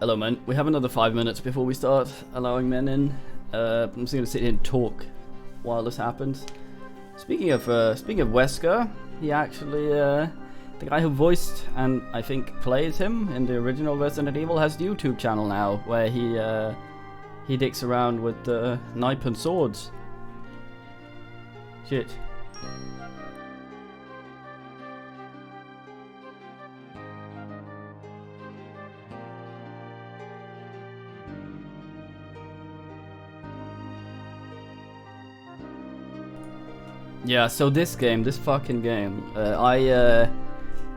Hello man, we have another 5 minutes before we start allowing men in. I'm just gonna sit here and talk while this happens. Speaking of Wesker, he actually, the guy who voiced and I think plays him in the original Resident Evil has a YouTube channel now where he dicks around with knife and swords. Shit. Yeah, so this fucking game,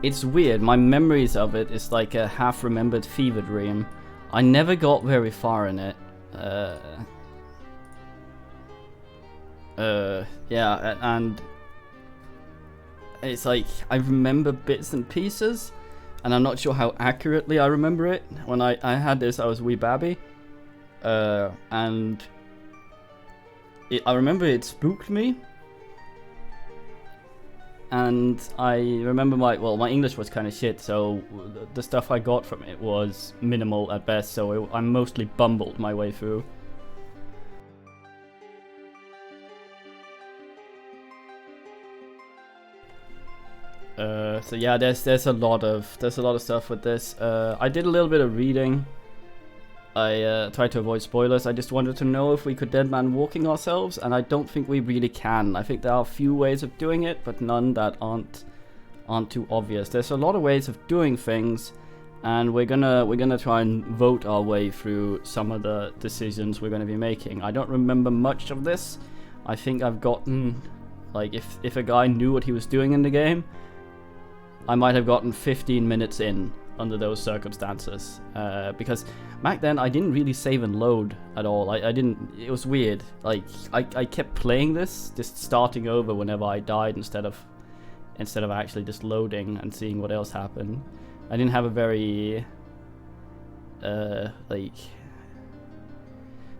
it's weird. My memories of it is like a half-remembered fever dream. I never got very far in it. Yeah, and it's like I remember bits and pieces, and I'm not sure how accurately I remember it. When I had this, I was wee babby, and I remember it spooked me. And I remember my English was kind of shit, so the stuff I got from it was minimal at best, so I mostly bumbled my way through. So yeah, there's a lot of stuff with this. I did a little bit of reading. I tried to avoid spoilers. I just wanted to know if we could dead man walking ourselves, and I don't think we really can. I think there are a few ways of doing it, but none that aren't too obvious. There's a lot of ways of doing things, and we're gonna try and vote our way through some of the decisions we're gonna be making. I don't remember much of this. I think I've gotten, like, if a guy knew what he was doing in the game, I might have gotten 15 minutes in under those circumstances, because back then I didn't really save and load at all. I didn't. It was weird. Like I kept playing this, just starting over whenever I died instead of actually just loading and seeing what else happened. I didn't have a very like,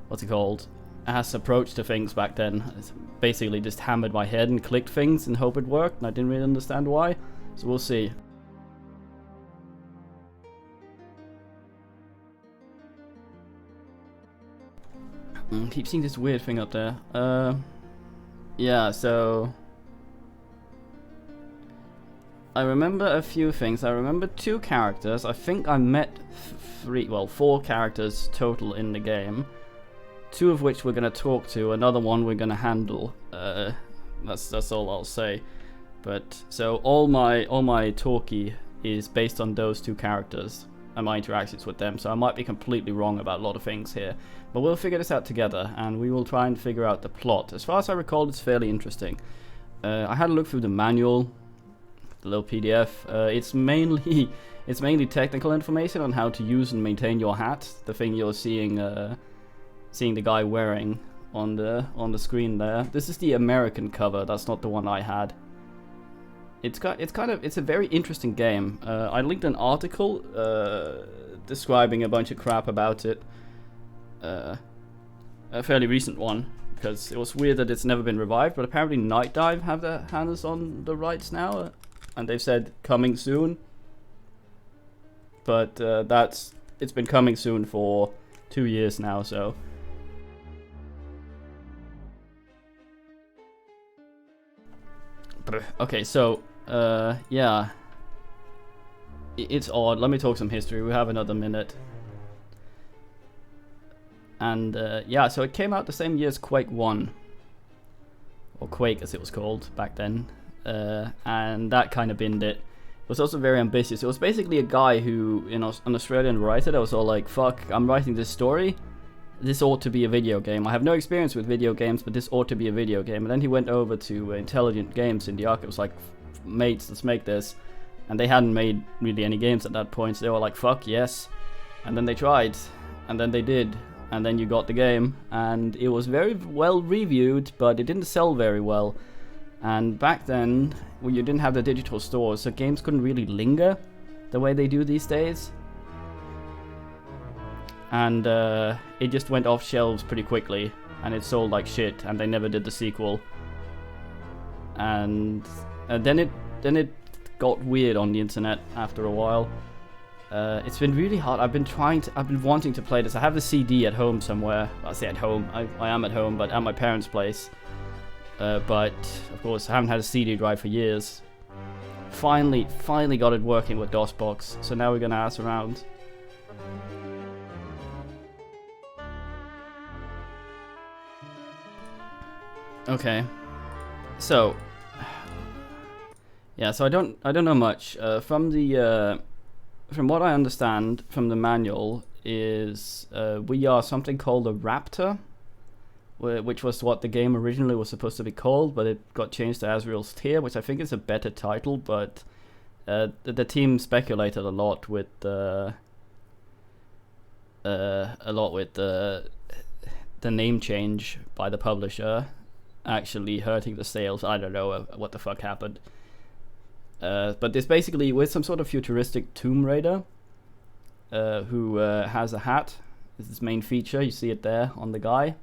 what's it called, ass approach to things back then. I basically just hammered my head and clicked things and hope it worked, and I didn't really understand why. So we'll see. Keep seeing this weird thing up there. Yeah, so I remember a few things. I remember 2 characters. I think I met 4 characters total in the game. 2 of which we're gonna talk to. Another one we're gonna handle. That's all I'll say. But so all my talkie is based on those 2 characters and my interactions with them. So I might be completely wrong about a lot of things here. But we'll figure this out together, and we will try and figure out the plot. As far as I recall, it's fairly interesting. I had a look through the manual, the little PDF. It's mainly technical information on how to use and maintain your hat. The thing you're seeing the guy wearing on the screen there. This is the American cover. That's not the one I had. It's a very interesting game. I linked an article describing a bunch of crap about it. A fairly recent one, because it was weird that it's never been revived, but apparently Night Dive have their hands on the rights now, and they've said coming soon. But it's been coming soon for 2 years now, so. Okay, so yeah, it's odd. Let me talk some history. We have another minute. And yeah, so it came out the same year as Quake 1, or Quake as it was called back then, and that kind of binned it. It was also very ambitious. It was basically a guy who, an Australian writer that was all like, fuck, I'm writing this story, this ought to be a video game. I have no experience with video games, but this ought to be a video game. And then he went over to Intelligent Games in the arcade. It was like, mates, let's make this. And they hadn't made really any games at that point, so they were like, fuck, yes. And then they tried, and then they did. and then you got the game, and it was very well reviewed, but it didn't sell very well. And back then, well, you didn't have the digital stores, so games couldn't really linger the way they do these days. And it just went off shelves pretty quickly, and it sold like shit, and they never did the sequel. And then it got weird on the internet after a while. It's been really hard. I've been wanting to play this. I have the CD at home somewhere. I say at home. I am at home, but at my parents' place. But of course, I haven't had a CD drive for years. Finally got it working with DOSBox. So now we're gonna ass around. Okay. So yeah. So I don't know much from the. From what I understand from the manual is we are something called a raptor, which was what the game originally was supposed to be called, but it got changed to Azrael's Tear, which I think is a better title, but the team speculated a lot with the name change by the publisher actually hurting the sales. I don't know what the fuck happened. But there's basically with some sort of futuristic Tomb Raider who has a hat. This is his main feature. You see it there on the guy.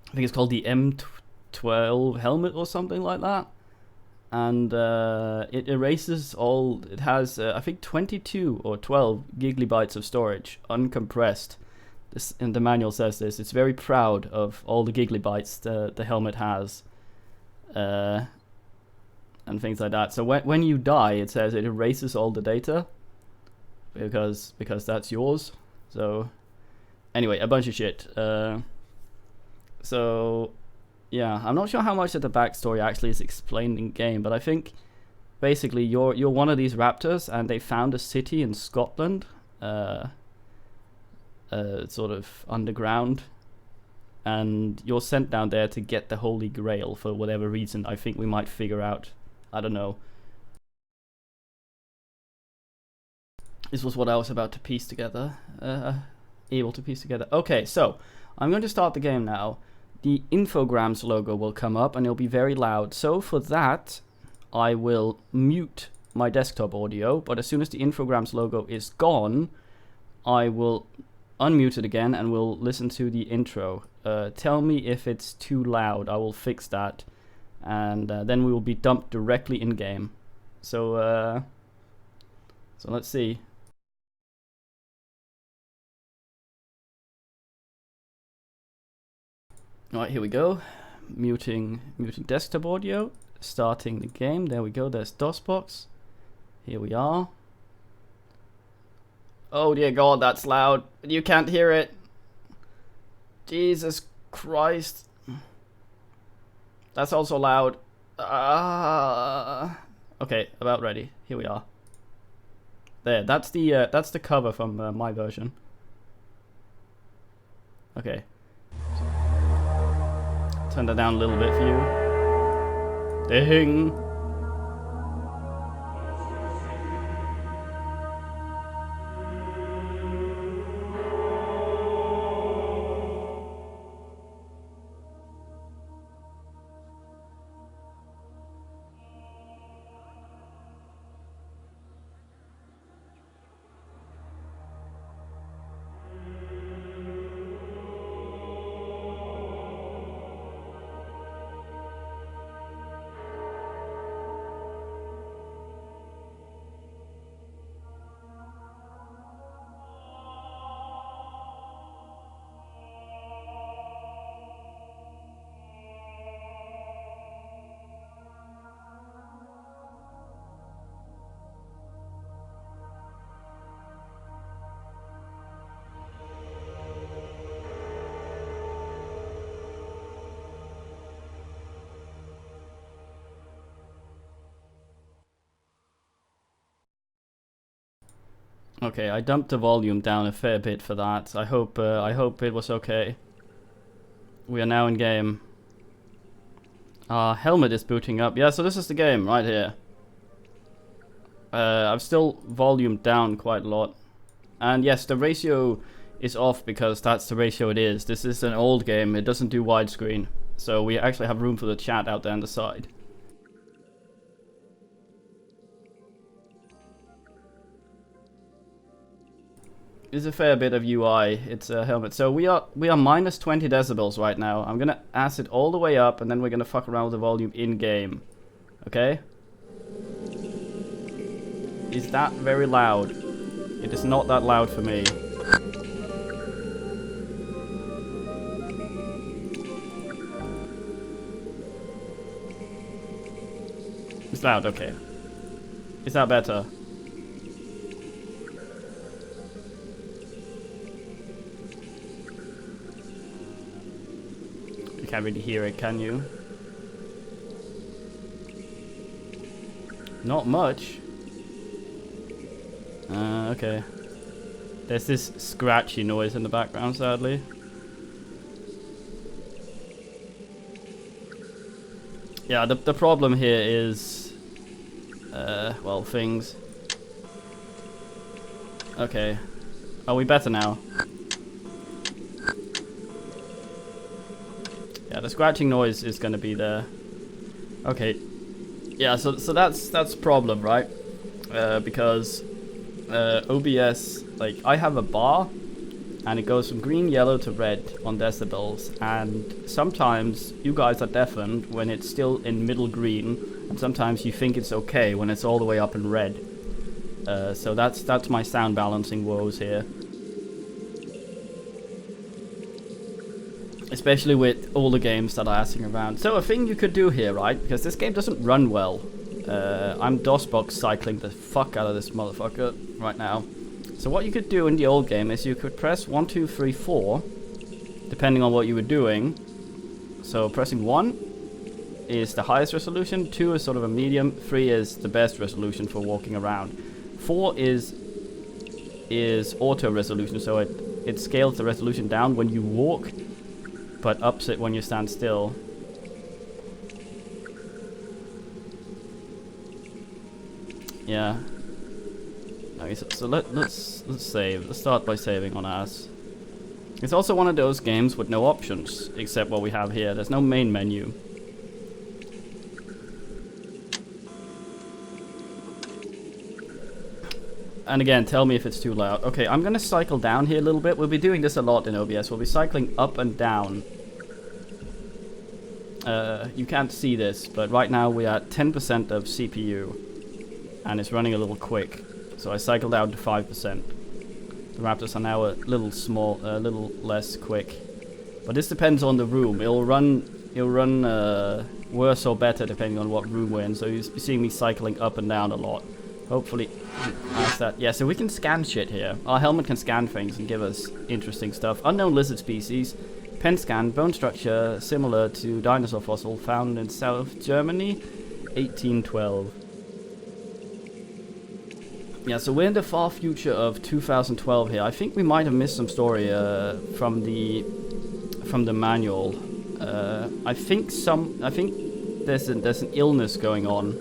I think it's called the M12 helmet or something like that. And it erases all. It has I think 22 or 12 gigabytes of storage, uncompressed. This, and the manual says this. It's very proud of all the gigabytes the helmet has. And things like that. So when you die, it says it erases all the data because that's yours. So anyway, a bunch of shit. So yeah, I'm not sure how much of the backstory actually is explained in game, but I think basically you're one of these raptors, and they found a city in Scotland, sort of underground, and you're sent down there to get the Holy Grail for whatever reason. I think we might figure out. I don't know. This was what I was about to piece together. Able to piece together. Okay, so I'm going to start the game now. The Infograms logo will come up and it'll be very loud. So for that, I will mute my desktop audio. But as soon as the Infograms logo is gone, I will unmute it again and we'll listen to the intro. Tell me if it's too loud. I will fix that. And then we will be dumped directly in game. So let's see. All right, here we go. Muting desktop audio. Starting the game. There we go. There's DOSBox. Here we are. Oh dear God, that's loud. You can't hear it. Jesus Christ. That's also loud. Okay, about ready. Here we are. There, that's the cover from my version. Okay. Turn that down a little bit for you. Ding. Okay, I dumped the volume down a fair bit for that. I hope it was okay. We are now in game. Helmet is booting up. Yeah, so this is the game right here. I've still volumed down quite a lot. And yes, the ratio is off because that's the ratio it is. This is an old game, it doesn't do widescreen. So we actually have room for the chat out there on the side. There's a fair bit of UI, it's a helmet. So we are minus 20 decibels right now. I'm gonna ask it all the way up and then we're gonna fuck around with the volume in game. Okay? Is that very loud? It is not that loud for me. It's loud, okay. Is that better? You can't really hear it, can you? Not much. Okay. There's this scratchy noise in the background, sadly. Yeah, the problem here is... well, things. Okay. Are we better now? Yeah, the scratching noise is gonna be there. Okay. Yeah, so that's a problem, right? Because OBS, like, I have a bar and it goes from green, yellow to red on decibels, and sometimes you guys are deafened when it's still in middle green, and sometimes you think it's okay when it's all the way up in red. So that's my sound balancing woes here. Especially with all the games that are asking around. So a thing you could do here, right, because this game doesn't run well. I'm DOSBox cycling the fuck out of this motherfucker right now. So what you could do in the old game is you could press 1, 2, 3, 4, depending on what you were doing. So pressing 1 is the highest resolution, 2 is sort of a medium, 3 is the best resolution for walking around. 4 is auto resolution, so it scales the resolution down when you walk, but ups it when you stand still. Yeah. Okay, so let's save. Let's start by saving on ours. It's also one of those games with no options, except what we have here. There's no main menu. And again, tell me if it's too loud. Okay, I'm gonna cycle down here a little bit. We'll be doing this a lot in OBS. We'll be cycling up and down. You can't see this, but right now we're at 10% of CPU. And it's running a little quick. So I cycle down to 5%. The Raptors are now a little small, a little less quick. But this depends on the room. It'll run worse or better depending on what room we're in. So you'll be seeing me cycling up and down a lot. Hopefully, that's that. Yeah, so we can scan shit here. Our helmet can scan things and give us interesting stuff. Unknown lizard species. Pen scan, bone structure similar to dinosaur fossil found in South Germany, 1812. Yeah, so we're in the far future of 2012 here. I think we might have missed some story from the manual. I think there's an illness going on.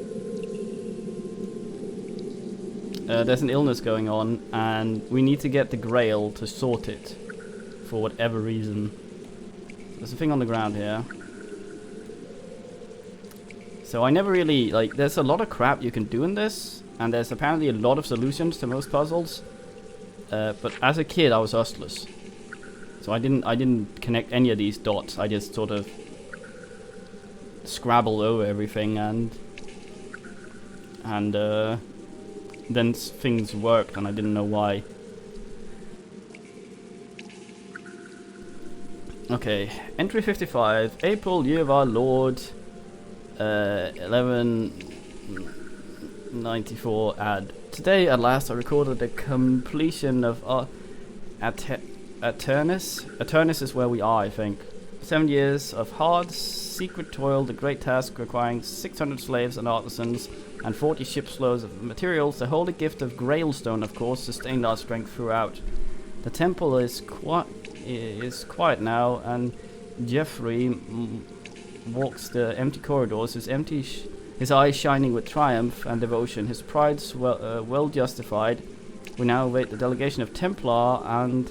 There's an illness going on, and we need to get the Grail to sort it for whatever reason. There's a thing on the ground here. So I never really, like, there's a lot of crap you can do in this, and there's apparently a lot of solutions to most puzzles. But as a kid, I was hustless. So I didn't connect any of these dots. I just sort of scrabbled over everything, and then things worked, and I didn't know why. Okay, entry 55, April, year of our Lord, 1194 add. Today, at last, I recorded the completion of Aternus. Aternus is where we are, I think. 7 years of hard, secret toil, the great task requiring 600 slaves and artisans, and 40 ship's loads of materials. The holy gift of Grailstone, of course, sustained our strength throughout. The temple is quiet now, and Geoffrey walks the empty corridors, his eyes shining with triumph and devotion. His pride's well justified. We now await the delegation of Templar and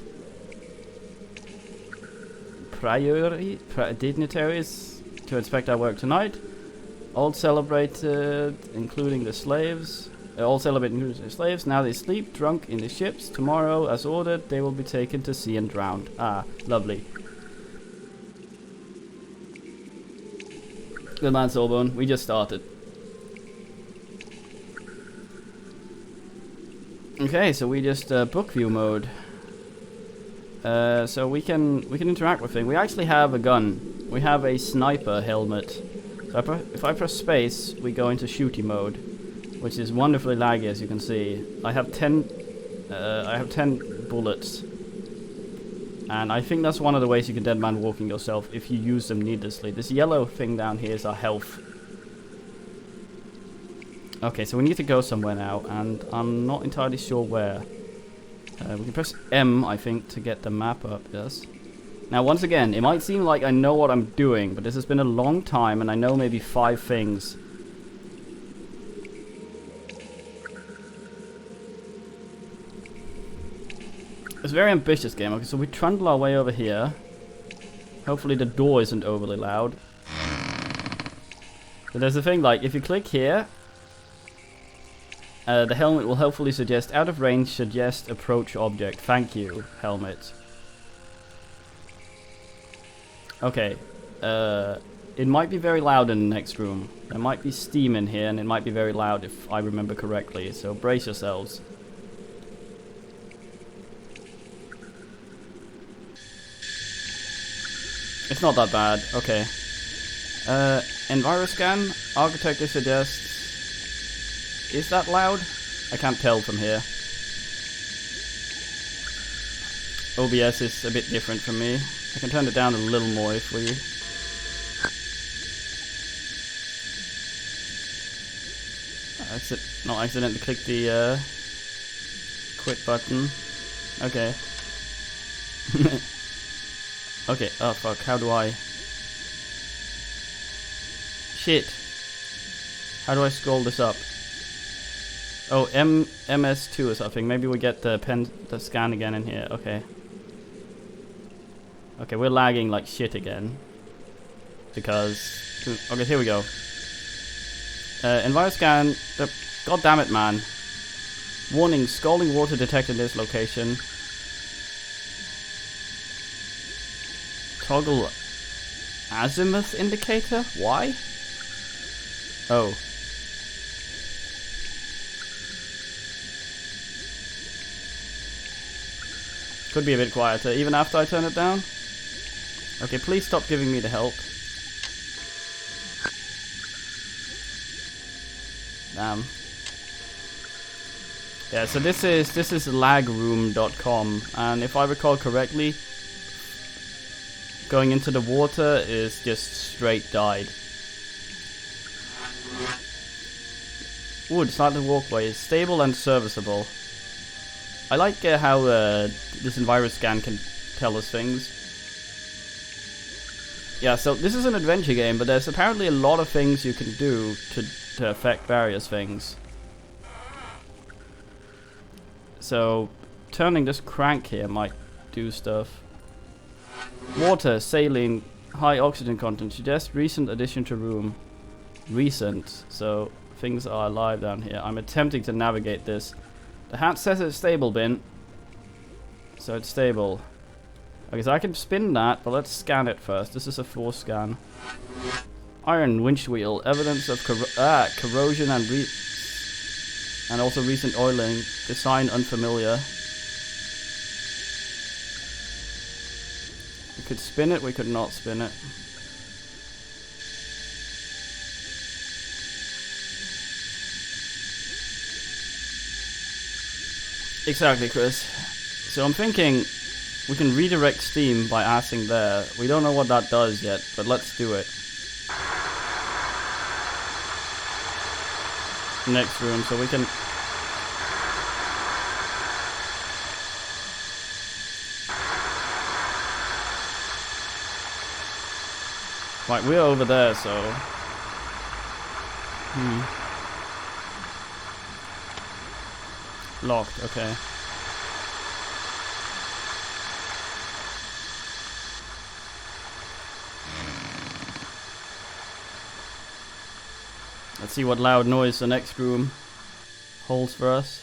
dignitaries to inspect our work tonight. All celebrated, including the slaves. All celebrate, including the slaves. Now they sleep, drunk in the ships. Tomorrow, as ordered, they will be taken to sea and drowned. Ah, lovely. Good man, Soulbone. We just started. Okay, so we just book view mode. So we can interact with things. We actually have a gun. We have a sniper helmet. So if I press space, we go into shooty mode, which is wonderfully laggy, as you can see. I have 10 bullets, and I think that's one of the ways you can deadman walking yourself if you use them needlessly. This yellow thing down here is our health. Okay, so we need to go somewhere now, and I'm not entirely sure where. We can press M, I think, to get the map up, yes. Now, once again, it might seem like I know what I'm doing, but this has been a long time, and I know maybe 5 things. It's a very ambitious game. Okay, so we trundle our way over here. Hopefully the door isn't overly loud. But there's a thing, like, if you click here, the helmet will hopefully suggest out of range, suggest approach object. Thank you, helmet. Okay. It might be very loud in the next room. There might be steam in here, and it might be very loud if I remember correctly. So brace yourselves. It's not that bad. Okay. Enviroscan. Architecture suggests. Is that loud? I can't tell from here. OBS is a bit different from me. I can turn it down a little more if we... not accidentally click the quit button. Okay. Okay, oh fuck, how do I... Shit. How do I scroll this up? Oh, MS2 or something. Maybe we get the scan again in here. Okay. Okay, we're lagging like shit again. Because... Okay, here we go. Enviroscan... God damn it, man. Warning, scalding water detected in this location. Toggle azimuth indicator? Why? Oh. Could be a bit quieter, even after I turn it down. Okay, please stop giving me the help. Damn. Yeah, so this is lagroom.com, and if I recall correctly, going into the water is just straight died. Wood, start the walkway is stable and serviceable. I like how this Enviroscan can tell us things. Yeah, so this is an adventure game, but there's apparently a lot of things you can do to affect various things. So, turning this crank here might do stuff. Water, saline, high oxygen content, suggest recent addition to room. Recent, so things are alive down here. I'm attempting to navigate this. The hat says it's stable, bin. So it's stable. Okay, so I can spin that, but let's scan it first. This is a force scan. Iron winch wheel, evidence of corrosion and also recent oiling. Design unfamiliar. We could spin it, we could not spin it. Exactly, Chris. So I'm thinking we can redirect steam by asking there. We don't know what that does yet, but let's do it. Next room, so we can... Right, we're over there, so... Locked, okay. Let's see what loud noise the next room holds for us.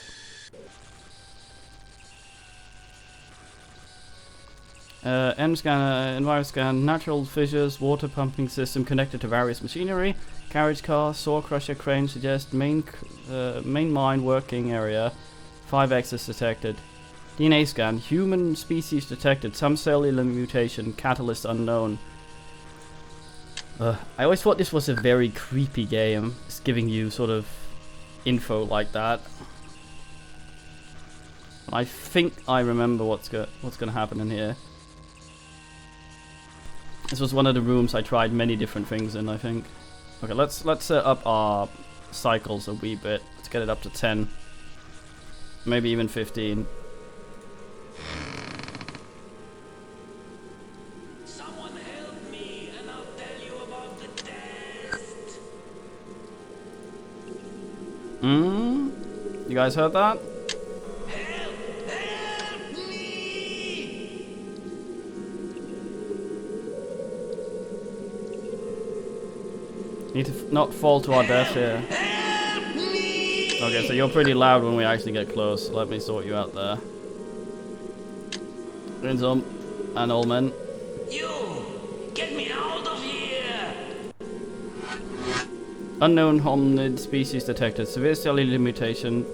End scanner, environment scan, natural fissures, water pumping system connected to various machinery, carriage car, saw crusher crane suggest main mine working area, 5 exits detected. DNA scan, human species detected, some cellular mutation, catalyst unknown. I always thought this was a very creepy game. It's giving you sort of info like that. I think I remember what's gonna happen in here. This was one of the rooms I tried many different things in, I think. Okay, let's set up our cycles a wee bit. Let's get it up to 10. Maybe even 15. Someone help me and I'll tell you about the test. You guys heard that? Help me! Need to not fall to our death here. Okay, so you're pretty loud when we actually get close. Let me sort you out there. Rinzum and Ullman. You! Get me out of here! Unknown hominid species detected. Severe cellular mutation.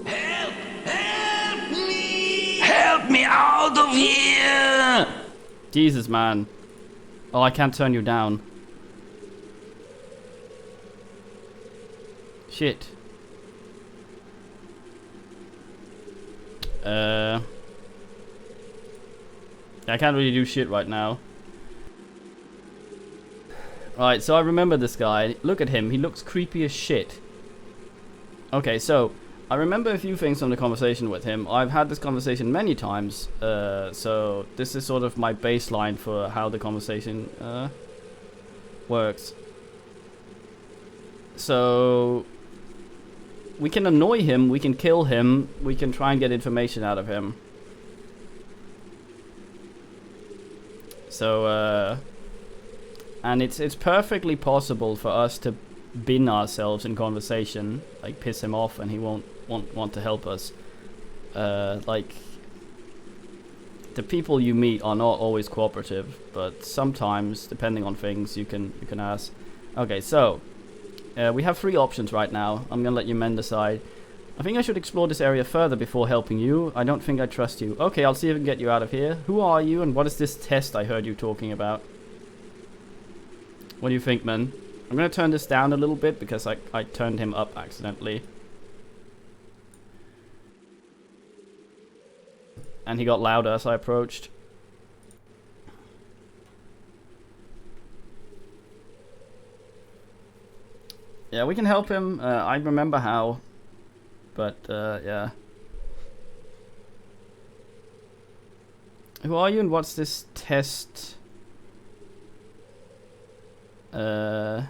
Help! Help me! Help me out of here! Jesus, man. Oh, I can't turn you down. Shit. I can't really do shit right now. Right, so I remember this guy. Look at him. He looks creepy as shit. Okay, so I remember a few things from the conversation with him. I've had this conversation many times. So this is sort of my baseline for how the conversation works. So we can annoy him, we can kill him, we can try and get information out of him. So, and it's perfectly possible for us to bin ourselves in conversation, like piss him off, and he won't want to help us. Like, the people you meet are not always cooperative, but sometimes, depending on things, you can ask. Okay, so we have 3 options right now. I'm gonna let you men decide. I think I should explore this area further before helping you. I don't think I trust you. Okay, I'll see if I can get you out of here. Who are you and what is this test I heard you talking about? What do you think, man? I'm gonna turn this down a little bit because I turned him up accidentally. And he got louder as I approached. Yeah, we can help him. I remember how. But, yeah. Who are you and what's this test? Yeah.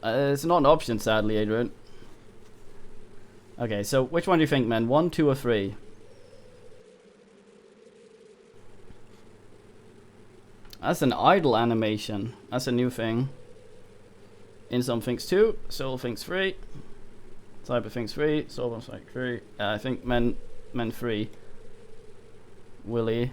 It's not an option, sadly, Adrian. Okay, so which one do you think, man? 1, 2, or 3? That's an idle animation. That's a new thing. Insome thinks 2, Soul thinks 3, Cyber thinks 3, Soul thinks 3. I think men 3. Willie.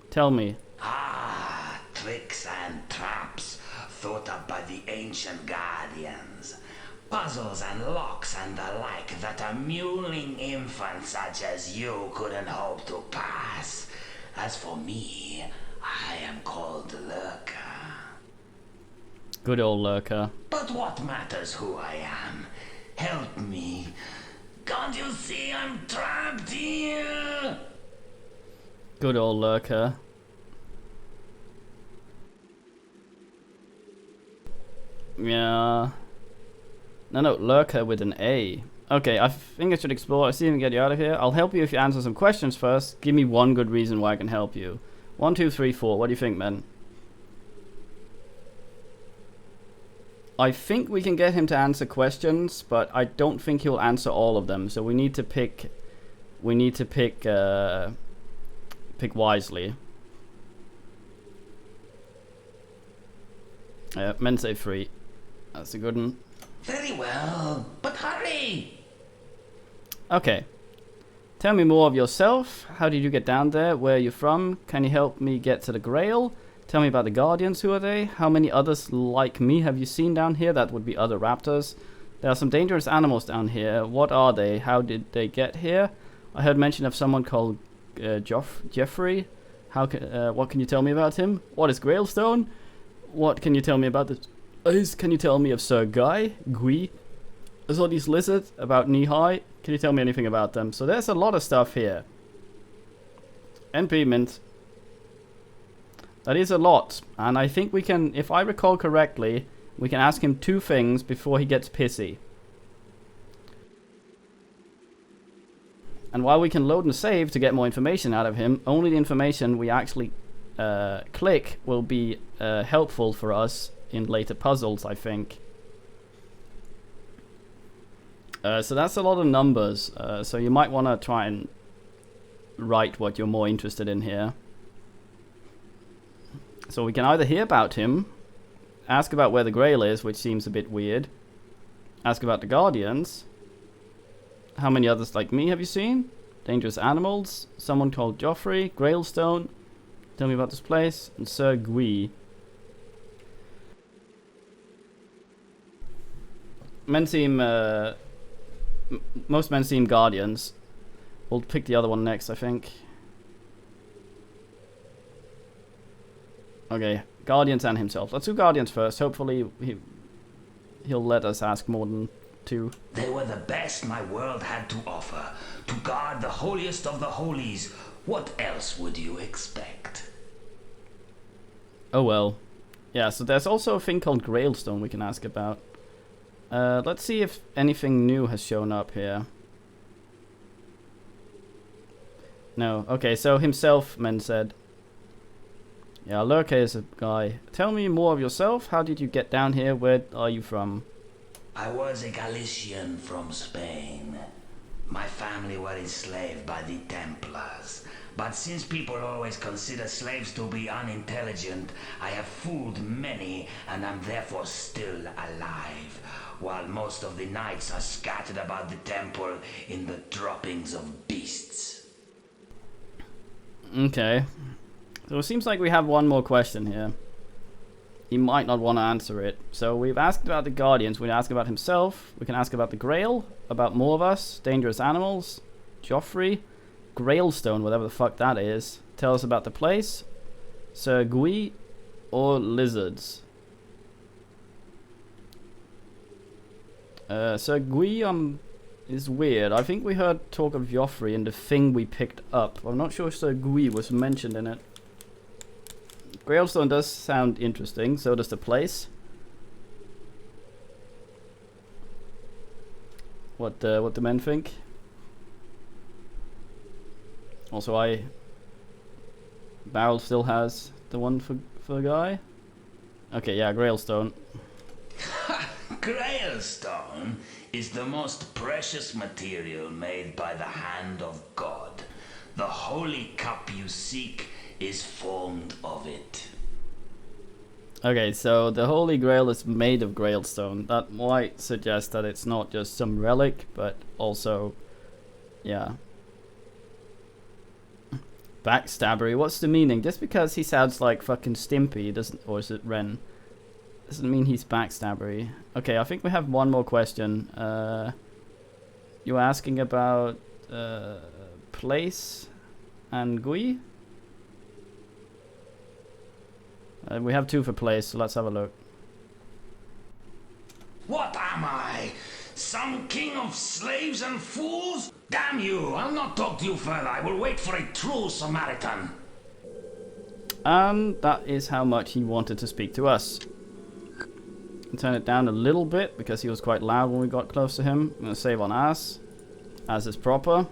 Tell me. Ah, tricks and traps thought up by the ancient guardians. Puzzles and locks and the like that a mewling infant such as you couldn't hope to pass. As for me, I am called Lurker. Good old Lurker. But what matters who I am? Help me. Can't you see I'm trapped here? Good old Lurker. Yeah. No, Lurker with an A. Okay, I think I should explore. I see if I can get you out of here. I'll help you if you answer some questions first. Give me one good reason why I can help you. 1, 2, 3, 4. What do you think, man? I think we can get him to answer questions, but I don't think he'll answer all of them. So we need to pick. Pick wisely. Men say 3. That's a good one. Very well, but hurry! Okay. Tell me more of yourself. How did you get down there? Where are you from? Can you help me get to the Grail? Tell me about the Guardians. Who are they? How many others like me have you seen down here? That would be other raptors. There are some dangerous animals down here. What are they? How did they get here? I heard mention of someone called Jeffrey. What can you tell me about him? What is Grailstone? What can you tell me about this? Can you tell me of Sir Guy? There's all these lizards about knee-high. Can you tell me anything about them? So there's a lot of stuff here. NP Mint. That is a lot. And I think we can, if I recall correctly, we can ask him 2 things before he gets pissy. And while we can load and save to get more information out of him, only the information we actually click will be helpful for us in later puzzles, I think. So that's a lot of numbers. So you might want to try and write what you're more interested in here. So we can either hear about him, ask about where the Grail is, which seems a bit weird, ask about the Guardians. How many others like me have you seen? Dangerous animals, someone called Joffrey, Grailstone. Tell me about this place, and Sir Guy. Men seem, most men seem Guardians. We'll pick the other one next, I think. Okay, Guardians and himself. Let's do Guardians first. Hopefully he'll let us ask more than 2. They were the best my world had to offer. To guard the holiest of the holies. What else would you expect? Oh well. Yeah, so there's also a thing called Grailstone we can ask about. Let's see if anything new has shown up here. No. Okay, so himself, men said. Yeah, Lurker is a guy. Tell me more of yourself. How did you get down here? Where are you from? I was a Galician from Spain. My family were enslaved by the Templars. But since people always consider slaves to be unintelligent, I have fooled many and am therefore still alive, while most of the knights are scattered about the temple in the droppings of beasts. Okay. So it seems like we have one more question here. He might not want to answer it. So we've asked about the Guardians. We can ask about himself. We can ask about the Grail. About more of us. Dangerous animals. Joffrey. Grailstone, whatever the fuck that is. Tell us about the place. Sir Guy. Or lizards. Sir Guy is weird. I think we heard talk of Joffrey in the thing we picked up. I'm not sure if Sir Guy was mentioned in it. Grailstone does sound interesting, so does the place. What the men think. Also, Barrel still has the one for the guy. Okay, yeah, Grailstone. Grailstone is the most precious material made by the hand of God. The holy cup you seek is formed of it. Okay, so the Holy Grail is made of Grailstone. That might suggest that it's not just some relic, but also, yeah. Backstabbery, what's the meaning? Just because he sounds like fucking Stimpy, doesn't, or is it Ren? Doesn't mean he's backstabbery. Okay, I think we have one more question. You were asking about place and Gui? We have 2 for place, so let's have a look. What am I? Some king of slaves and fools? Damn you, I'll not talk to you further. I will wait for a true Samaritan. And that is how much he wanted to speak to us. Turn it down a little bit because he was quite loud when we got close to him. I'm going to save on as is proper.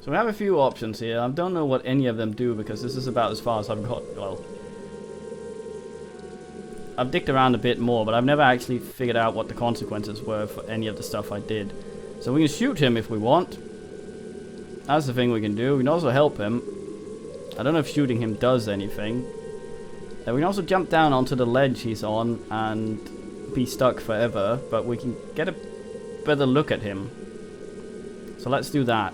So we have a few options here. I don't know what any of them do because this is about as far as I've got. Well, I've digged around a bit more, but I've never actually figured out what the consequences were for any of the stuff I did. So we can shoot him if we want. That's the thing we can do. We can also help him. I don't know if shooting him does anything. We can also jump down onto the ledge he's on and be stuck forever, but we can get a better look at him. So let's do that.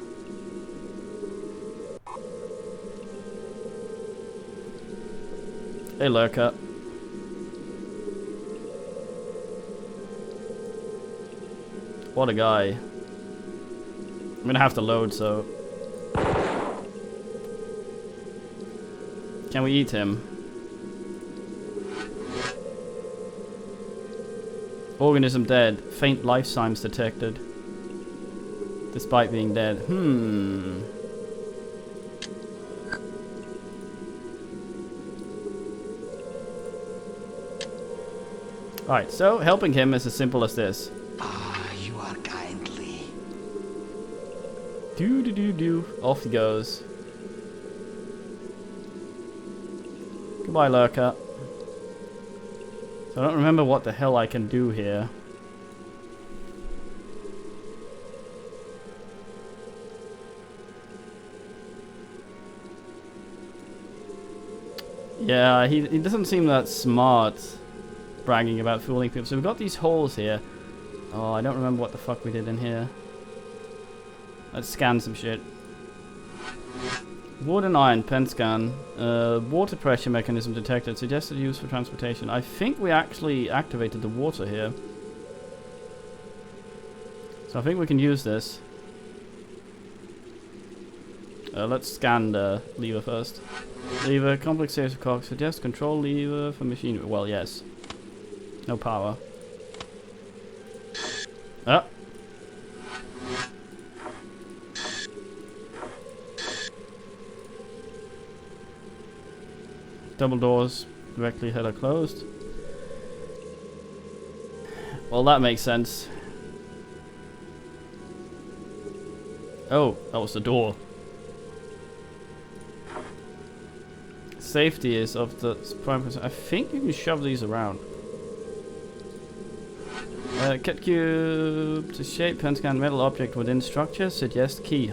Hey, Lurker. What a guy. I'm gonna have to load, so... Can we eat him? Organism dead. Faint life signs detected. Despite being dead. Alright, so helping him is as simple as this. You are kindly. Do. Off he goes. Goodbye, Lurker. So I don't remember what the hell I can do here. Yeah, he doesn't seem that smart, bragging about fooling people. So we've got these holes here. Oh, I don't remember what the fuck we did in here. Let's scan some shit. Wood and iron, pen scan. Water pressure mechanism detected. Suggested use for transportation. I think we actually activated the water here. So I think we can use this. Let's scan the lever first. Lever, complex series of cogs. Suggest control lever for machine. Well, yes. No power. Ah. Double doors directly ahead are closed. Well, that makes sense. Oh, that was the door. Safety is of the prime concern. I think you can shove these around. Cut cube to shape pen scan metal object within structure. Suggest key.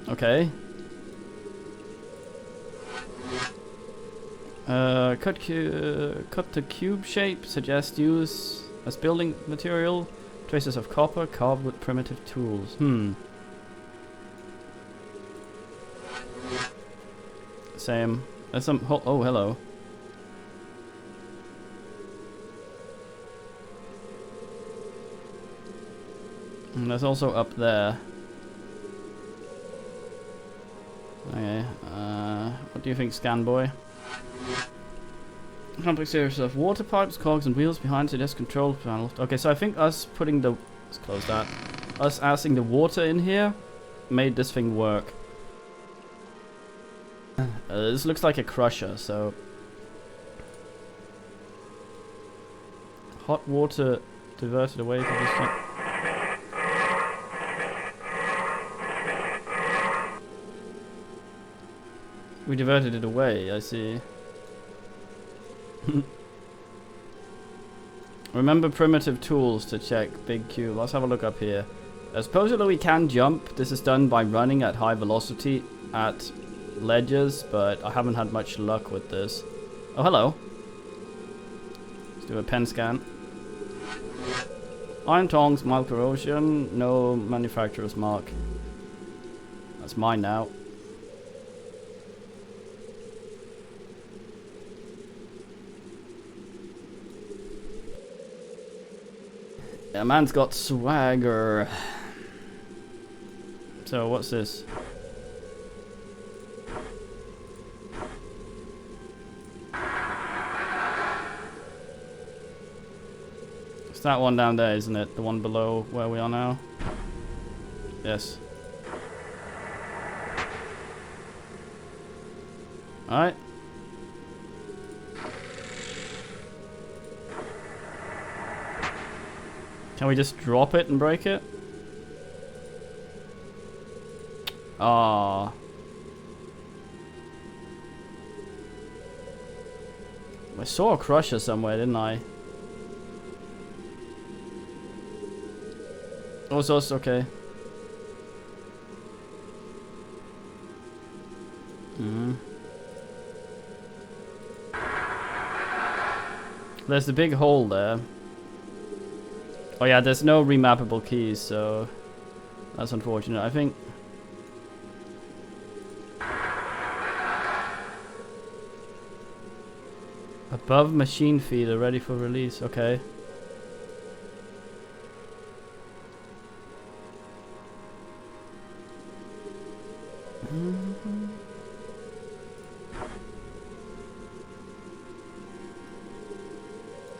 Okay. Cut to cube shape. Suggest use as building material. Traces of copper carved with primitive tools. Same. There's some. Oh, hello. And there's also up there. Okay. What do you think, scan boy? Complex series of water pipes, cogs, and wheels behind suggest control panel. Okay, so I think us putting the... Let's close that. Us adding the water in here made this thing work. This looks like a crusher, so... Hot water diverted away from this thing. We diverted it away, I see. Remember primitive tools to check big cube. Let's have a look up here. Supposedly we can jump. This is done by running at high velocity at ledges, but I haven't had much luck with this. Oh, hello. Let's do a pen scan. Iron tongs, mild corrosion, no manufacturer's mark. That's mine now. Yeah, man's got swagger. So, what's this? It's that one down there, isn't it? The one below where we are now? Yes. Alright. Can we just drop it and break it? Ah. I saw a crusher somewhere, didn't I? Oh, so it's okay. There's the big hole there. Oh yeah, there's no remappable keys, so that's unfortunate. I think above machine feeder, ready for release. Okay.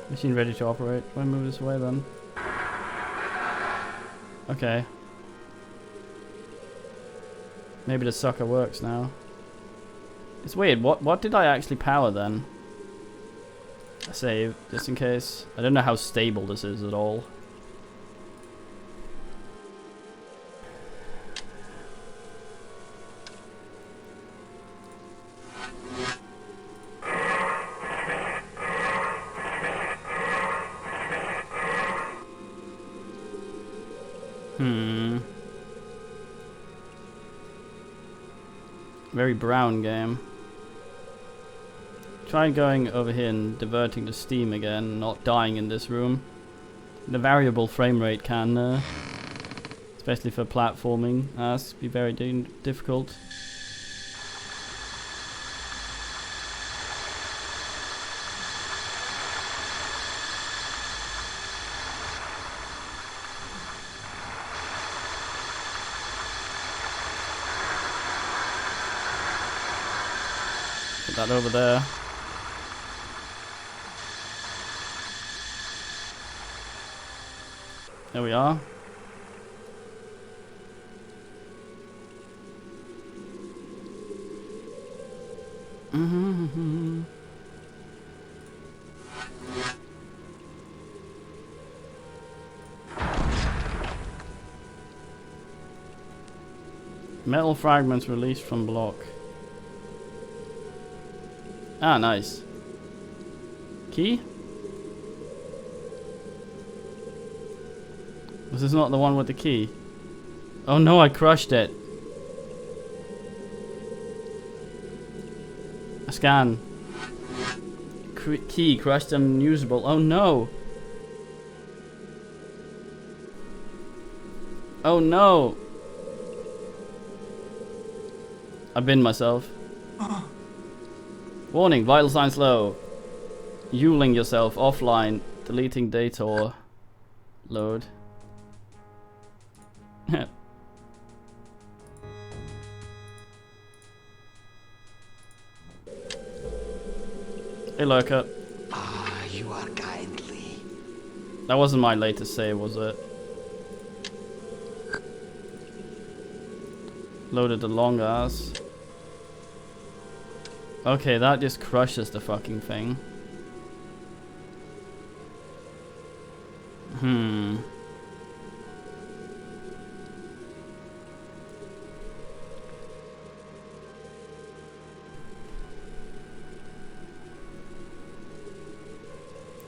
Machine ready to operate. Do I move this away then? Okay. Maybe the sucker works now. It's weird. What did I actually power then? Save, just in case. I don't know how stable this is at all. Very brown game. Try going over here and diverting the steam again, not dying in this room. The variable frame rate can, especially for platforming, be very difficult. Put that over there. There we are. Metal fragments released from block. Ah, nice. Key? This is not the one with the key. Oh no, I crushed it. A scan. Key crushed and unusable. Oh no. Oh no. I binned myself. Warning, vital signs low. Yuling yourself offline. Deleting data or load. Hey Lurker. Ah, you are kindly. That wasn't my latest save, was it? Loaded the long ass. Okay, that just crushes the fucking thing.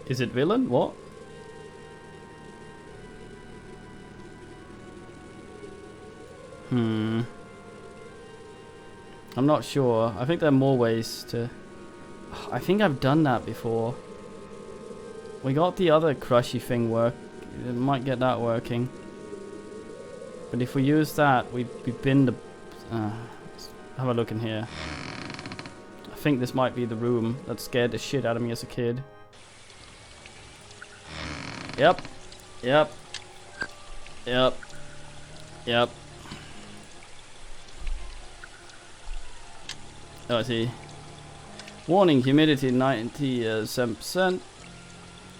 Is it villain? What? I'm not sure. I think there are more ways to... I think I've done that before. We got the other crushy thing work. It might get that working. But if we use that, we bin the... let's have a look in here. I think this might be the room that scared the shit out of me as a kid. Yep. Yep. Yep. Yep. Oh, I see. Warning, humidity 97%.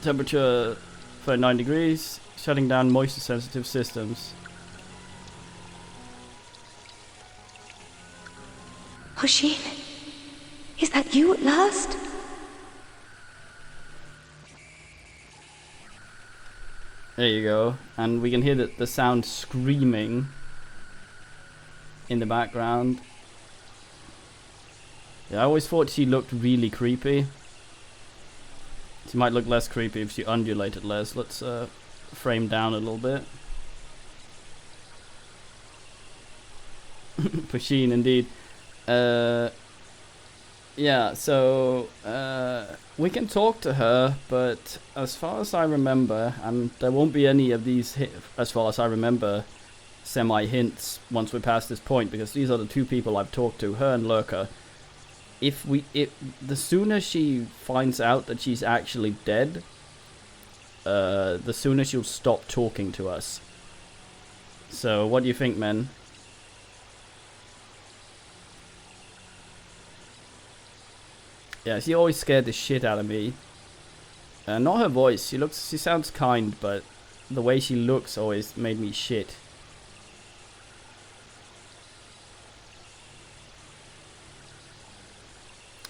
Temperature 39 degrees. Shutting down moisture sensitive systems. Hoshin, is that you at last? There you go. And we can hear the sound screaming in the background. Yeah, I always thought she looked really creepy. She might look less creepy if she undulated less. Let's frame down a little bit. Pusheen, indeed. Yeah, so we can talk to her, but as far as I remember, and there won't be any of these, as far as I remember, semi-hints once we pass this point, because these are the two people I've talked to, her and Lurker. The sooner she finds out that she's actually dead, the sooner she'll stop talking to us. So, what do you think, men? Yeah, she always scared the shit out of me. Not her voice. She sounds kind, but the way she looks always made me shit.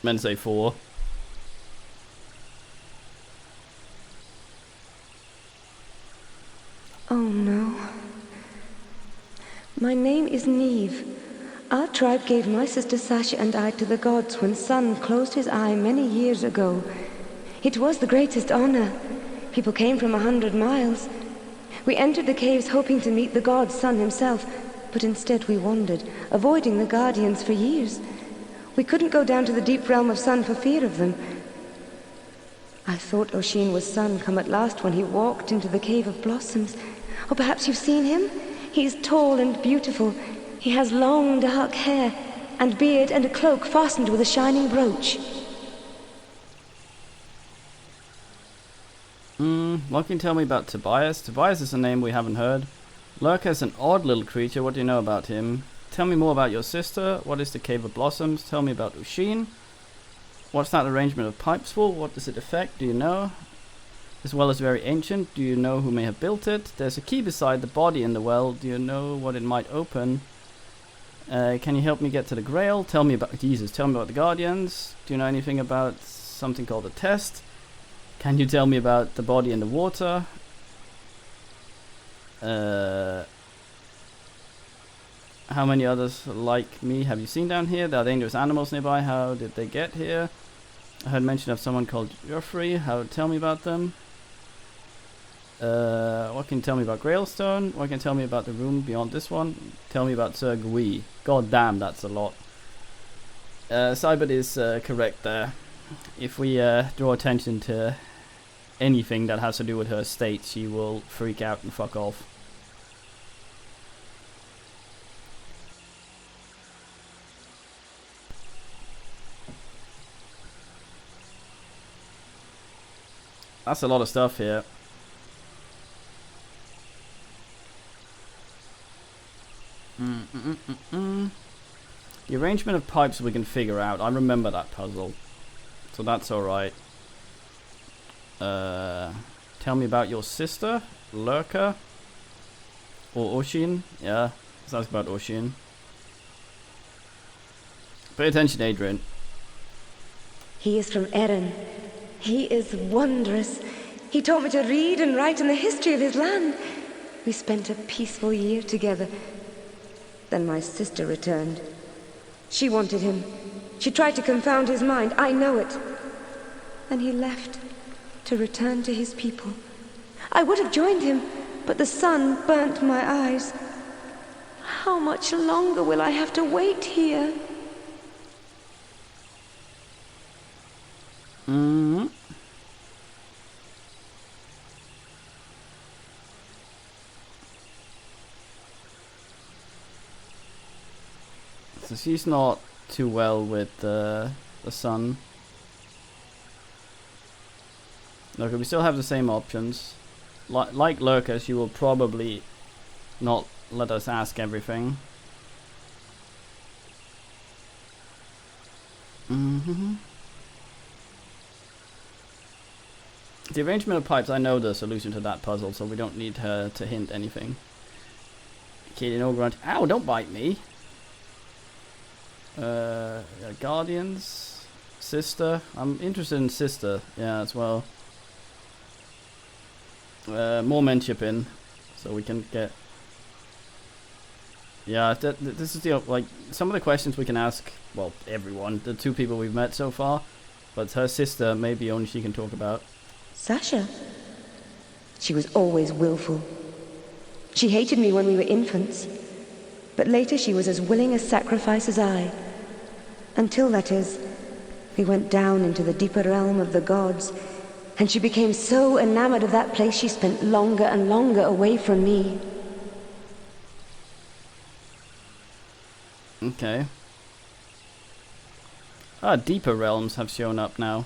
Men say 4. Oh no. My name is Neve. Our tribe gave my sister Sasha and I to the gods when Sun closed his eye many years ago. It was the greatest honor. People came from 100 miles. We entered the caves hoping to meet the god Sun himself, but instead we wandered, avoiding the guardians for years. We couldn't go down to the deep realm of Sun for fear of them. I thought Oshin was Sun come at last when he walked into the Cave of Blossoms. Or perhaps you've seen him? He's tall and beautiful. He has long dark hair and beard and a cloak fastened with a shining brooch. What can you tell me about Tobias? Tobias is a name we haven't heard. Lurker is an odd little creature. What do you know about him? Tell me more about your sister. What is the Cave of Blossoms? Tell me about Oshin. What's that arrangement of pipes for? What does it affect? Do you know? As well as very ancient. Do you know who may have built it? There's a key beside the body in the well. Do you know what it might open? Can you help me get to the Grail? Tell me about Jesus. Tell me about the Guardians. Do you know anything about something called a test? Can you tell me about the body in the water? How many others like me have you seen down here? There are dangerous animals nearby. How did they get here? I heard mention of someone called Orrery. Tell me about them. What can you tell me about Grailstone? What can you tell me about the room beyond this one? Tell me about Sir Gui. God damn, that's a lot. Cybert is correct there. If we draw attention to anything that has to do with her state, she will freak out and fuck off. That's a lot of stuff here. The arrangement of pipes we can figure out. I remember that puzzle, so that's alright. Tell me about your sister, Lurker, or Oshin. Yeah, let's ask about Oshin. Pay attention, Adrian. He is from Erin. He is wondrous. He taught me to read and write in the history of his land. We spent a peaceful year together. Then my sister returned. She wanted him. She tried to confound his mind. I know it. And he left to return to his people. I would have joined him, but the sun burnt my eyes. How much longer will I have to wait here? So she's not too well with the sun. Look, we still have the same options. Like Lurker, she will probably not let us ask everything. The arrangement of pipes, I know the solution to that puzzle, so we don't need her to hint anything. Kitty, no grunt. Ow, don't bite me. Guardians, sister. I'm interested in sister, yeah, as well. More men chip in, so we can get. Yeah, this is the like some of the questions we can ask. Well, everyone, the two people we've met so far, but her sister maybe only she can talk about. Sasha? She was always willful. She hated me when we were infants, but later she was as willing a sacrifice as I. Until, that is, we went down into the deeper realm of the gods, and she became so enamored of that place she spent longer and longer away from me. Okay. Ah, deeper realms have shown up now.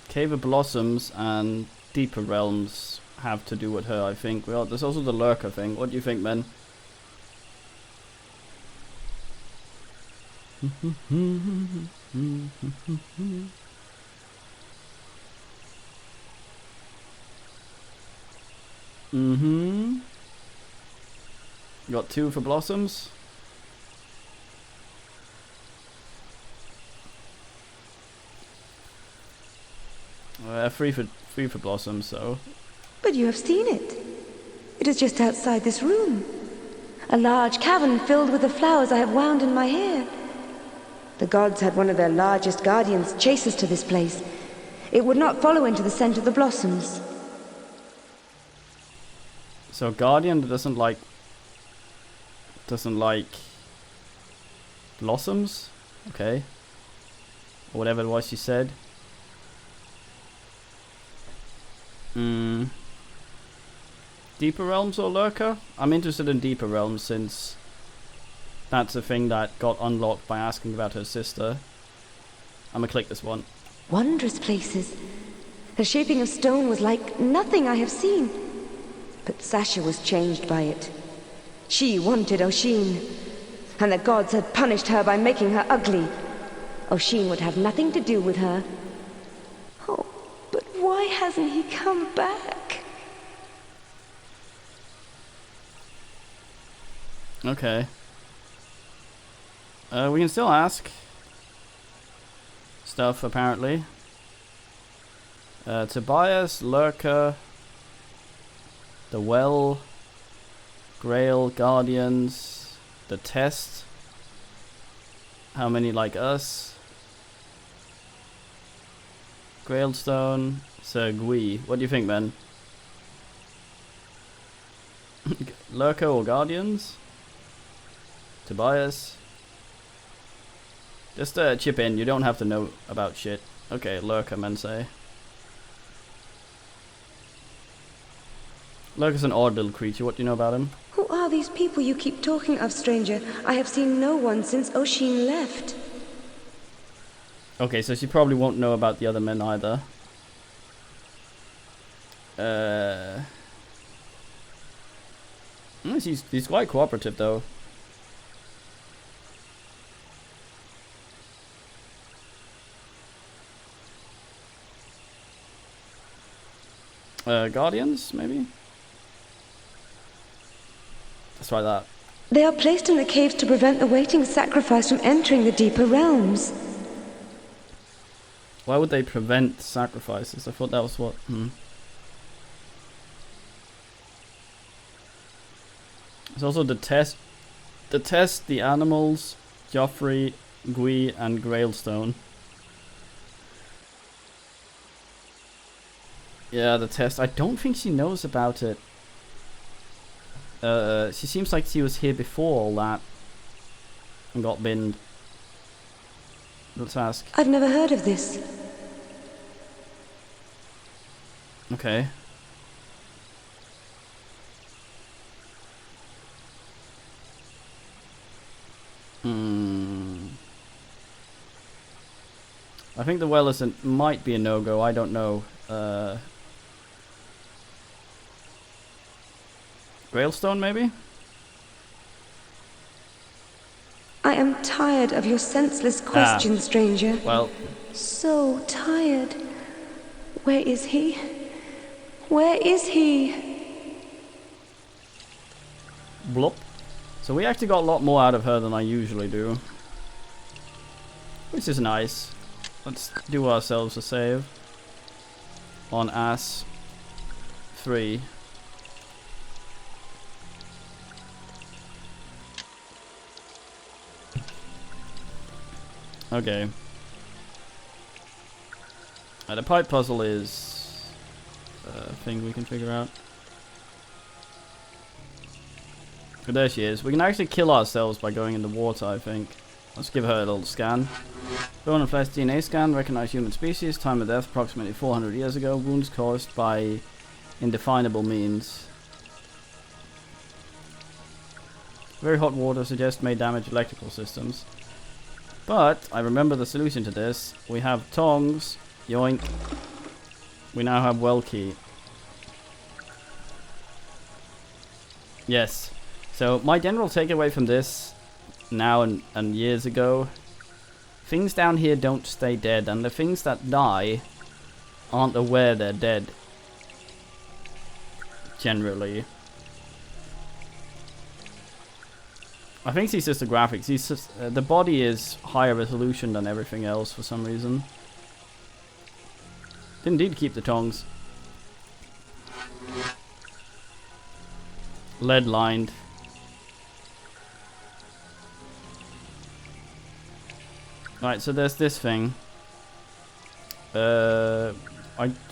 Cave of Blossoms and deeper realms have to do with her, I think. Well, there's also the Lurker thing. What do you think, Ben? Got 2 for Blossoms. Three for Blossoms, so. But you have seen it. It is just outside this room. A large cavern filled with the flowers I have wound in my hair. The gods had one of their largest guardians chase us to this place. It would not follow into the scent of the blossoms. So Guardian doesn't like blossoms? Okay. Or whatever it was she said. Deeper Realms or Lurker? I'm interested in Deeper Realms since that's a thing that got unlocked by asking about her sister. I'm gonna click this one. Wondrous places. The shaping of stone was like nothing I have seen. But Sasha was changed by it. She wanted Oshin, and the gods had punished her by making her ugly. Oshin would have nothing to do with her. Oh, but why hasn't he come back? Okay. We can still ask stuff, apparently. Tobias, Lurker, the Well, Grail, Guardians, the Test. How many like us? Grailstone, Sir Gui. What do you think, Ben? Lurker or Guardians? Tobias? Just chip in, you don't have to know about shit. Okay, Lurker, men say. Lurker's an odd little creature, what do you know about him? Who are these people you keep talking of, stranger? I have seen no one since Oshin left. Okay, so she probably won't know about the other men either. He's quite cooperative though. Guardians, maybe? Let's try that. They are placed in the caves to prevent the waiting sacrifice from entering the deeper realms. Why would they prevent sacrifices? I thought that was what... There's also the test, the animals, Joffrey, Gui, and Grailstone. Yeah, the test. I don't think she knows about it. She seems like she was here before all that and got binned. Let's ask. I've never heard of this. Okay. I think the well might be a no-go. I don't know. Grailstone, maybe? I am tired of your senseless questions, stranger. Well. So tired. Where is he? Where is he? Blop. So we actually got a lot more out of her than I usually do. Which is nice. Let's do ourselves a save. On Ass 3. Okay. The pipe puzzle is a thing we can figure out. But there she is. We can actually kill ourselves by going in the water, I think. Let's give her a little scan. Bone and flesh DNA scan. Recognize human species. Time of death approximately 400 years ago. Wounds caused by indefinable means. Very hot water suggests may damage electrical systems. But I remember the solution to this. We have tongs. Yoink. We now have well key. Yes. So my general takeaway from this now and years ago, things down here don't stay dead, and the things that die aren't aware they're dead. Generally. I think it's just the graphics. He's just, the body is higher resolution than everything else for some reason. Did indeed keep the tongs. Lead lined. Right, so there's this thing. I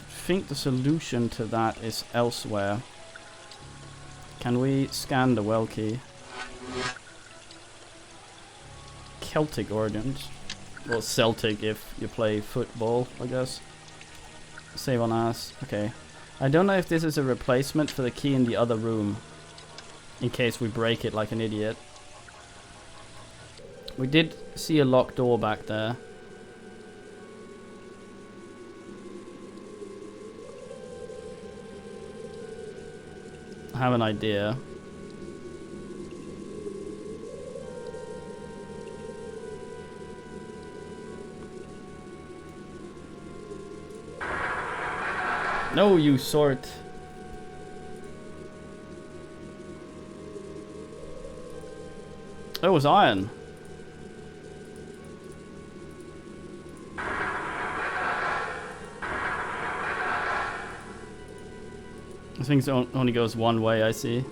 think the solution to that is elsewhere. Can we scan the well key? Celtic origins. Well, Celtic if you play football, I guess. Save on ass. Okay. I don't know if this is a replacement for the key in the other room. In case we break it like an idiot. We did see a locked door back there. I have an idea. No, you sort. Oh, it was iron. I think it only goes one way, I see.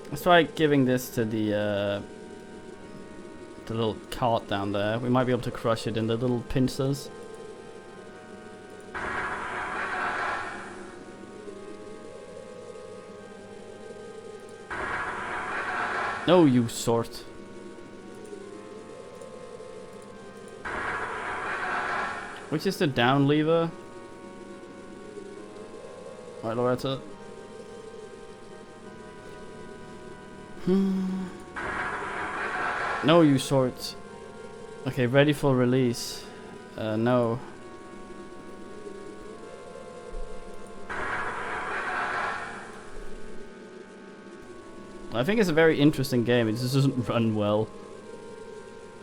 Let's try giving this to the little cart down there. We might be able to crush it in the little pincers. No, you sort. Which is the down lever? Right, Loretta. No, you sort. Okay, ready for release. No. I think it's a very interesting game. It just doesn't run well.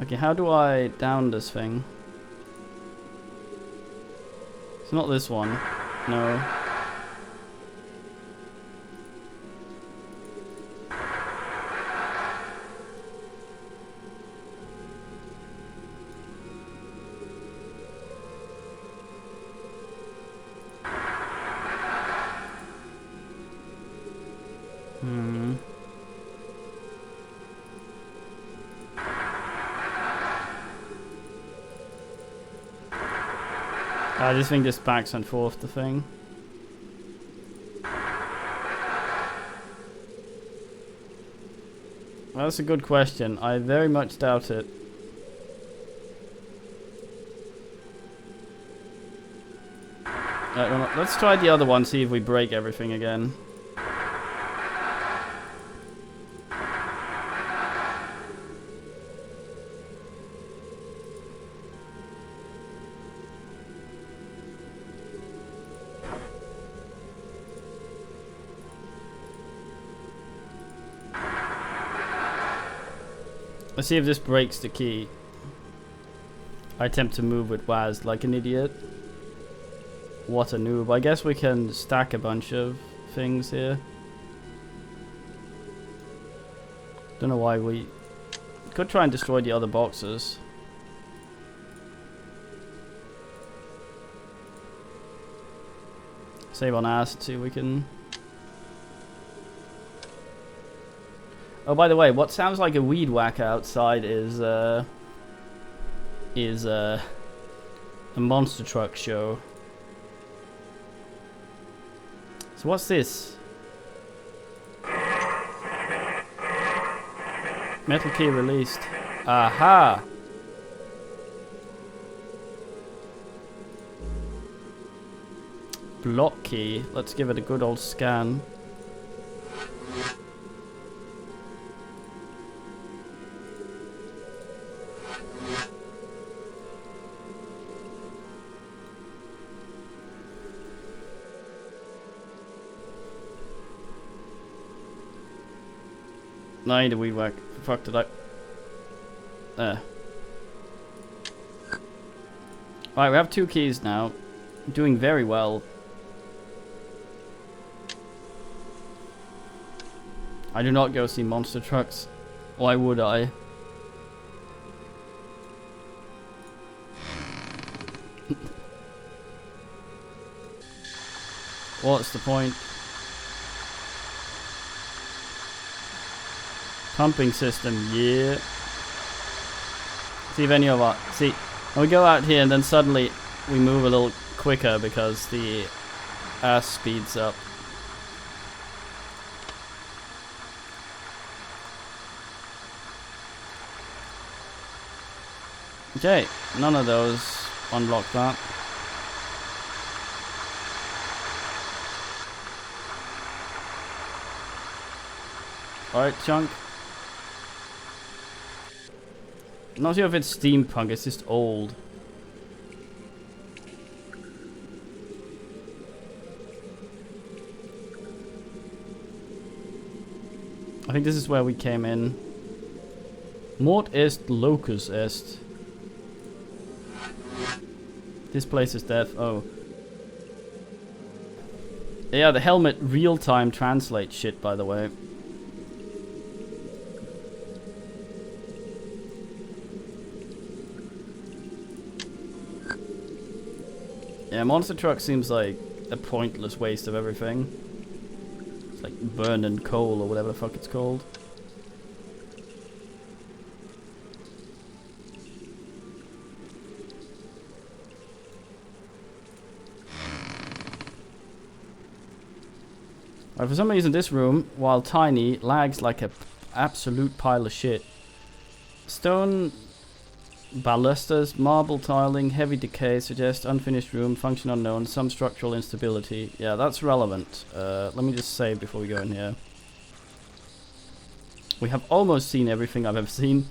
Okay, how do I down this thing? It's not this one. No. I just think this backs and forth the thing. Well, that's a good question. I very much doubt it. Let's try the other one, see if we break everything again. Let's see if this breaks the key. I attempt to move with Waz like an idiot. What a noob. I guess we can stack a bunch of things here. Don't know why we could try and destroy the other boxes. Save on acid, see if we can... Oh, by the way, what sounds like a weed whacker outside is a monster truck show. So what's this? Metal key released. Aha! Block key. Let's give it a good old scan. No, I need a weed whack. Fuck did I? There. Alright, we have 2 keys now. Doing very well. I do not go see monster trucks. Why would I? What's the point? Pumping system, yeah. See if any of our... See, when we go out here and then suddenly we move a little quicker because the ass speeds up. Okay, none of those unlock that. Alright, chunk. Not sure if it's steampunk, it's just old. I think this is where we came in. Mord est locus est. This place is death. Oh. Yeah, the helmet real-time translates shit, by the way. Yeah, monster truck seems like a pointless waste of everything. It's like burning coal or whatever the fuck it's called. Right, for some reason this room, while tiny, lags like a absolute pile of shit. Stone balusters, marble tiling, heavy decay, suggest unfinished room, function unknown, some structural instability. Yeah, that's relevant. Let me just save before we go in here. We have almost seen everything I've ever seen.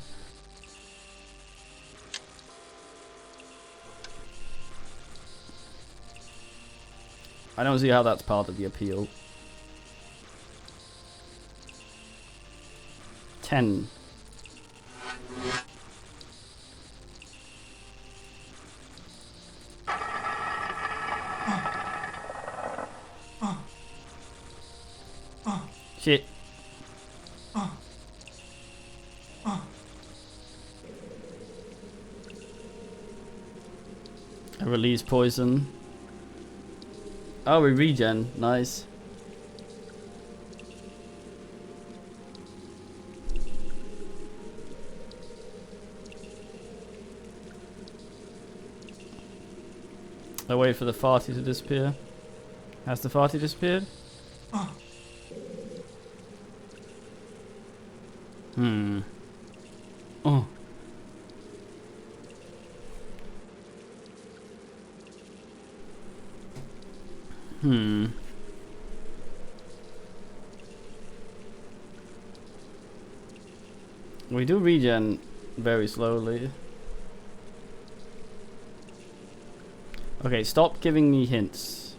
I don't see how that's part of the appeal. 10. Shit. I release poison. Oh, we regen. Nice. I wait for the farty to disappear. Has the farty disappeared? Hmm. Oh. Hmm. We do regen very slowly. Okay, stop giving me hints.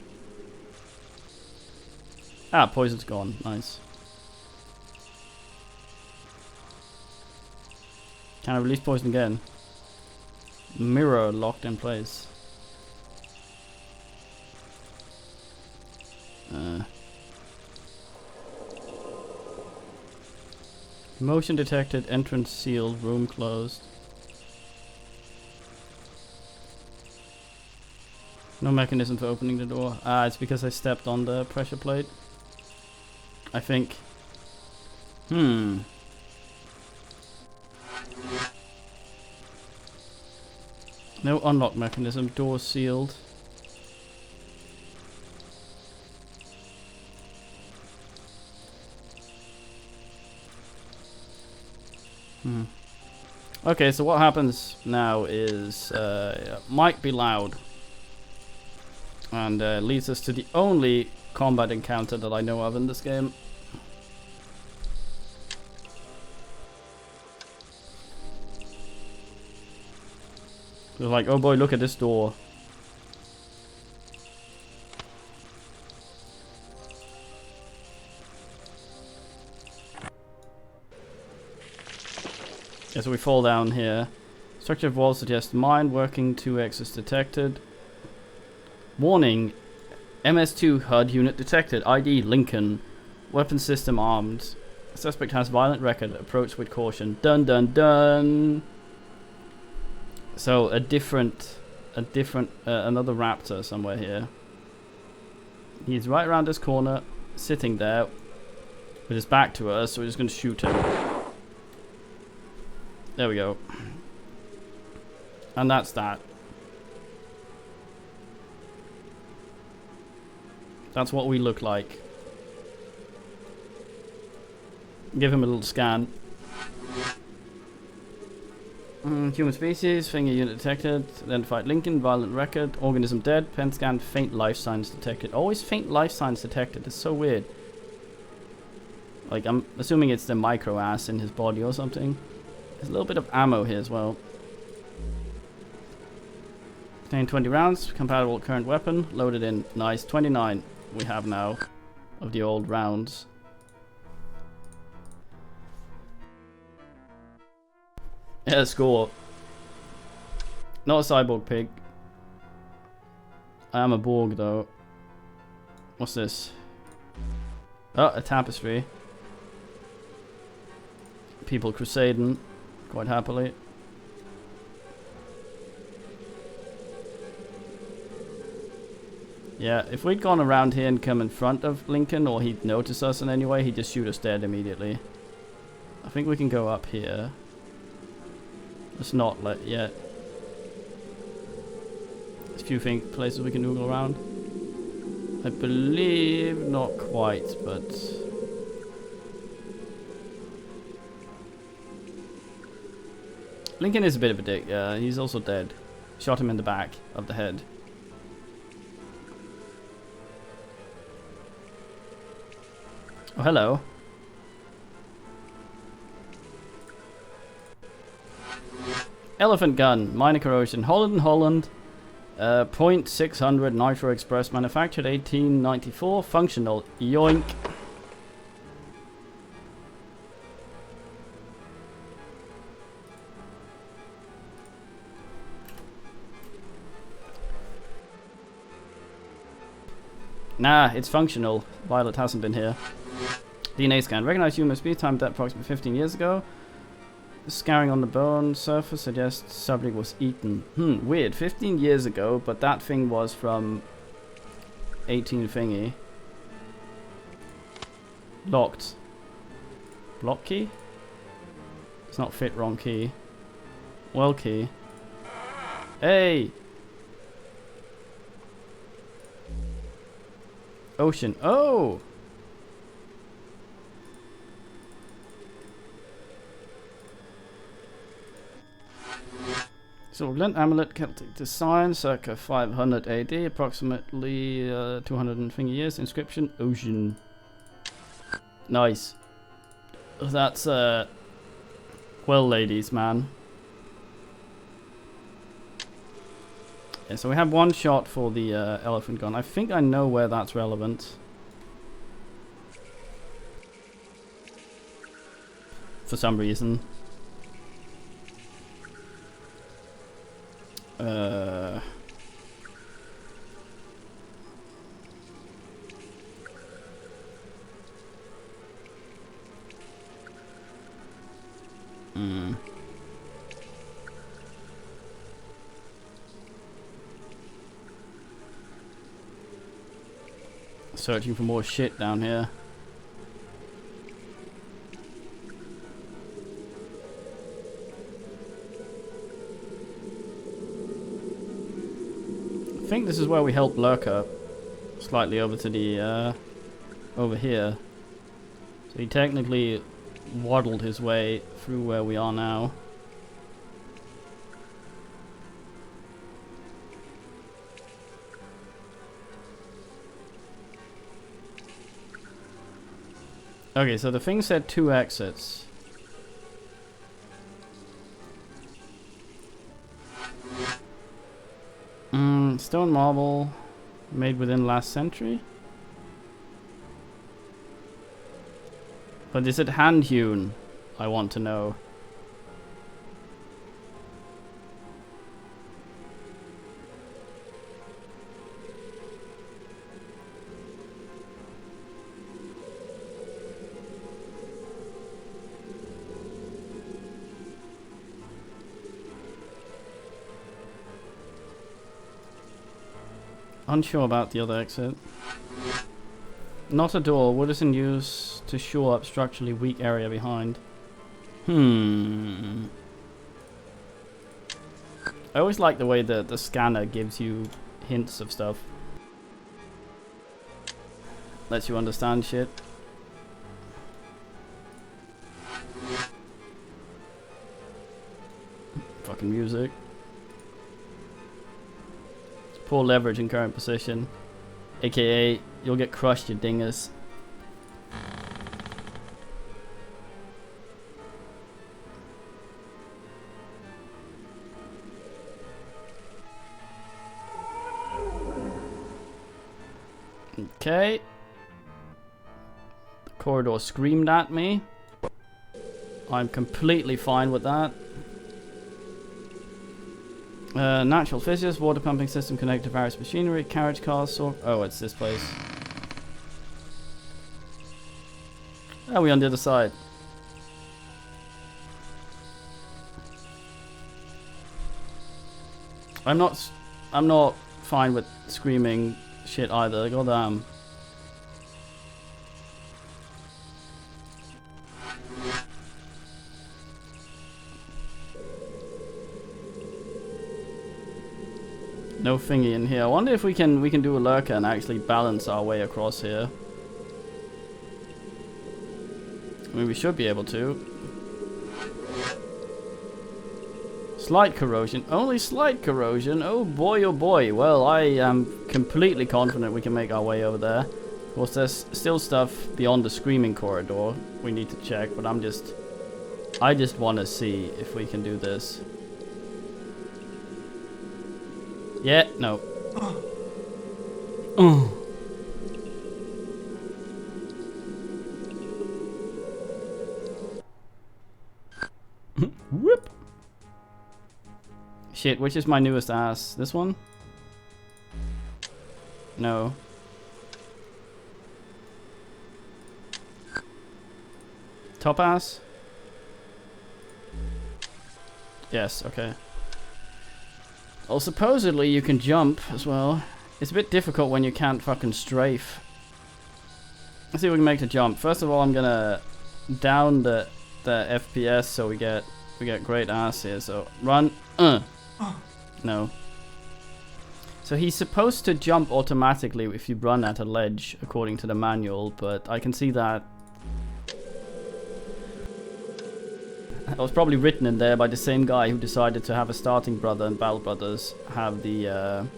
Ah, poison's gone. Nice. Can I release poison again? Mirror locked in place. Motion detected, entrance sealed, room closed. No mechanism for opening the door. Ah, it's because I stepped on the pressure plate. I think. No unlock mechanism. Door sealed. Okay, so what happens now is might be loud, and leads us to the only combat encounter that I know of in this game. It's like, oh boy, look at this door. Yeah, so we fall down here. Structure of wall suggests mine working 2x is detected. Warning, MS2 HUD unit detected. ID Lincoln. Weapon system armed. Suspect has violent record. Approach with caution. Dun dun dun. So another raptor somewhere here. He's right around this corner, sitting there with his back to us, so we're just going to shoot him. There we go. And that's that. That's what we look like. Give him a little scan. Human species, finger unit detected. Identified Lincoln, violent record. Organism dead. Pen scan, faint life signs detected. Always faint life signs detected. It's so weird. Like, I'm assuming it's the micro ass in his body or something. There's a little bit of ammo here as well. Contain 20 rounds. Compatible current weapon. Loaded in. Nice. 29 we have now of the old rounds. Yeah, score. Not a cyborg pig. I am a Borg though. What's this? Oh, a tapestry. People crusading quite happily. Yeah, if we'd gone around here and come in front of Lincoln, or he'd notice us in any way, he'd just shoot us dead immediately. I think we can go up here. It's not lit yet. There's a few places we can noodle around. I believe not quite, but... Lincoln is a bit of a dick, yeah. He's also dead. Shot him in the back of the head. Oh, hello. Elephant gun, minor corrosion, Holland, .600 Nitro Express, manufactured 1894, functional, yoink. Nah, it's functional. Violet hasn't been here. DNA scan, recognized human speed, timed at approximately 15 years ago. Scarring on the bone surface suggests subject was eaten. Weird. 15 years ago, but that thing was from 18 thingy. Locked. Block key? It's not fit, wrong key. Well key. Hey! Ocean. Oh! So, Lent Amulet, Celtic design, circa 500 AD, approximately 200 years. Inscription, Ocean. Nice. That's, well, ladies, man. Yeah, so we have one shot for the elephant gun. I think I know where that's relevant. For some reason. Searching for more shit down here. think this is where we help Lurker slightly over to the over here. So he technically waddled his way through where we are now. Okay, so the thing said 2 exits. Stone marble made within last century. But is it hand hewn? I want to know. Unsure about the other exit. Not a door. Wood is in use to shore up structurally weak area behind. I always like the way the scanner gives you hints of stuff. Lets you understand shit. Fucking music. Poor leverage in current position. AKA, you'll get crushed, you dingus. Okay. The corridor screamed at me. I'm completely fine with that. Natural fissures, water pumping system connected to various machinery, carriage cars, oh, it's this place. Oh, we're on the other side. I'm not fine with screaming shit either, goddamn. No thingy in here. I wonder if we can do a lurker and actually balance our way across here. I mean, we should be able to. Slight corrosion. Only slight corrosion? Oh boy, oh boy. Well, I am completely confident we can make our way over there. Of course, there's still stuff beyond the screaming corridor we need to check, but I just want to see if we can do this. Yeah, no. Whoop. Shit, which is my newest ass? This one? No. Top ass? Yes, okay. Well, supposedly you can jump as well. It's a bit difficult when you can't fucking strafe. Let's see if we can make the jump. First of all, I'm gonna down the FPS so we get great ass here. So run. No. So he's supposed to jump automatically if you run at a ledge according to the manual, but I can see that it was probably written in there by the same guy who decided to have a starting brother and Battle Brothers have the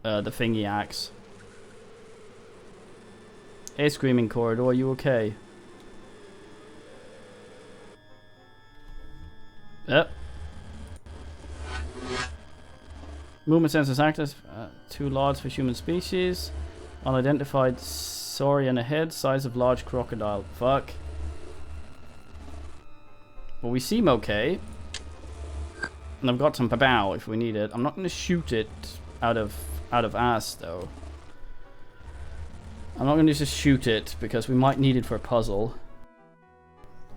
thingy axe. Hey, Screaming Corridor, are you okay? Yep. Movement sensors active. Too large for human species. Unidentified saurian ahead. Size of large crocodile. Fuck. Well, we seem okay. And I've got some pabow if we need it. I'm not going to shoot it out of ass, though. I'm not going to just shoot it because we might need it for a puzzle.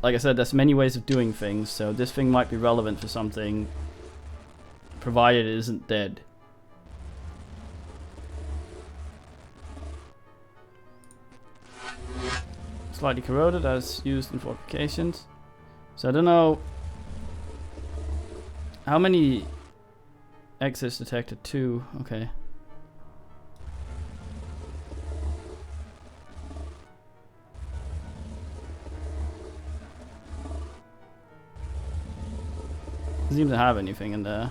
Like I said, there's many ways of doing things, so this thing might be relevant for something, provided it isn't dead. Slightly corroded as used in fortifications. So I don't know how many Exits detected 2. Okay. Doesn't seem to have anything in there.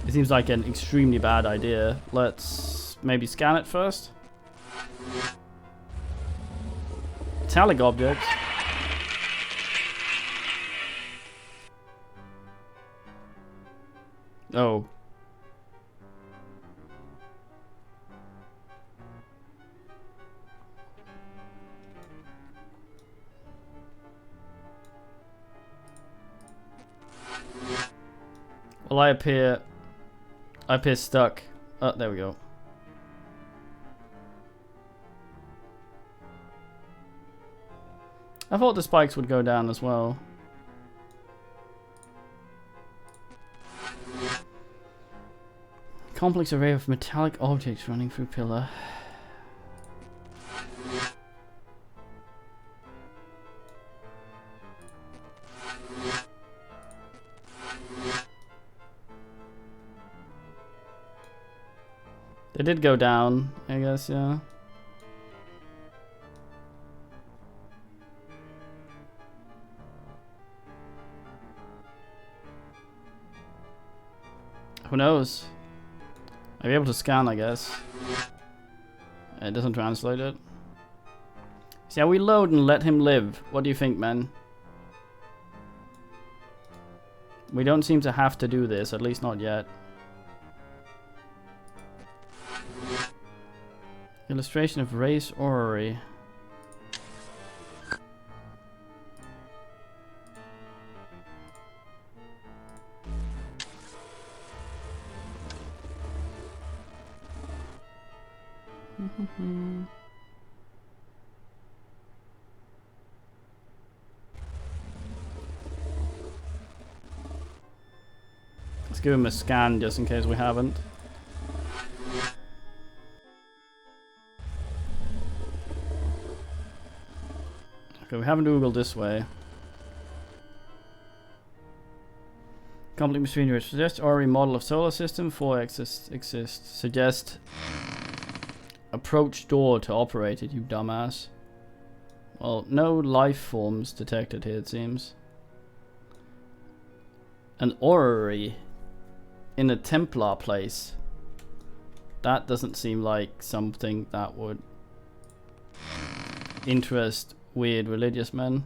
It seems like an extremely bad idea. Let's maybe scan it first. Metallic objects. Oh. Well, I appear stuck. Oh, there we go. I thought the spikes would go down as well. Complex array of metallic objects running through pillar. They did go down, I guess, yeah. Who knows? I'll be able to scan, I guess. It doesn't translate it. So yeah, we load and let him live. What do you think, man? We don't seem to have to do this, at least not yet. Illustration of race orrery. Let's give him a scan just in case we haven't. Okay, we haven't Googled this way. Complete machinery. Suggest Orrery model of solar system. 4 exists. Suggest approach door to operate it, you dumbass. Well, no life forms detected here, it seems. An orrery in a Templar place. That doesn't seem like something that would interest weird religious men.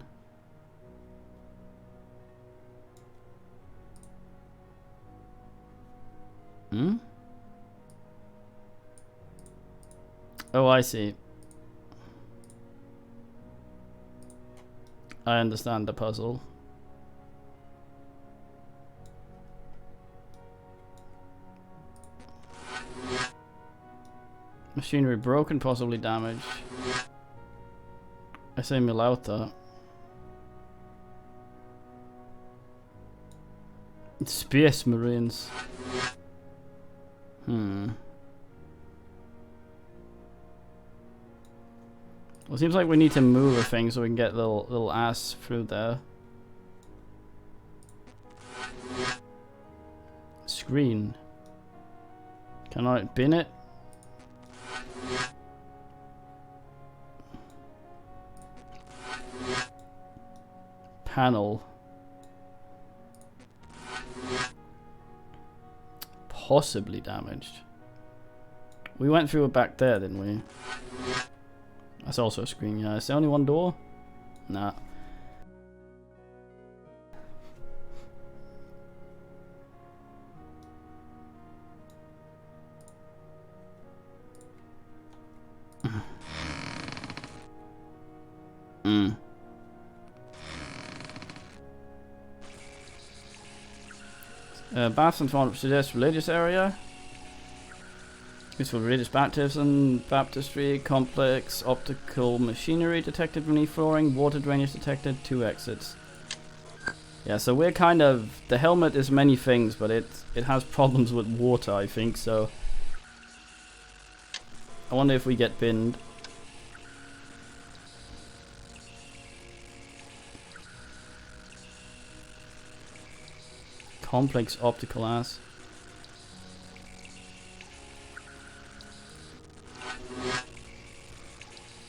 Hmm? Oh, I see. I understand the puzzle. Machinery broken, possibly damaged. I say mill out that. Space Marines. Well, it seems like we need to move a thing so we can get little ass through there. Screen. Can I bin it? Panel. Possibly damaged. We went through it back there, didn't we? That's also a screen, yeah. Is there only one door? Nah. Baths and font suggest religious area. Useful religious baptism, baptistry, complex, optical machinery detected beneath flooring, water drainage detected, 2 exits. Yeah, so we're kind of, the helmet is many things, but it has problems with water, I think, so I wonder if we get binned. complex optical ass.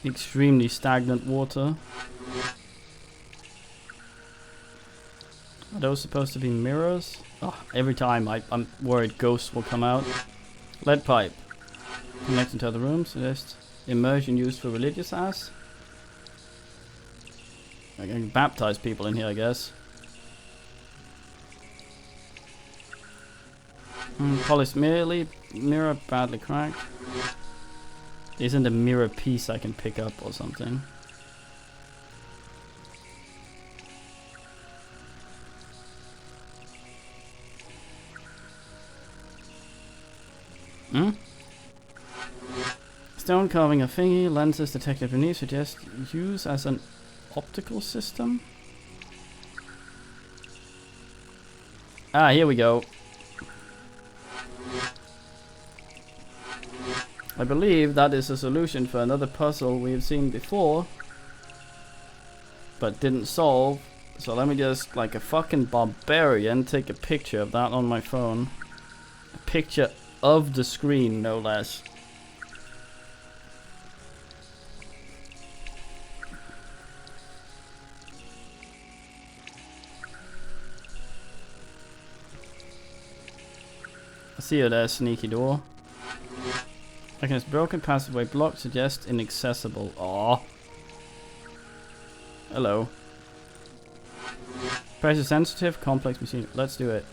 Extremely stagnant water. Are those supposed to be mirrors? Oh, every time I'm worried ghosts will come out. Lead pipe. Connecting to other rooms. Suggest immersion used for religious ass. I can baptize people in here, I guess. Polished mirror badly cracked. Isn't a mirror piece I can pick up or something? Stone carving a thingy, lenses detected beneath, suggest use as an optical system. Ah, here we go. I believe that is a solution for another puzzle we've seen before, but didn't solve. So let me just, like a fucking barbarian, take a picture of that on my phone. A picture of the screen, no less. I see you there, sneaky door. Okay, it's broken, passageway blocked, suggest inaccessible. Aww. Hello. Pressure sensitive, complex machine. Let's do it.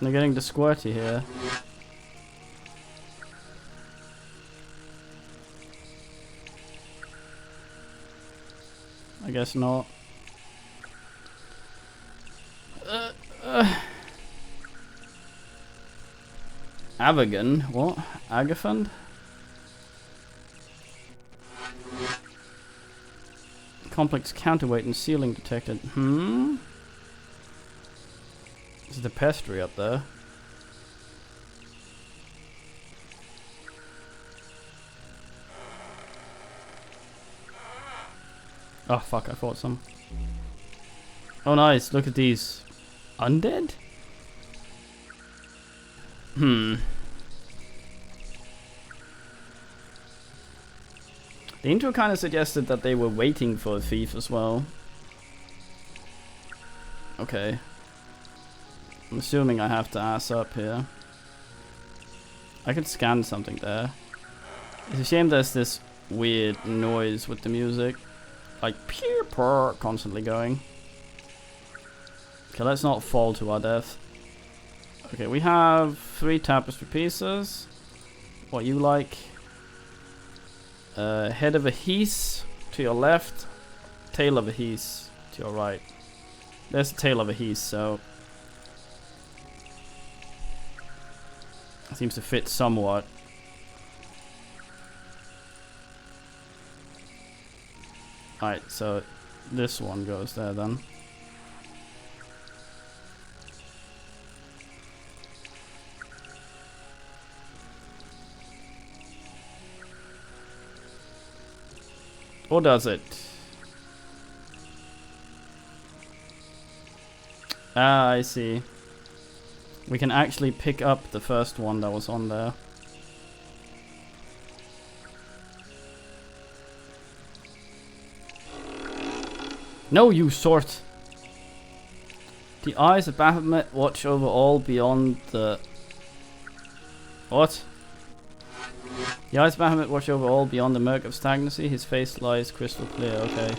They're getting the squirty here. I guess not. Avagan? What? Agafund? Complex counterweight and ceiling detected. There's the tapestry up there. Oh fuck, I fought some. Oh nice, look at these. Undead? The intro kind of suggested that they were waiting for a thief as well. Okay. I'm assuming I have to ass up here. I could scan something there. It's a shame there's this weird noise with the music. Like peer purr constantly going. Okay, let's not fall to our death. Okay, we have 3 tapestry pieces. What you like? Head of a heath to your left, tail of a heath to your right. There's the tail of a heath, so it seems to fit somewhat. Alright, so this one goes there then. Or does it? Ah, I see. We can actually pick up the first one that was on there. No, you sort. The eyes of Baphomet watch over all beyond the... What? The eyes of Baphomet watch over all beyond the murk of stagnancy. His face lies crystal clear. Okay.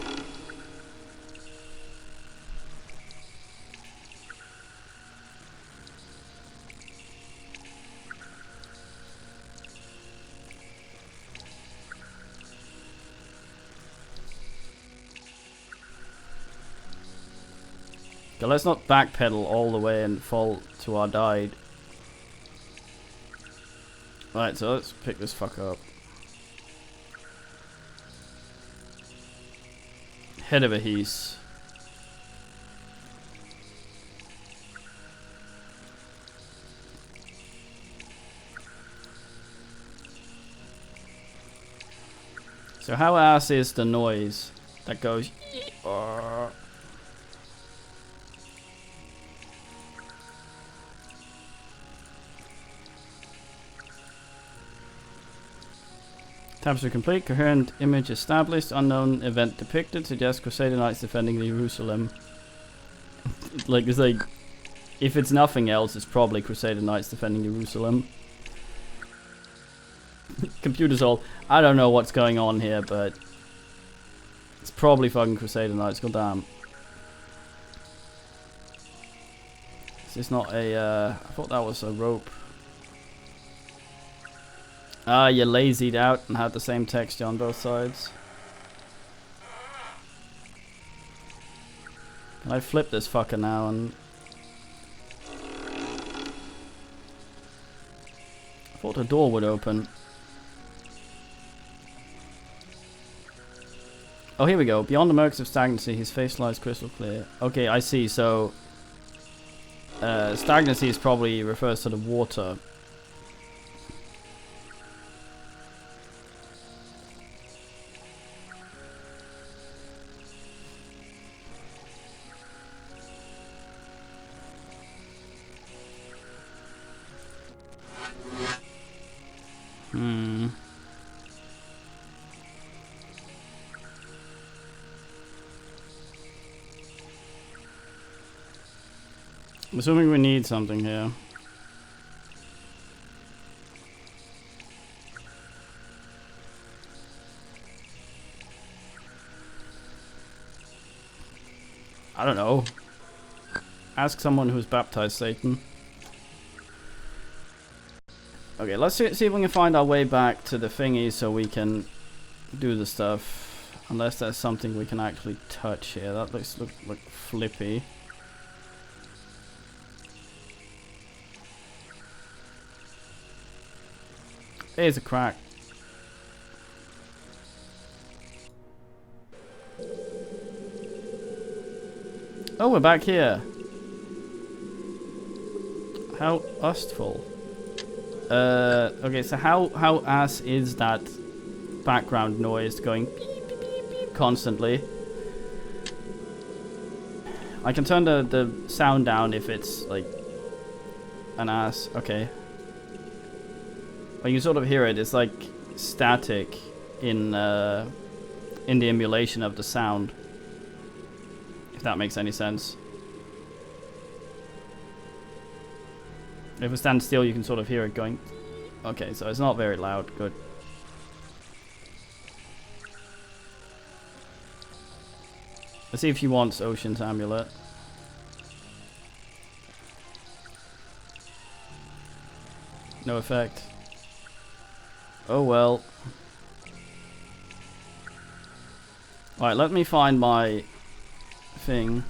Okay, let's not backpedal all the way and fall to our died. Right, so let's pick this fucker up. Head of a heath. So how ass is the noise that goes... Tapestry complete, coherent image established, unknown event depicted, suggests Crusader Knights defending Jerusalem. Like, it's like, if it's nothing else, it's probably Crusader Knights defending Jerusalem. Computer's all, I don't know what's going on here, but it's probably fucking Crusader Knights, goddamn. Is this not a, I thought that was a rope. Ah, you lazied out and had the same texture on both sides. Can I flip this fucker now and... I thought the door would open. Oh, here we go. Beyond the murks of stagnancy, his face lies crystal clear. Okay, I see. So, stagnancy is probably refers to the water. I'm assuming we need something here. I don't know. Ask someone who's baptized Satan. Okay, let's see if we can find our way back to the thingy so we can do the stuff. Unless there's something we can actually touch here. That looks like flippy. Here's a crack. Oh, we're back here. How ustful. Okay, so how ass is that background noise going beep, beep, beep, beep constantly? I can turn the sound down if it's like an ass. Okay. But you sort of hear it. It's like static in the emulation of the sound. If that makes any sense. If it stands still, you can sort of hear it going. Okay, so it's not very loud. Good. Let's see if she wants Ocean's Amulet. No effect. Oh well. Alright, let me find my thing.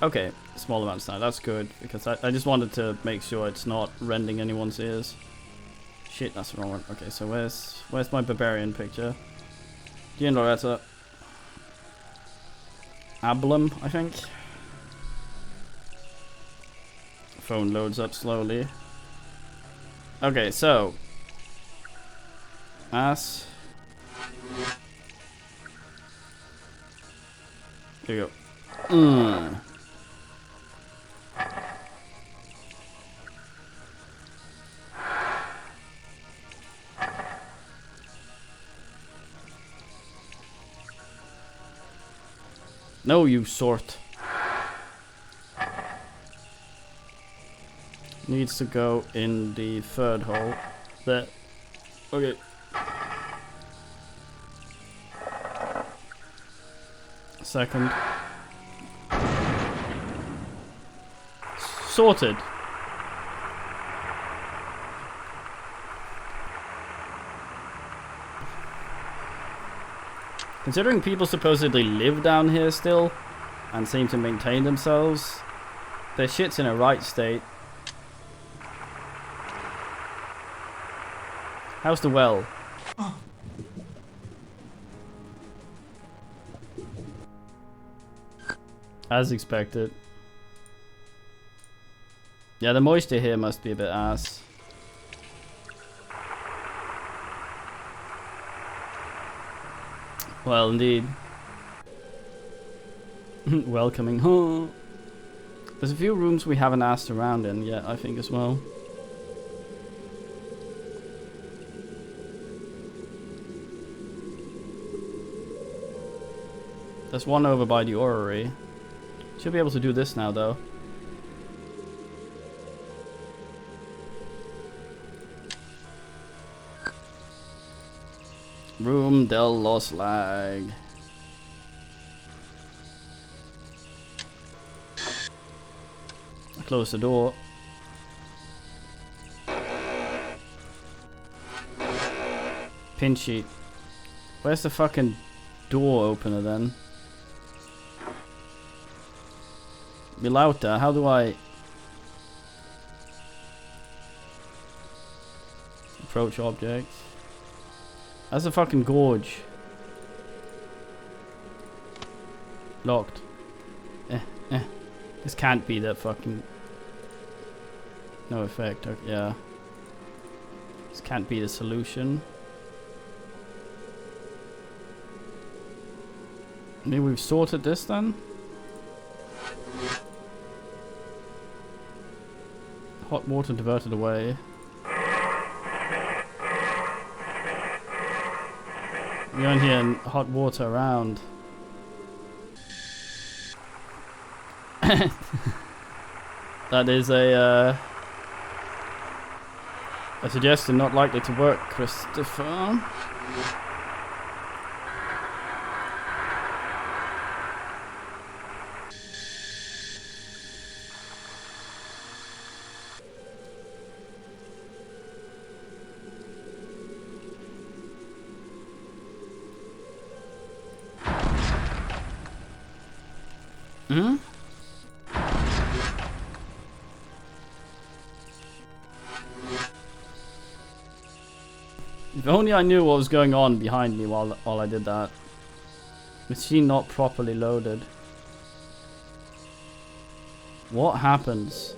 Okay, small amounts now. That's good, because I just wanted to make sure it's not rending anyone's ears. Shit, that's the wrong one. Okay, so where's my barbarian picture? Gian Loretta. Ablum, I think. Phone loads up slowly. Okay, so ass. Here you go. No, you sort. Needs to go in the third hole. There. Okay. Second. Sorted. Considering people supposedly live down here still and seem to maintain themselves, their shit's in a right state. How's the well? As expected. Yeah, the moisture here must be a bit ass. Well, indeed. Welcoming. Huh. There's a few rooms we haven't asked around in yet, I think, as well. There's one over by the Orrery. Should be able to do this now, though. Room del Los Lag. I close the door. Pin sheet. Where's the fucking door opener then? Milauta, how do I approach objects? That's a fucking gorge. Locked. This can't be that fucking... No effect, okay, yeah. This can't be the solution. Maybe we've sorted this then? Hot water diverted away. We aren't hearing hot water around. That is a suggestion not likely to work, Christopher. Hmm? If only I knew what was going on behind me while I did that. Machine not properly loaded. What happens?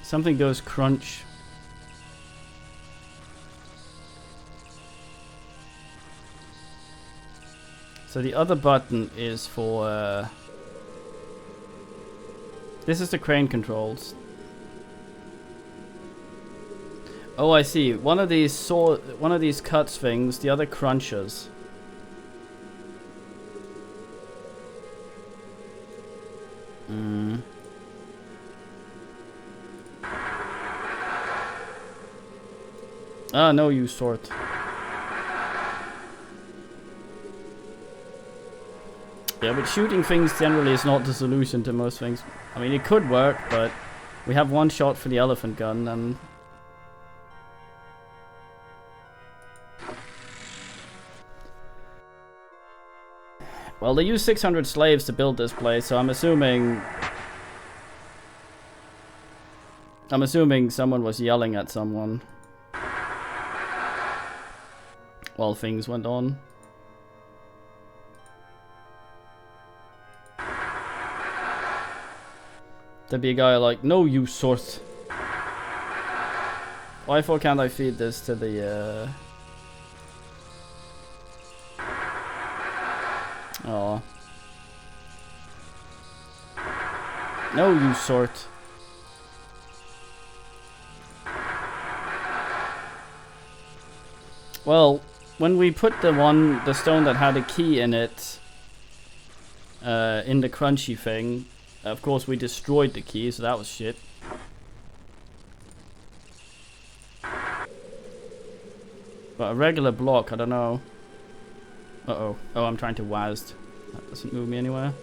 Something goes crunch. So the other button is for this is the crane controls. Oh, I see. One of these cuts things, the other crunches. Ah, no, you sort. Yeah, but shooting things generally is not the solution to most things. I mean, it could work, but we have one shot for the elephant gun, and... Well, they used 600 slaves to build this place, so I'm assuming someone was yelling at someone while things went on. There'd be a guy like, no, you sort. Why for can't I feed this to the, Oh. No, you sort. Well, when we put the stone that had a key in it, in the crunchy thing, of course we destroyed the key, so that was shit. But a regular block, I don't know. Uh-oh. Oh, I'm trying to WASD. That doesn't move me anywhere.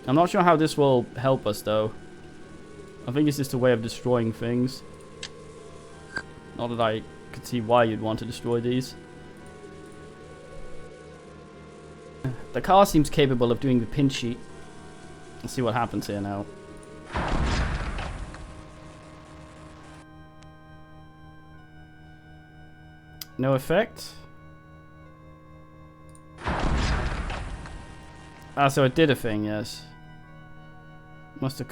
I'm not sure how this will help us, though. I think it's just a way of destroying things. Not that I could see why you'd want to destroy these. The car seems capable of doing the pin sheet. Let's see what happens here now. No effect. Ah, so it did a thing, yes. Must have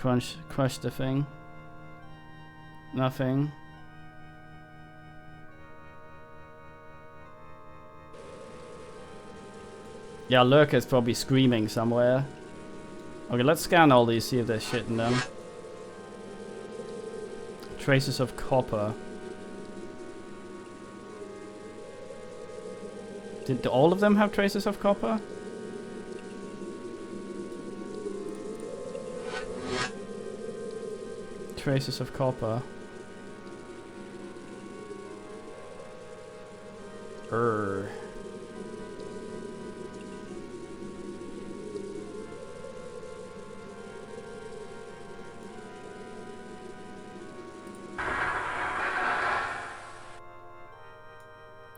crushed the thing. Nothing. Yeah, Lurker's probably screaming somewhere. Okay, let's scan all these, see if there's shit in them. Traces of copper. Did all of them have traces of copper? Traces of copper.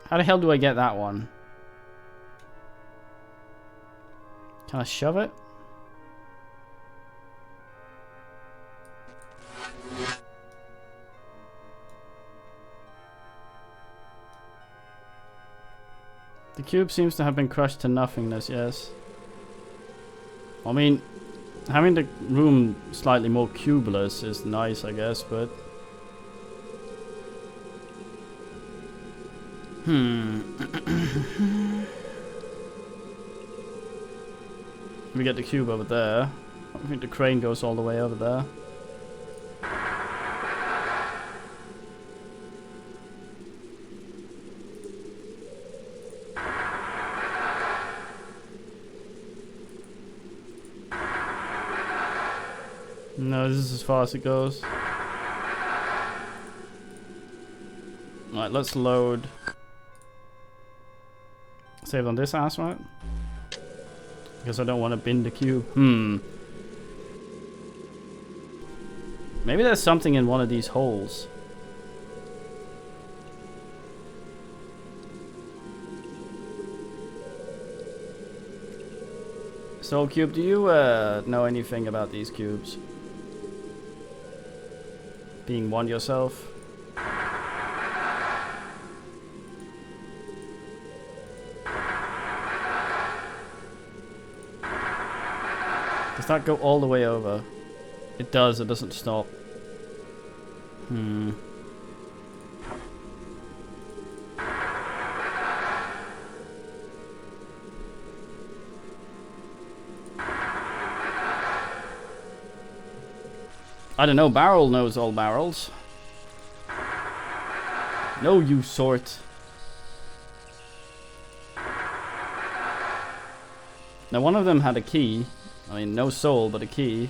How the hell do I get that one? Can I shove it? The cube seems to have been crushed to nothingness, yes. I mean, having the room slightly more cubeless is nice, I guess, but... We get the cube over there. I think the crane goes all the way over there. No, this is as far as it goes. Alright, let's load. Save on this ass, right? Because I don't want to bin the cube. Maybe there's something in one of these holes. Soul Cube, do you know anything about these cubes? Being one yourself? Does that go all the way over? It does, it doesn't stop. I don't know, Barrel knows all barrels. No, you sort. Now one of them had a key. I mean, no soul, but a key.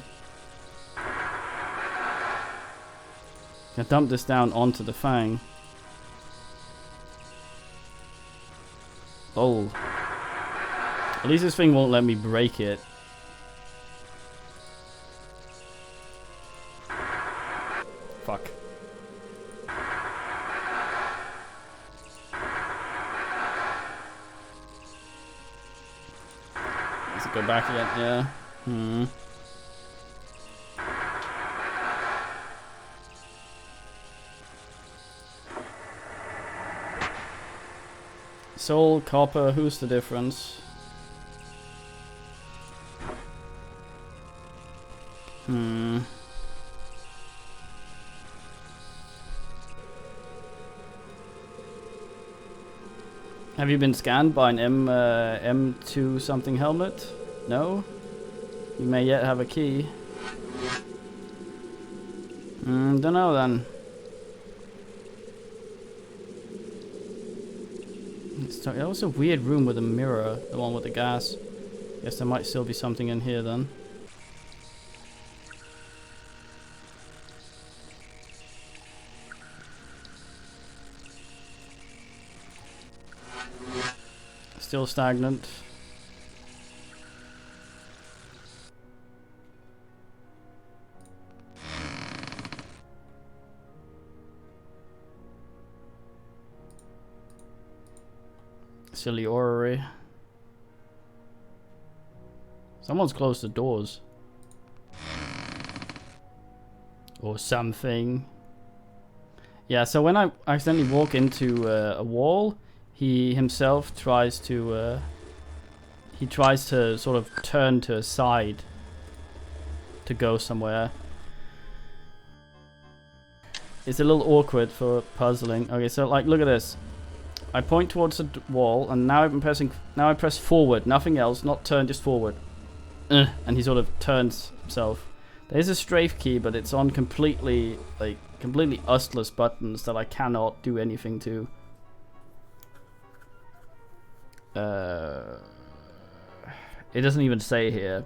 Can dump this down onto the fang. Oh. At least this thing won't let me break it. Fuck. Does it go back again? Yeah. Soul, copper, who's the difference? Have you been scanned by an M2 something helmet? No? You may yet have a key. Don't know then. That was a weird room with a mirror, the one with the gas. Guess there might still be something in here then. Still stagnant. Silly Orrery. Someone's closed the doors. Or something. Yeah, so when I accidentally walk into a wall, he himself tries to sort of turn to a side. to go somewhere. It's a little awkward for puzzling. Okay, so like, look at this. I point towards the wall, and now I'm pressing. Now I press forward, nothing else, not turn, just forward. And he sort of turns himself. There's a strafe key, but it's on completely ustless buttons that I cannot do anything to. It doesn't even say here.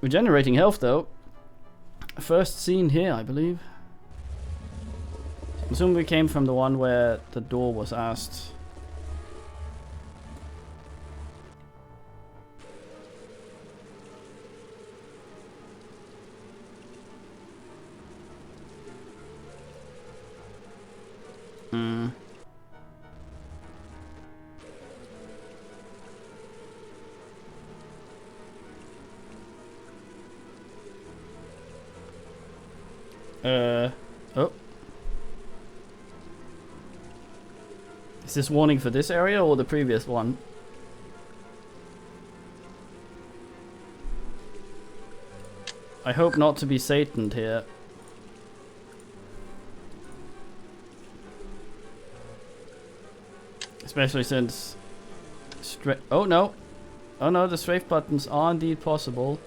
Regenerating health, though. First seen here, I believe. I assume we came from the one where the door was asked. Oh. Is this warning for this area or the previous one? I hope not to be Sataned here. Especially since... Oh no! Oh no, the strafe buttons are indeed possible.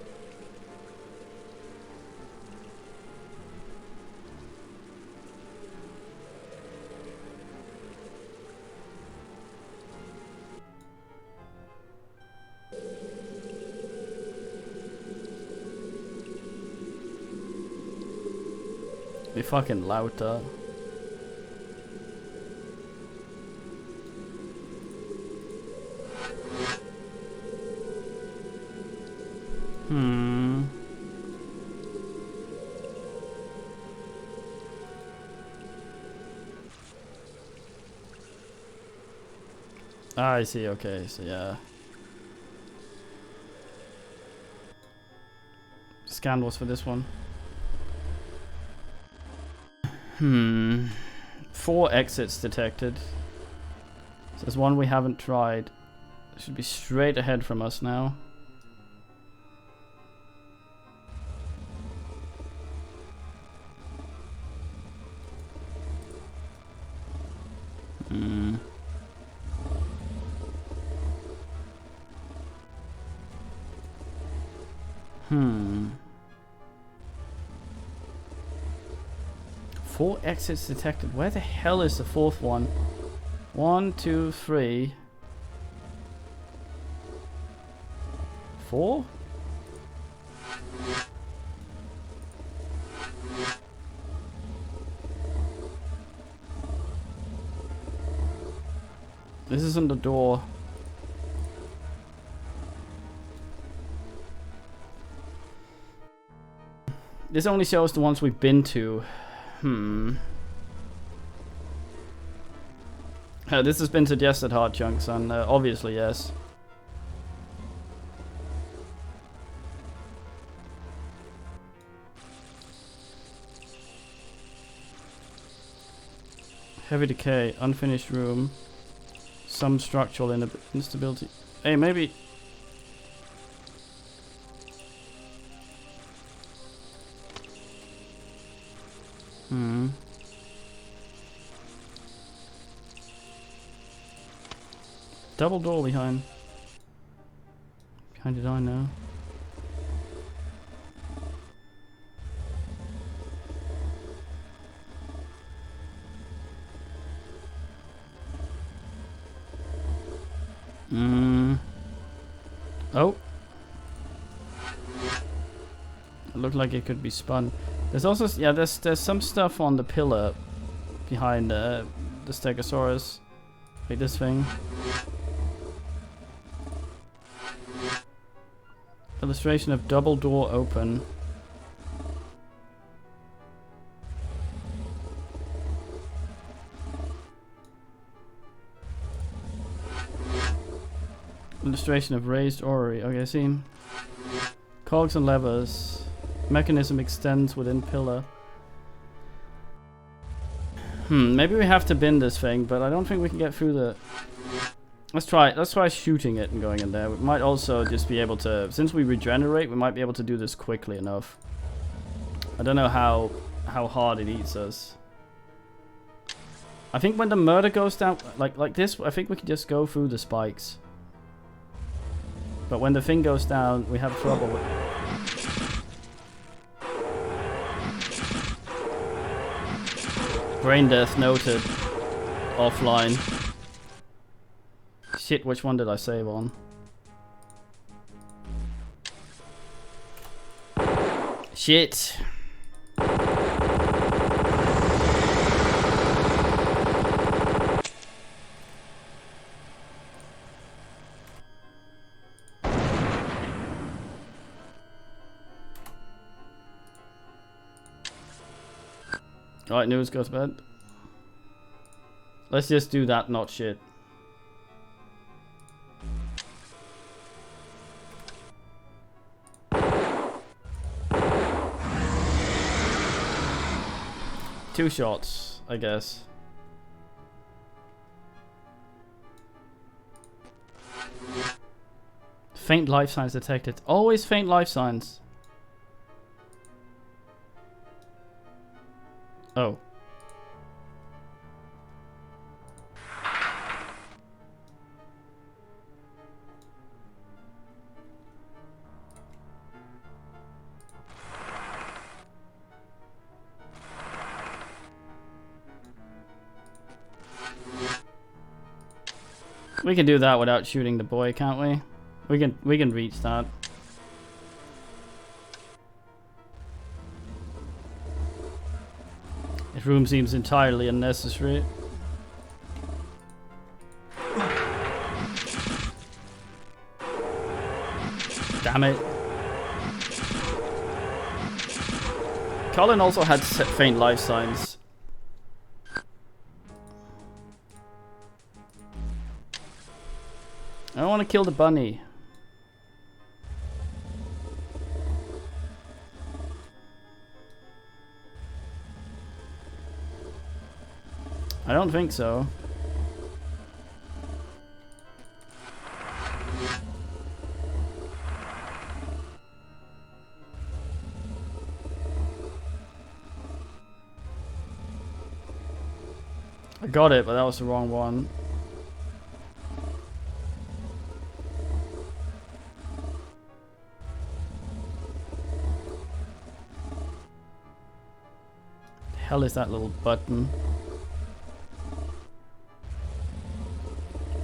Be fucking louder. Ah, I see, okay, so yeah. Scan was for this one. 4 exits detected. So there's one we haven't tried. It should be straight ahead from us now. Four exits detected. Where the hell is the fourth one? 1, 2, 3. 4? This isn't the door. This only shows the ones we've been to. This has been suggested, hard chunks, and obviously yes. Heavy decay, unfinished room, some structural instability. Hey, maybe. Double door behind. Behind it, I know. Oh. It looked like it could be spun. There's also, yeah, there's some stuff on the pillar behind the Stegosaurus. Like this thing. Illustration of double door open. Illustration of raised orrery. Okay, I see. Cogs and levers. Mechanism extends within pillar. Maybe we have to bin this thing, but I don't think we can get through the... Let's try shooting it and going in there. We might also just be able to, since we regenerate, we might be able to do this quickly enough. I don't know how hard it eats us. I think when the murder goes down, like this, I think we can just go through the spikes. But when the thing goes down, we have trouble with it. Brain death noted. Offline. Shit, which one did I save on? Shit. Alright, news goes to bed. Let's just do that, not shit. Two shots, I guess. Faint life signs detected. Always faint life signs. Oh. We can do that without shooting the boy, can't we? We can reach that. This room seems entirely unnecessary. Damn it. Colin also had faint life signs. I don't want to kill the bunny. I don't think so. I got it, but that was the wrong one. The hell is that little button?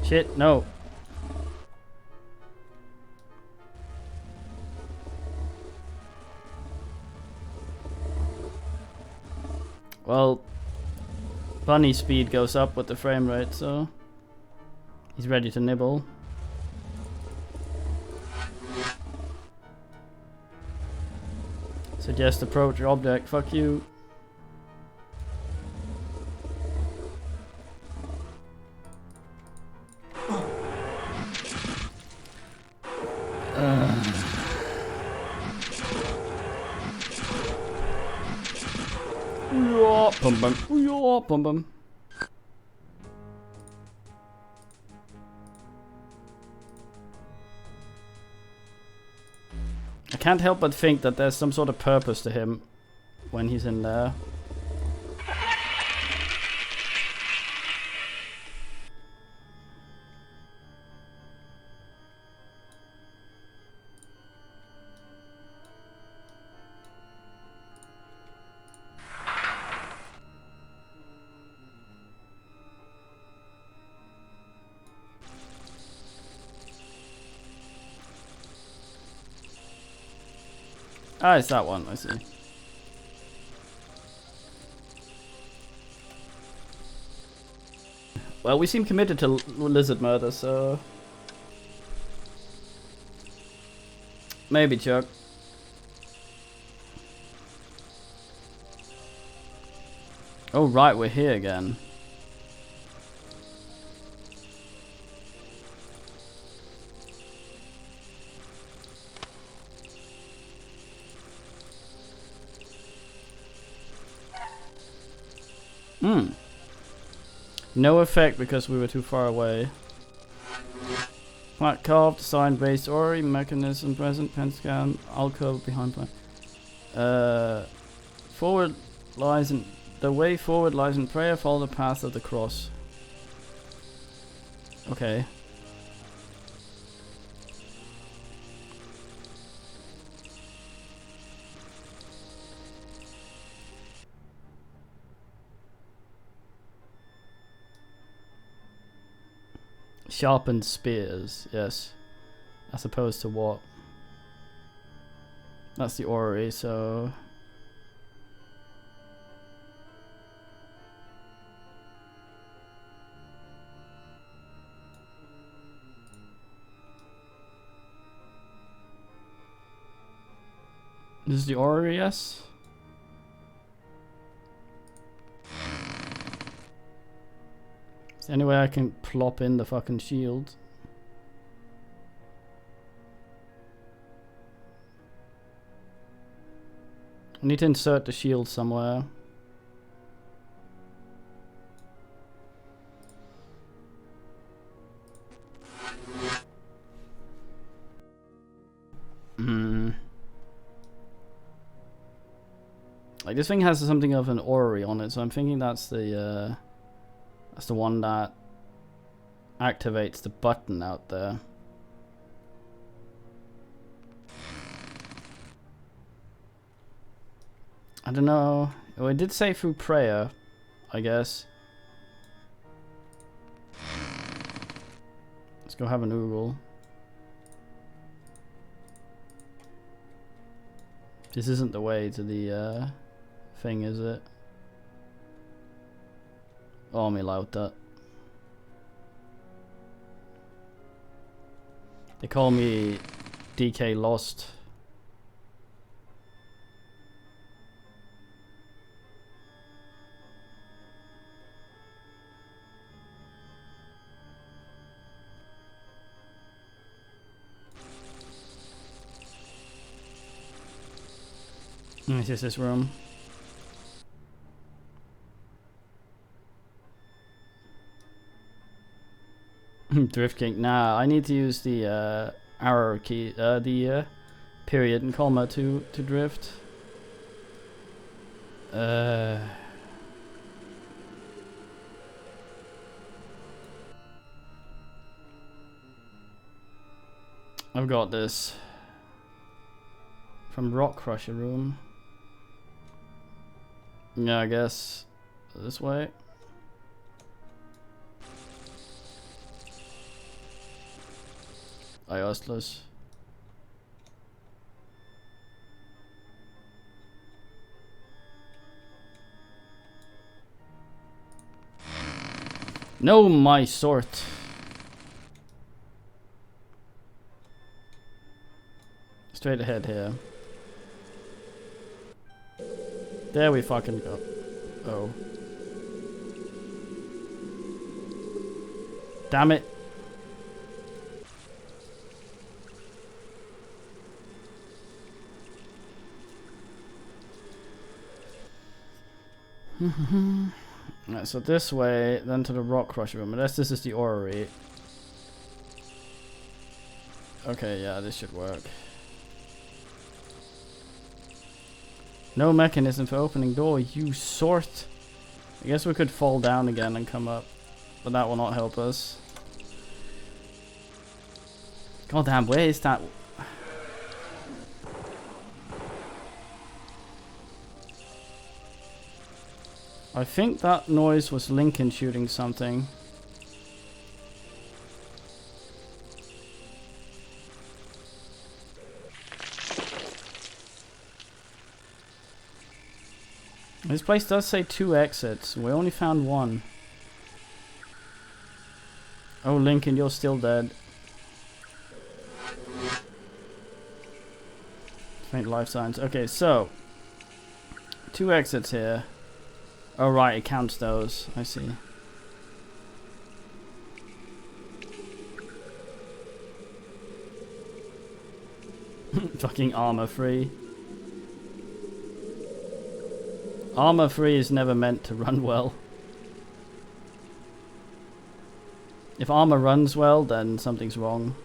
Shit, no. Well, bunny speed goes up with the frame rate, so he's ready to nibble. Suggest approach object, fuck you. Bum bum. Bum bum. I can't help but think that there's some sort of purpose to him when he's in there. Ah, it's that one, I see. Well, we seem committed to lizard murder, so... maybe, Chuck. Oh, right, we're here again. No effect because we were too far away. Flat carved, sign based Orrery, mechanism present, pentagram, alcove behind plan. Forward lies in the way forward lies in prayer, follow the path of the cross. Okay. Sharpened spears, yes. As opposed to what? That's the orrery, so... This is the orrery, yes? Is there any way I can plop in the fucking shield? I need to insert the shield somewhere. Like this thing has something of an orrery on it, so I'm thinking that's the one that activates the button out there. I don't know. Oh, it did say through prayer, I guess. Let's go have an oogle. This isn't the way to the thing, is it? Oh, me loud that. They call me DK Lost. This is this room. Drift King. Nah, I need to use the arrow key, the period and comma to drift. I've got this from Rock Crusher room. Yeah, I guess this way. I Ostlers. No, my sword. Straight ahead here. There we fucking go. Oh. Damn it. Right, so this way, then to the Rock Crusher room. Unless this is the orrery. Okay, yeah, this should work. No mechanism for opening door, you sort. I guess we could fall down again and come up, but that will not help us. God damn, where is that? I think that noise was Lincoln shooting something. This place does say 2 exits. We only found 1. Oh, Lincoln, you're still dead. Faint life signs. Okay, so 2 exits here. Oh right, it counts those. I see. Fucking armor free. Armor free is never meant to run well. If armor runs well, then something's wrong.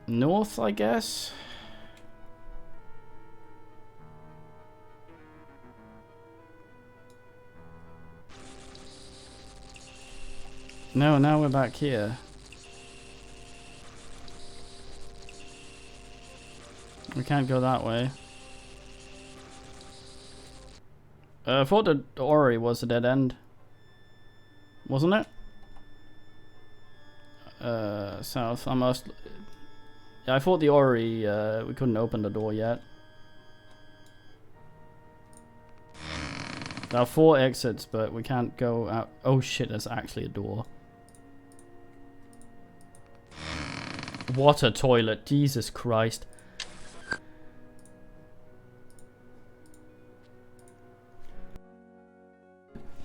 North, I guess. No, now we're back here. We can't go that way. I thought the Orrery was a dead end. Wasn't it? South. I must... Yeah, I thought the Orrery, we couldn't open the door yet. There are 4 exits, but we can't go out. Oh shit, there's actually a door. What a toilet, Jesus Christ.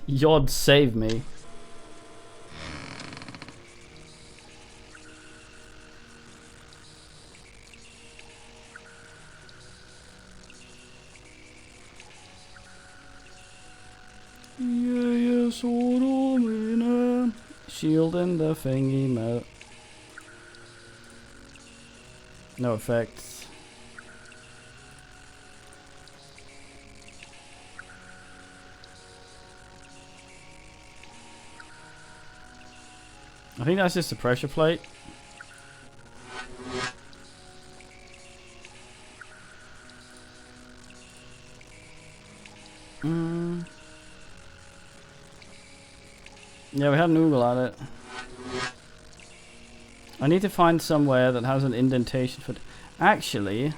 Yod save me. Shield in the thingy mode. No effects. I think that's just a pressure plate. Yeah, we had an oogle at it. I need to find somewhere that has an indentation for... Actually...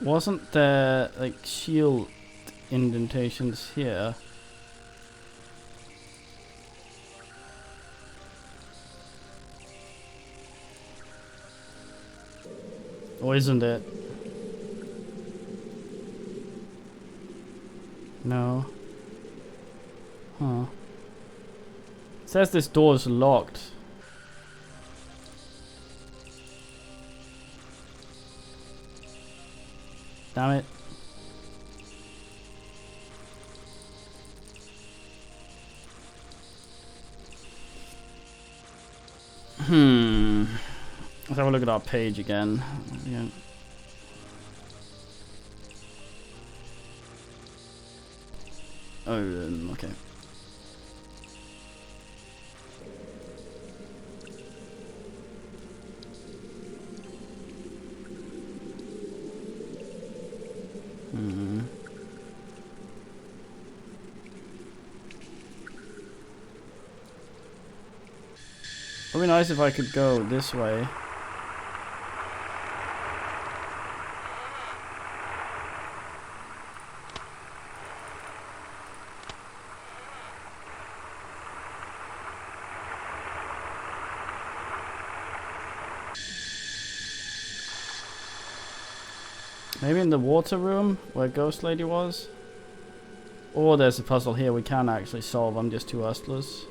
Wasn't there, like, shield indentations here? Or isn't it? No. Huh. It says this door is locked. Damn it. Let's have a look at our page again. Yeah. Oh, okay. It'd be nice if I could go this way. Maybe in the water room where Ghost Lady was? Or there's a puzzle here we can actually solve. I'm just too hustlers.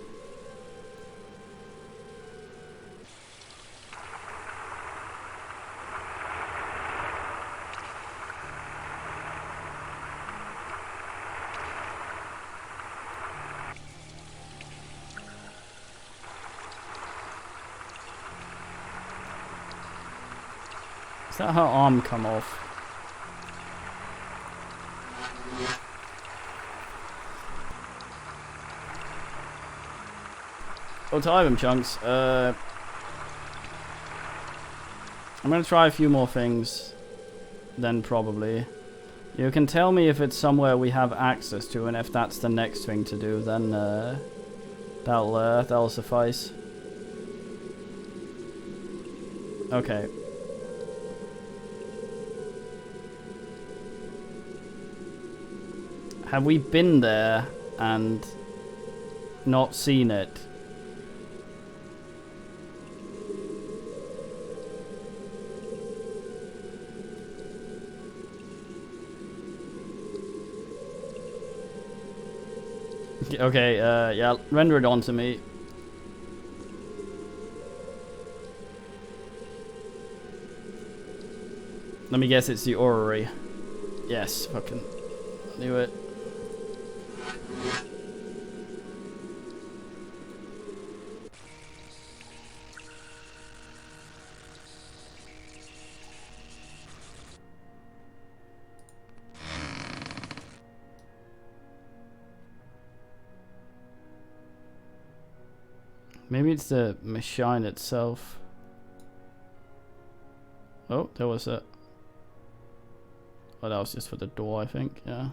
Is that her arm come off? Oh, to item chunks. I'm gonna try a few more things. Then probably. You can tell me if it's somewhere we have access to, and if that's the next thing to do, then that'll suffice. Okay. Have we been there and not seen it? Okay, yeah, render it onto me. Let me guess it's the Orrery. Yes, fucking knew it. Maybe it's the machine itself. Oh, there was a... Oh, that was just for the door, I think, yeah.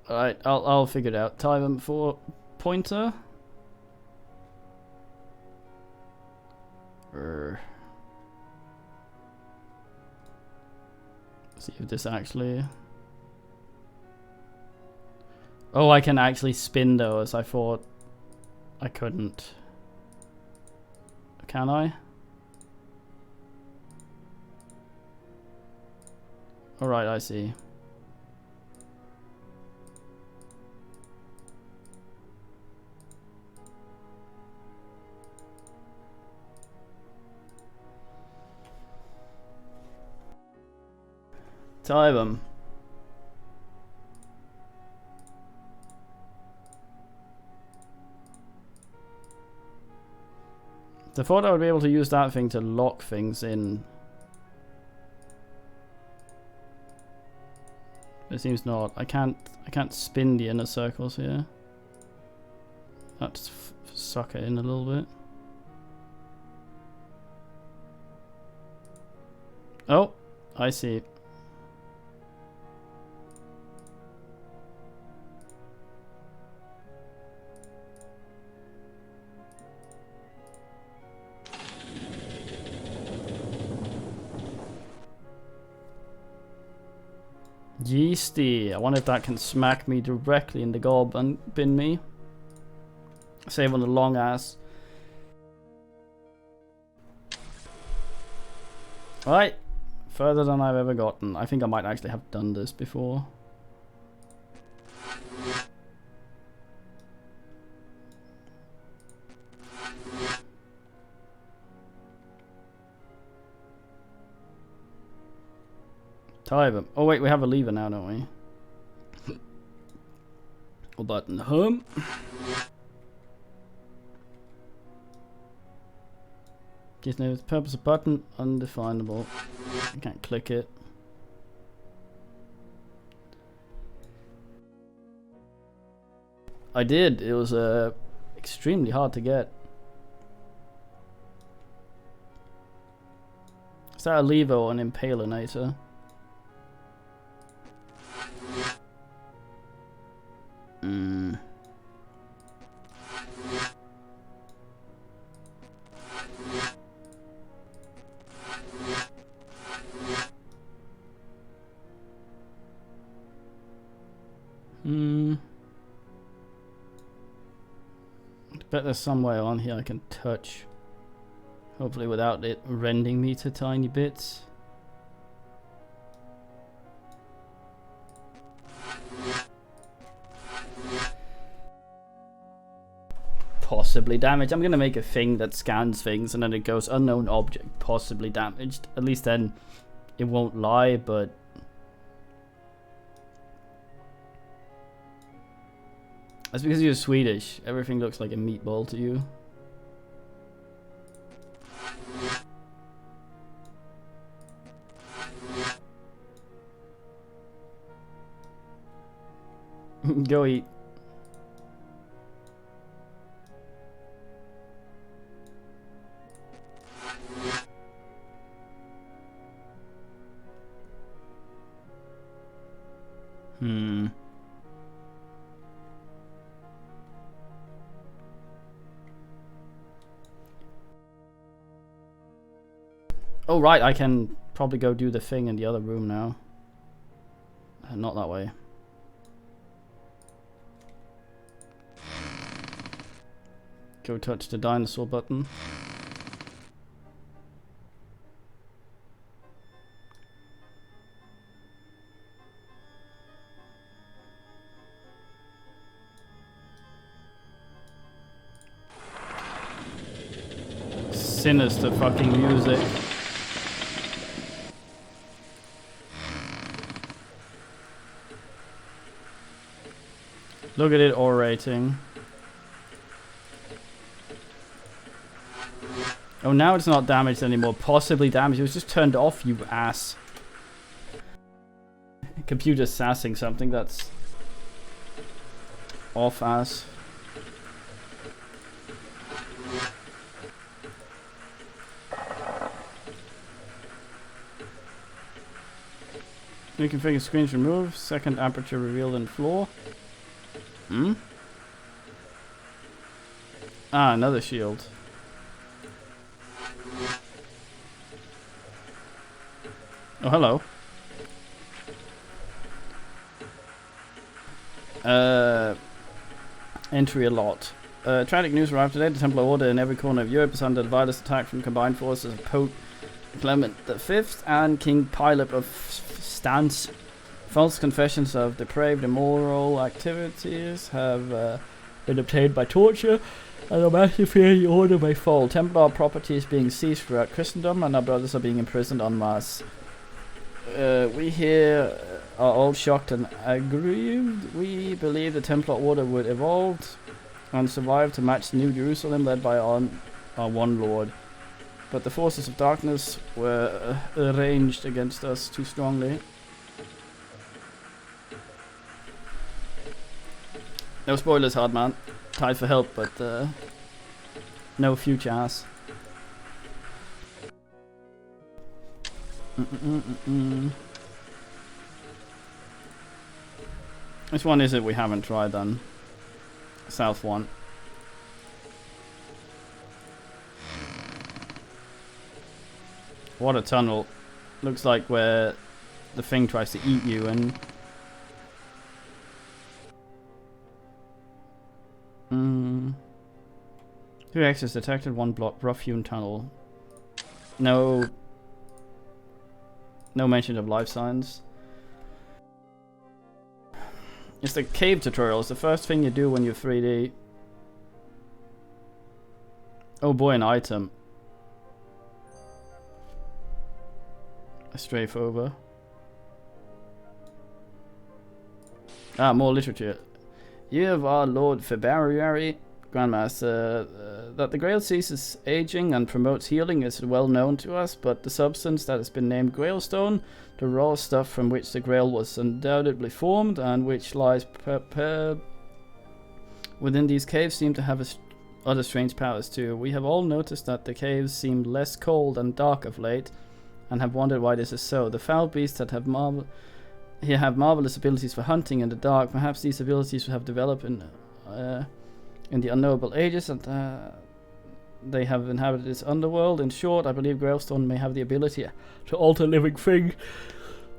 Alright, I'll figure it out. Time for pointer. See if this actually... Oh, I can actually spin those. I thought I couldn't. Can I? Alright, I see. Tie them. I thought I would be able to use that thing to lock things in. It seems not. I can't spin the inner circles here. Let's suck it in a little bit. Oh, I see. Yeasty. I wonder if that can smack me directly in the gob and bin me. Save on the long ass. Alright. Further than I've ever gotten. I think I might actually have done this before. Tie them. Oh wait, we have a lever now, don't we? Or button home. Just know the purpose of button undefinable. I can't click it. I did. It was extremely hard to get. Is that a lever or an impalinator? I bet there's somewhere on here I can touch. Hopefully without it rending me to tiny bits. Possibly damaged. I'm gonna make a thing that scans things and then it goes unknown object possibly damaged. At least then it won't lie, but that's because you're Swedish. Everything looks like a meatball to you. Go eat. Oh right, I can probably go do the thing in the other room now. Not that way. Go touch the dinosaur button. Sinister fucking music. Look at it orating. Oh, now it's not damaged anymore. Possibly damaged. It was just turned off, you ass. Computer sassing something that's off ass. Reconfigure screens removed. Second aperture revealed in floor. Hmm? Ah, another shield. Oh, hello. Entry a lot. Tragic news arrived today. The Templar Order in every corner of Europe is under the vilest attack from combined forces of Pope Clement V and King Pilip of Stance. False confessions of depraved immoral activities have been obtained by torture, and a massive fear the order may fall. Templar property is being seized throughout Christendom, and our brothers are being imprisoned en masse. We here are all shocked and aggrieved. We believe the Templar Order would evolve and survive to match the New Jerusalem led by our one Lord. But the forces of darkness were arranged against us too strongly. No spoilers, hard man. Tried for help, but no future ass. Which one is it we haven't tried then? South one. What a tunnel. Looks like where the thing tries to eat you and... Two exits detected, one block, rough-hewn tunnel. No mention of life signs. It's the cave tutorial. It's the first thing you do when you're 3D. Oh boy, an item. A strafe over. Ah, more literature. Year of our Lord February, Grandmaster, that the Grail ceases aging and promotes healing is well known to us, but the substance that has been named Grailstone, the raw stuff from which the Grail was undoubtedly formed and which lies within these caves, seem to have other strange powers too. We have all noticed that the caves seem less cold and dark of late, and have wondered why this is so. The foul beasts that have marvelous abilities for hunting in the dark. Perhaps these abilities have developed in the unknowable ages, and they have inhabited this underworld. In short, I believe Grailstone may have the ability to alter living things.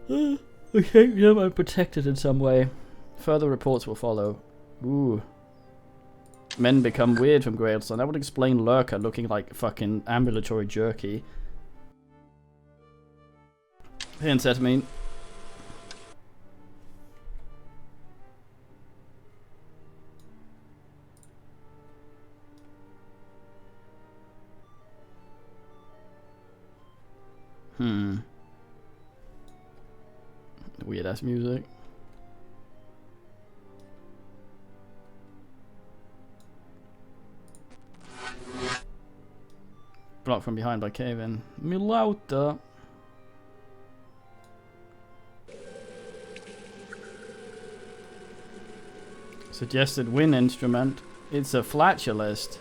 I think them and protected in some way. Further reports will follow. Ooh. Men become weird from Grailstone. That would explain Lurker looking like fucking ambulatory jerky. Amphetamine. Weird ass music. Blocked from behind by cave-in. Milauta. Suggested wind instrument. It's a flatulist.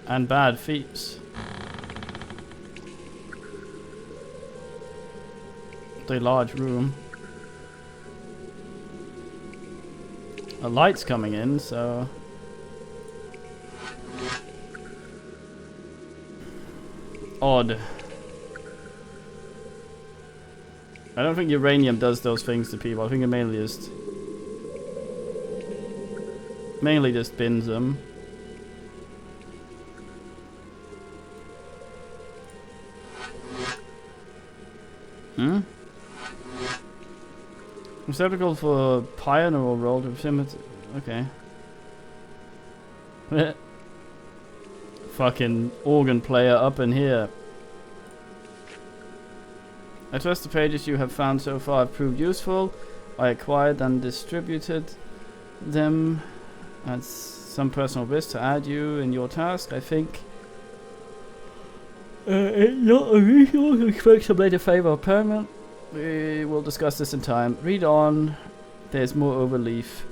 And bad feeps. A large room. A light's coming in, so... Odd. I don't think uranium does those things to people. I think it mainly just Mainly just bins them. Hmm? Receptacle for pioneer roll to sim. Okay. Fucking organ player up in here. I trust the pages you have found so far have proved useful. I acquired and distributed them at some personal risk to add you in your task. I think it's not unusual to expect some later favor of permanent. We will discuss this in time. Read on. There's more overleaf.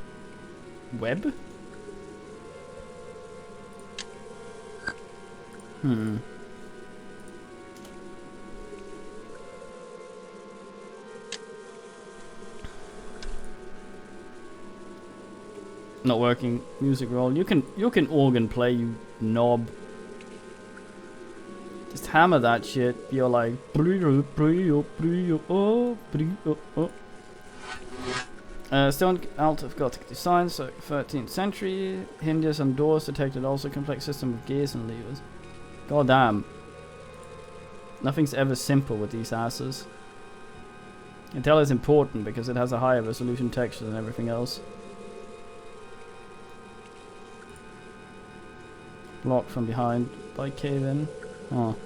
Web? Not working. Music roll. You can organ play, you knob. Just hammer that shit. You're like stone out of Gothic design, so 13th century. Hinges and doors detected, also complex system of gears and levers. God damn. Nothing's ever simple with these asses. You can tell it's important because it has a higher resolution texture than everything else. Blocked from behind by cave-in. Oh.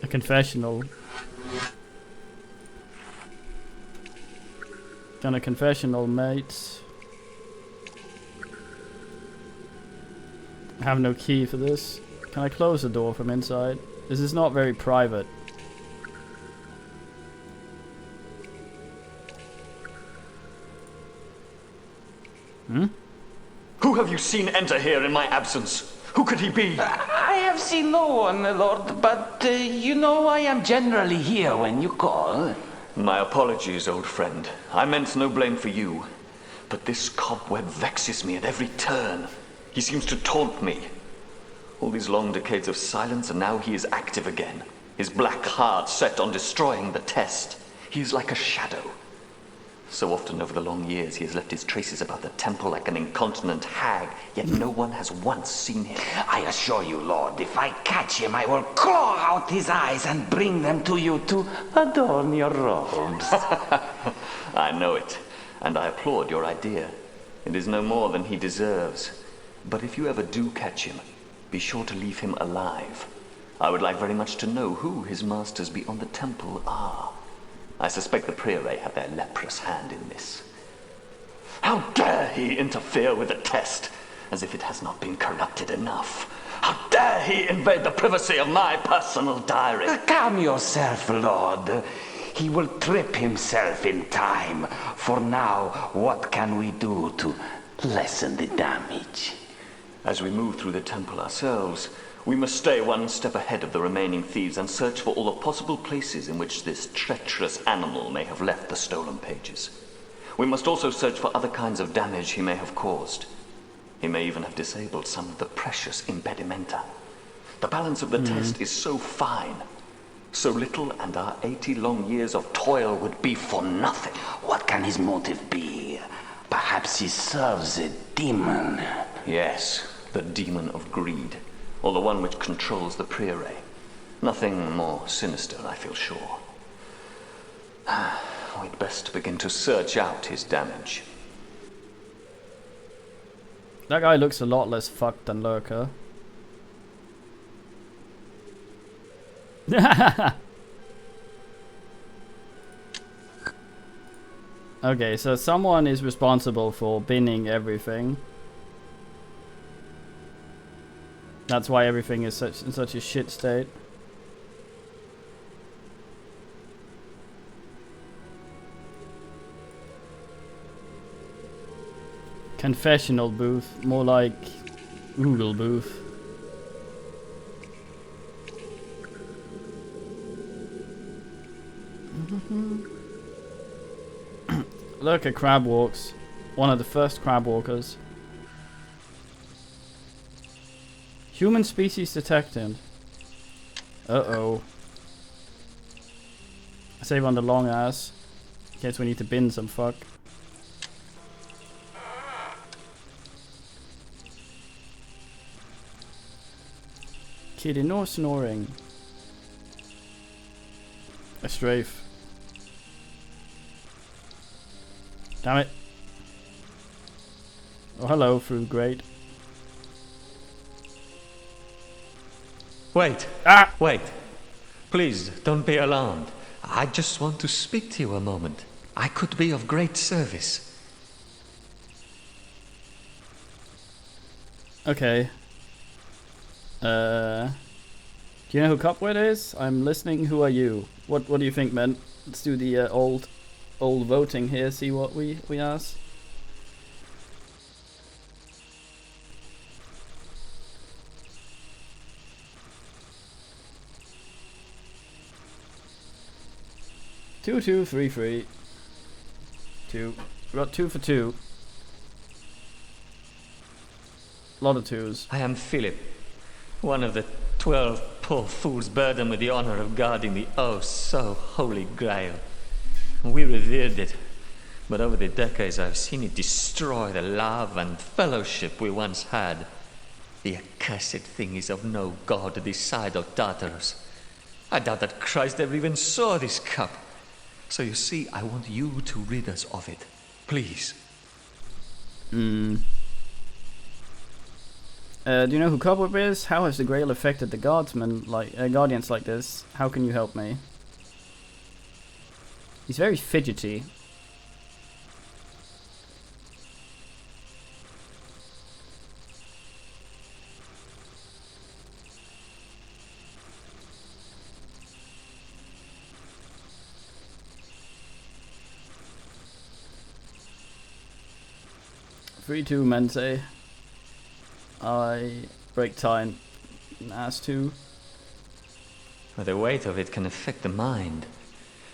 A confessional. Done a confessional, mate. I have no key for this. Can I close the door from inside? This is not very private. Hmm? Who have you seen enter here in my absence? Who could he be? I have seen no one, Lord, but you know I am generally here when you call. My apologies, old friend. I meant no blame for you. But this cobweb vexes me at every turn. He seems to taunt me. All these long decades of silence, and now he is active again. His black heart set on destroying the test. He is like a shadow. So often over the long years he has left his traces about the temple like an incontinent hag, yet no one has once seen him. I assure you, Lord, if I catch him, I will claw out his eyes and bring them to you to adorn your robes. I know it, and I applaud your idea. It is no more than he deserves. But if you ever do catch him, be sure to leave him alive. I would like very much to know who his masters beyond the temple are. I suspect the Prieure have their leprous hand in this. How dare he interfere with the test, as if it has not been corrupted enough? How dare he invade the privacy of my personal diary? Calm yourself, Lord. He will trip himself in time. For now, what can we do to lessen the damage? As we move through the temple ourselves, we must stay one step ahead of the remaining thieves and search for all the possible places in which this treacherous animal may have left the stolen pages. We must also search for other kinds of damage he may have caused. He may even have disabled some of the precious impedimenta. The balance of the test is so fine. So little, and our 80 long years of toil would be for nothing. What can his motive be? Perhaps he serves a demon. Yes, the demon of greed. Or the one which controls the Prieure. Nothing more sinister, I feel sure. We'd best begin to search out his damage. That guy looks a lot less fucked than Lurker. Okay, so someone is responsible for binning everything. That's why everything is in such a shit state. Confessional booth, more like Google booth. Look at crab walks. One of the first crab walkers. Human species detected. Uh-oh. Save on the long ass. In case we need to bin some fuck. Kitty, no snoring. A strafe. Damn it. Oh, hello, fruit grate. Wait. Ah! Wait. Please, don't be alarmed. I just want to speak to you a moment. I could be of great service. Okay. Do you know who Copwood is? I'm listening. Who are you? What do you think, man? Let's do the old voting here. See what we ask. Two, 3, 3. 2. We got 2 for 2. A lot of 2s. I am Philip, one of the 12 poor fools burdened with the honor of guarding the oh so holy Grail. We revered it, but over the decades I've seen it destroy the love and fellowship we once had. The accursed thing is of no god this side of Tartarus. I doubt that Christ ever even saw this cup. So you see, I want you to rid us of it. Please. Do you know who Cobweb is? How has the Grail affected the guardsmen, guardians like this? How can you help me? He's very fidgety. Free 2 men say. I break time. As to. The weight of it can affect the mind.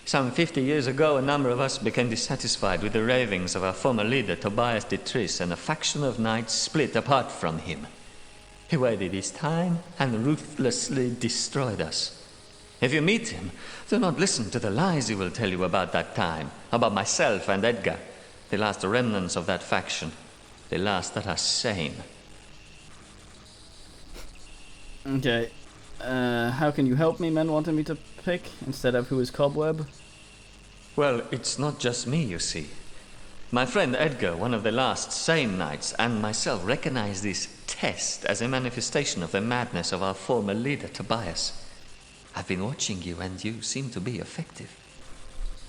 Some 50 years ago, a number of us became dissatisfied with the ravings of our former leader, Tobias de Tris, and a faction of knights split apart from him. He waited his time and ruthlessly destroyed us. If you meet him, do not listen to the lies he will tell you about that time, about myself and Edgar, the last remnants of that faction, the last that are sane. Okay. How can you help me? Men wanted me to pick instead of who is Cobweb. Well, it's not just me, you see. My friend Edgar, one of the last sane knights, and myself recognize this test as a manifestation of the madness of our former leader, Tobias. I've been watching you, and you seem to be effective.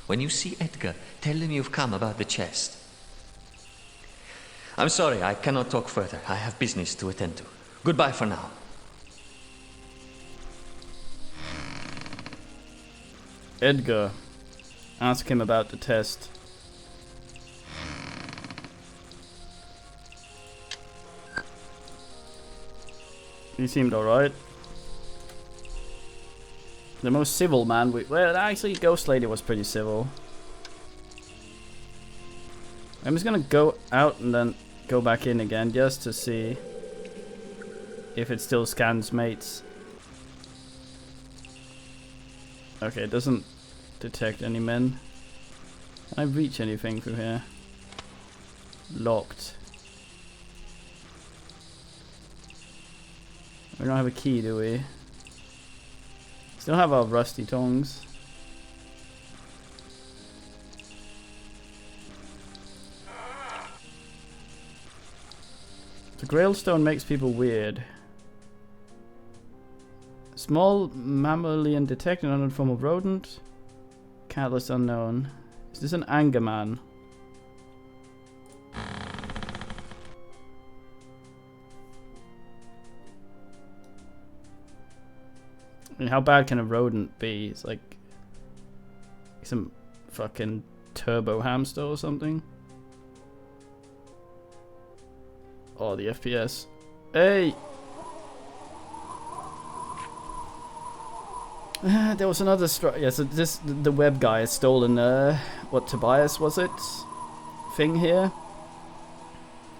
When you see Edgar, tell him you've come about the chest. I'm sorry, I cannot talk further. I have business to attend to. Goodbye for now. Edgar. Ask him about the test. He seemed alright. The most civil man well, actually, Ghost Lady was pretty civil. I'm just gonna go out and then go back in again just to see if it still scans mates. Okay, it doesn't detect any men. Can I reach anything through here? Locked. We don't have a key, do we? Still have our rusty tongs. The Grailstone makes people weird. Small mammalian detected in unknown form of rodent. Catalyst unknown. Is this an anger man? I mean, how bad can a rodent be? It's like some fucking turbo hamster or something. Oh, the FPS. Hey! There was another yeah, so the web guy has stolen what Tobias was it? Thing here.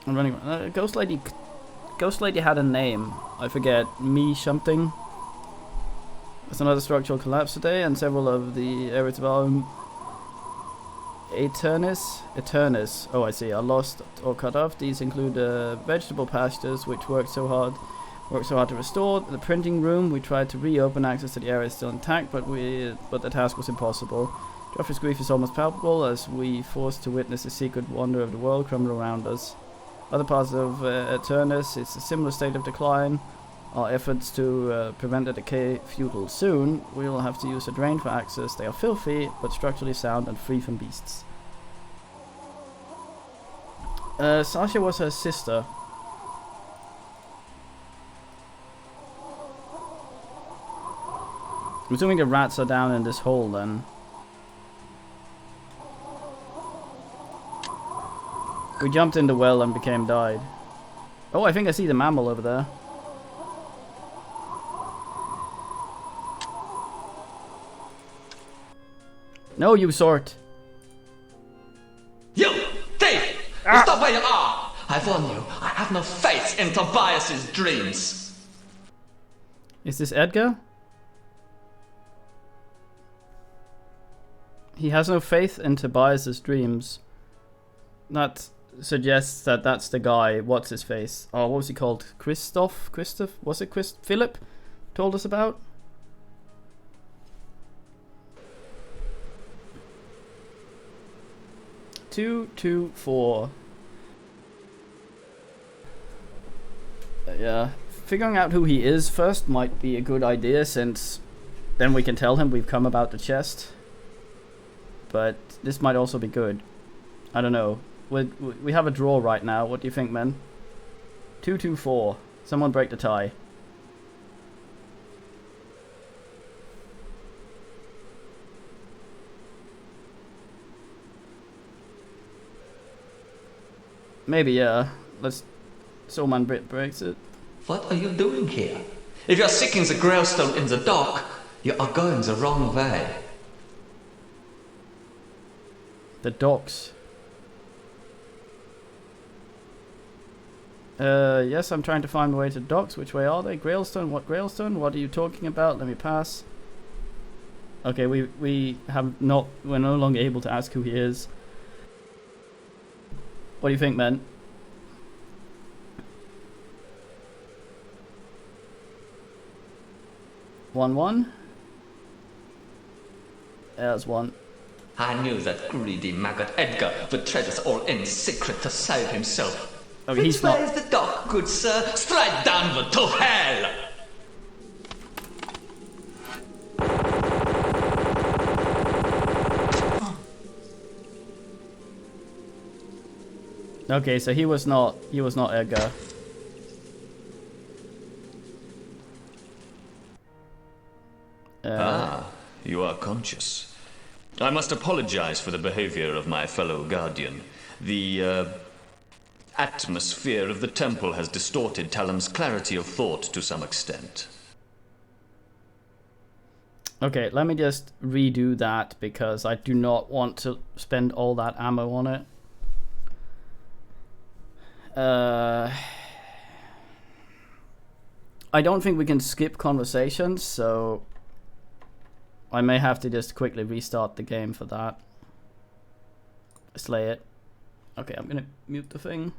I'm running. Ghost Lady Ghost Lady had a name. I forget. Me something. There's another structural collapse today, and several of the areas of our Eternus. Oh, I see. Are lost or cut off. These include vegetable pastures, which worked so hard to restore. The printing room. We tried to reopen. Access to the area is still intact, but the task was impossible. Joffrey's grief is almost palpable as we forced to witness the secret wonder of the world crumble around us. Other parts of Eternus, it's a similar state of decline. Our efforts to prevent the decay futile. Soon, we will have to use a drain for access. They are filthy, but structurally sound and free from beasts. Sasha was her sister. I'm assuming the rats are down in this hole then. We jumped in the well and became died. Oh, I think I see the mammal over there. No, you sort. You thief! Stop where you are! I warn you, I have no faith in Tobias's dreams. Is this Edgar? He has no faith in Tobias's dreams. That suggests that that's the guy. What's his face? Oh, what was he called? Christoph? Was it Philip? Told us about? Two, 4. Yeah. Figuring out who he is first might be a good idea, since then we can tell him we've come about the chest. But this might also be good. I don't know. We have a draw right now. What do you think, men? 2-4. Someone break the tie. Maybe, yeah. Someone breaks it. What are you doing here? If you're seeking the Grailstone in the dock, you are going the wrong way. The docks. Yes, I'm trying to find my way to docks. Which way are they? Grailstone? What Grailstone? What are you talking about? Let me pass. Okay, we're no longer able to ask who he is. What do you think, man? One. There's one. I knew that greedy maggot Edgar would trade us all in secret to save himself. Okay, he's not. Which way is the dock, good sir? Straight downward to hell! Okay, so he was not Edgar. You are conscious. I must apologize for the behavior of my fellow guardian. The atmosphere of the temple has distorted Talon's clarity of thought to some extent. Okay, let me just redo that because I do not want to spend all that ammo on it. I don't think we can skip conversations, so I may have to just quickly restart the game for that. Slay it. Okay, I'm gonna mute the thing.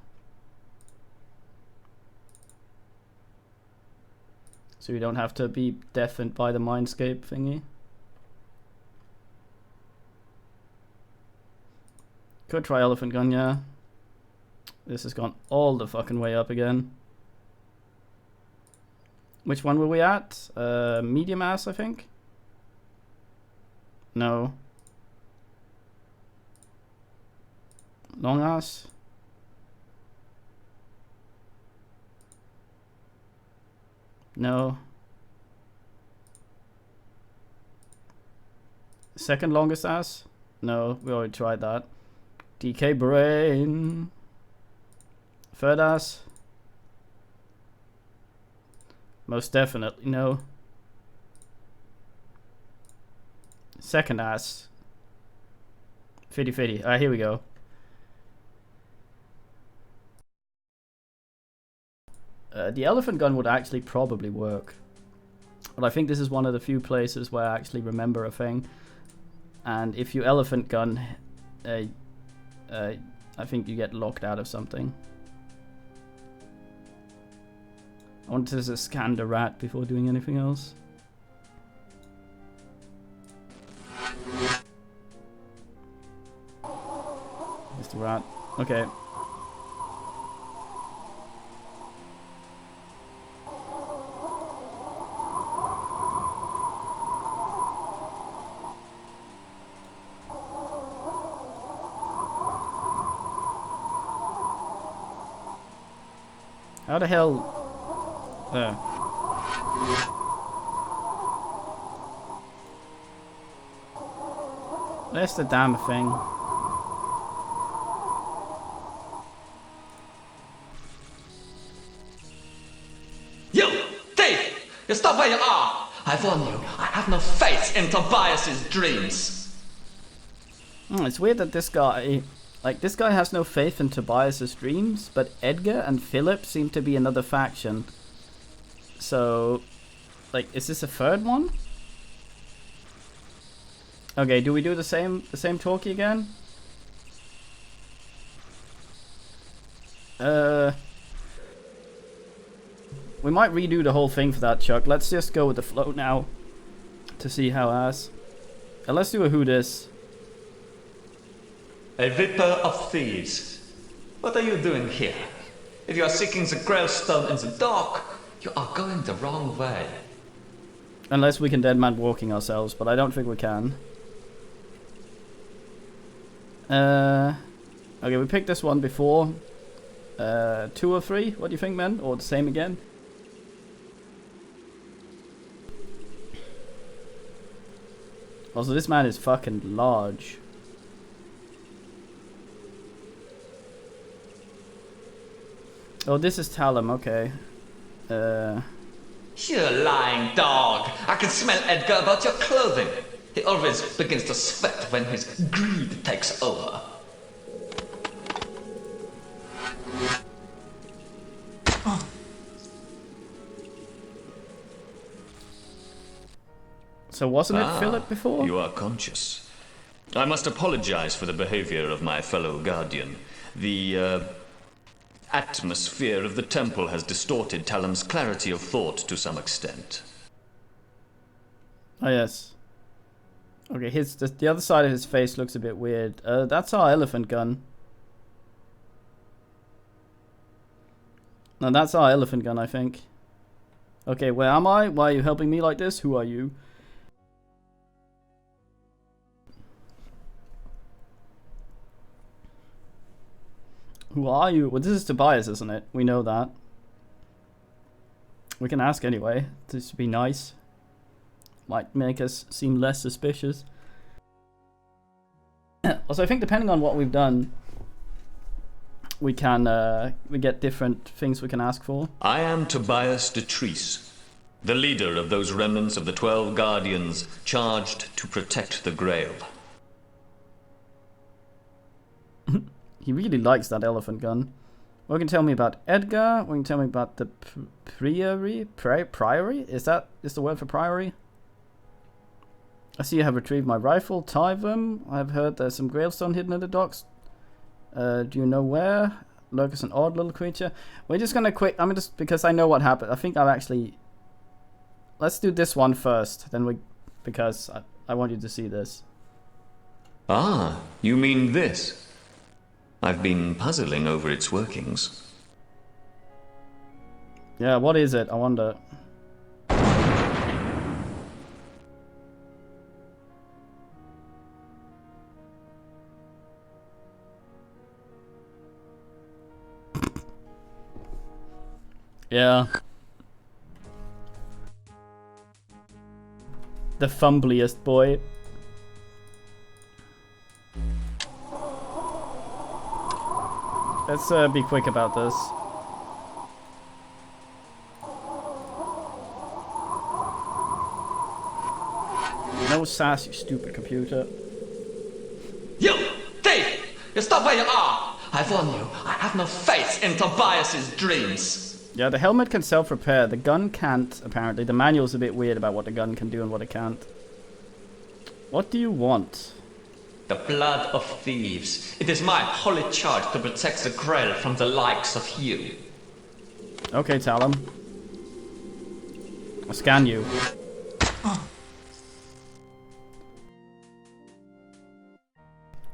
So you don't have to be deafened by the Mindscape thingy. Could try Elephant Gun, yeah. This has gone all the fucking way up again. Which one were we at? Medium ass, I think? No. Long ass? No. Second longest ass? No, we already tried that. DK brain. Third ass? Most definitely no. Second ass. 50-50. Alright, here we go. The elephant gun would actually probably work. But I think this is one of the few places where I actually remember a thing. And if you elephant gun, I think you get locked out of something. I wanted to scan the rat before doing anything else. It's the rat. Okay. How the hell? There. There's the damn thing. You thief! You stop where you are! I warn you, I have no faith in Tobias's dreams. It's weird that this guy... Like, this guy has no faith in Tobias's dreams, but Edgar and Philip seem to be another faction. So, like, is this a third one? Okay, do we do the same talkie again? We might redo the whole thing for that, Chuck. Let's just go with the flow now to see how ass. Let's do a who dis. A viper of thieves. What are you doing here? If you are seeking the Grail Stone in the dark, you are going the wrong way. Unless we can dead man walking ourselves, but I don't think we can. Okay, we picked this one before. 2 or 3? What do you think, man? Or the same again? Also, this man is fucking large. Oh, this is Talum, okay. You lying dog! I can smell Edgar about your clothing. He always begins to sweat when his greed takes over. So wasn't it Philip before? You are conscious. I must apologize for the behavior of my fellow guardian. The atmosphere of the temple has distorted Talum's clarity of thought to some extent. Oh yes. Okay, the other side of his face looks a bit weird. That's our elephant gun. No, that's our elephant gun, I think. Okay, where am I? Why are you helping me like this? Who are you? Who are you? Well, this is Tobias, isn't it? We know that. We can ask anyway. This would be nice. Might make us seem less suspicious. Also, I think depending on what we've done, we can we get different things we can ask for. I am Tobias de Treese, the leader of those remnants of the 12 Guardians charged to protect the Grail. He really likes that elephant gun. What can you tell me about Edgar? What can you tell me about the Priory? Priory? Is the word for Priory? I see you have retrieved my rifle, Tyvum. I've heard there's some Grailstone hidden in the docks. Do you know where? Lurker's an odd little creature. We're just gonna quit. I'm just because I know what happened. I think I've actually. Let's do this one first, then because I want you to see this. Ah, you mean this? I've been puzzling over its workings. Yeah, what is it? I wonder. Yeah. The fumbliest boy. Let's be quick about this. No sass, you stupid computer. You thief! You stop where you are! I warn you, I have no faith in Tobias's dreams. Yeah, the helmet can self-repair. The gun can't, apparently. The manual's a bit weird about what the gun can do and what it can't. What do you want? The blood of thieves. It is my holy charge to protect the Grail from the likes of you. Okay, Talum. I'll scan you.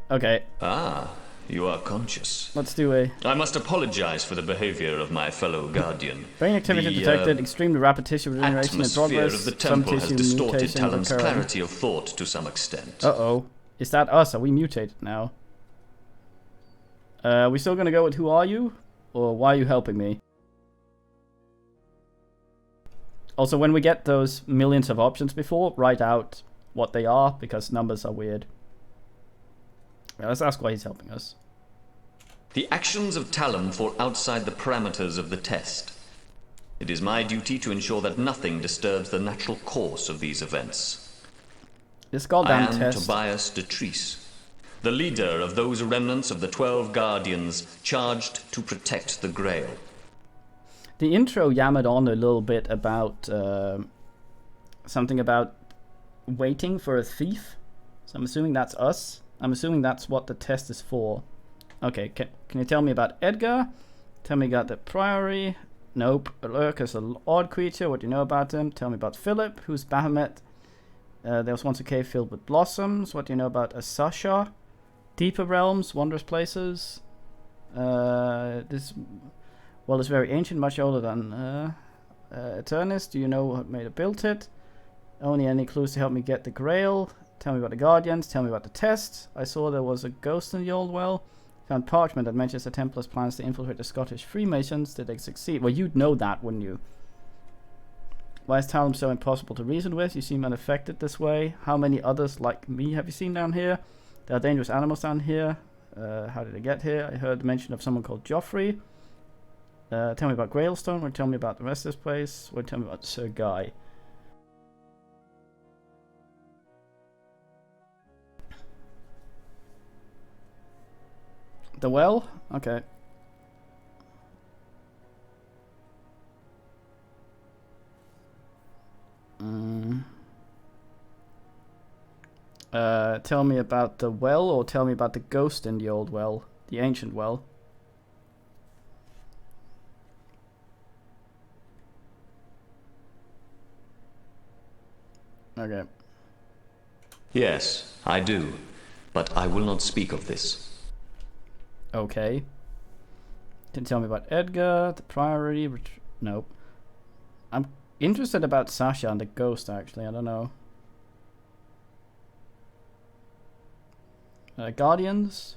Okay. Ah, you are conscious. Let's do a... I must apologize for the behavior of my fellow guardian. Brain activity detected, extremely rapid tissue regeneration in Atmosphere progress, of the some temple has tissue distorted mutations Talon's occurring. clarity of thought to some extent. Uh-oh. Is that us? Are we mutated now? Are we still gonna go with who are you? Or why are you helping me? Also, when we get those millions of options before, write out what they are, because numbers are weird. Yeah, let's ask why he's helping us. The actions of Talon fall outside the parameters of the test. It is my duty to ensure that nothing disturbs the natural course of these events. This I goddamn am test. Tobias de Tris, the leader of those remnants of the 12 Guardians charged to protect the Grail. The intro yammered on a little bit about something about waiting for a thief. So I'm assuming that's us. I'm assuming that's what the test is for. Okay, can you tell me about Edgar? Tell me about the Priory. Nope. Lurker's an odd creature. What do you know about him? Tell me about Philip. Who's Bahamut? There was once a cave filled with blossoms. What do you know about Asasha? Deeper realms, wondrous places. This world is very ancient, much older than Eternus. Do you know what may have built it? Only any clues to help me get the Grail. Tell me about the Guardians. Tell me about the test. I saw there was a ghost in the old well. Found parchment that mentions the Templars' plans to infiltrate the Scottish Freemasons. Did they succeed? Well, you'd know that, wouldn't you? Why is Talon so impossible to reason with? You seem unaffected this way. How many others like me have you seen down here? There are dangerous animals down here. How did they get here? I heard mention of someone called Joffrey. Tell me about Grailstone. Or tell me about the rest of this place. Or tell me about Sir Guy. The well? Okay. Tell me about the well, or tell me about the ghost in the old well, the ancient well. Okay. Yes, I do, but I will not speak of this. Okay. Didn't tell me about Edgar, the Priory. Nope. I'm interested about Sasha and the ghost, actually. I don't know. Guardians.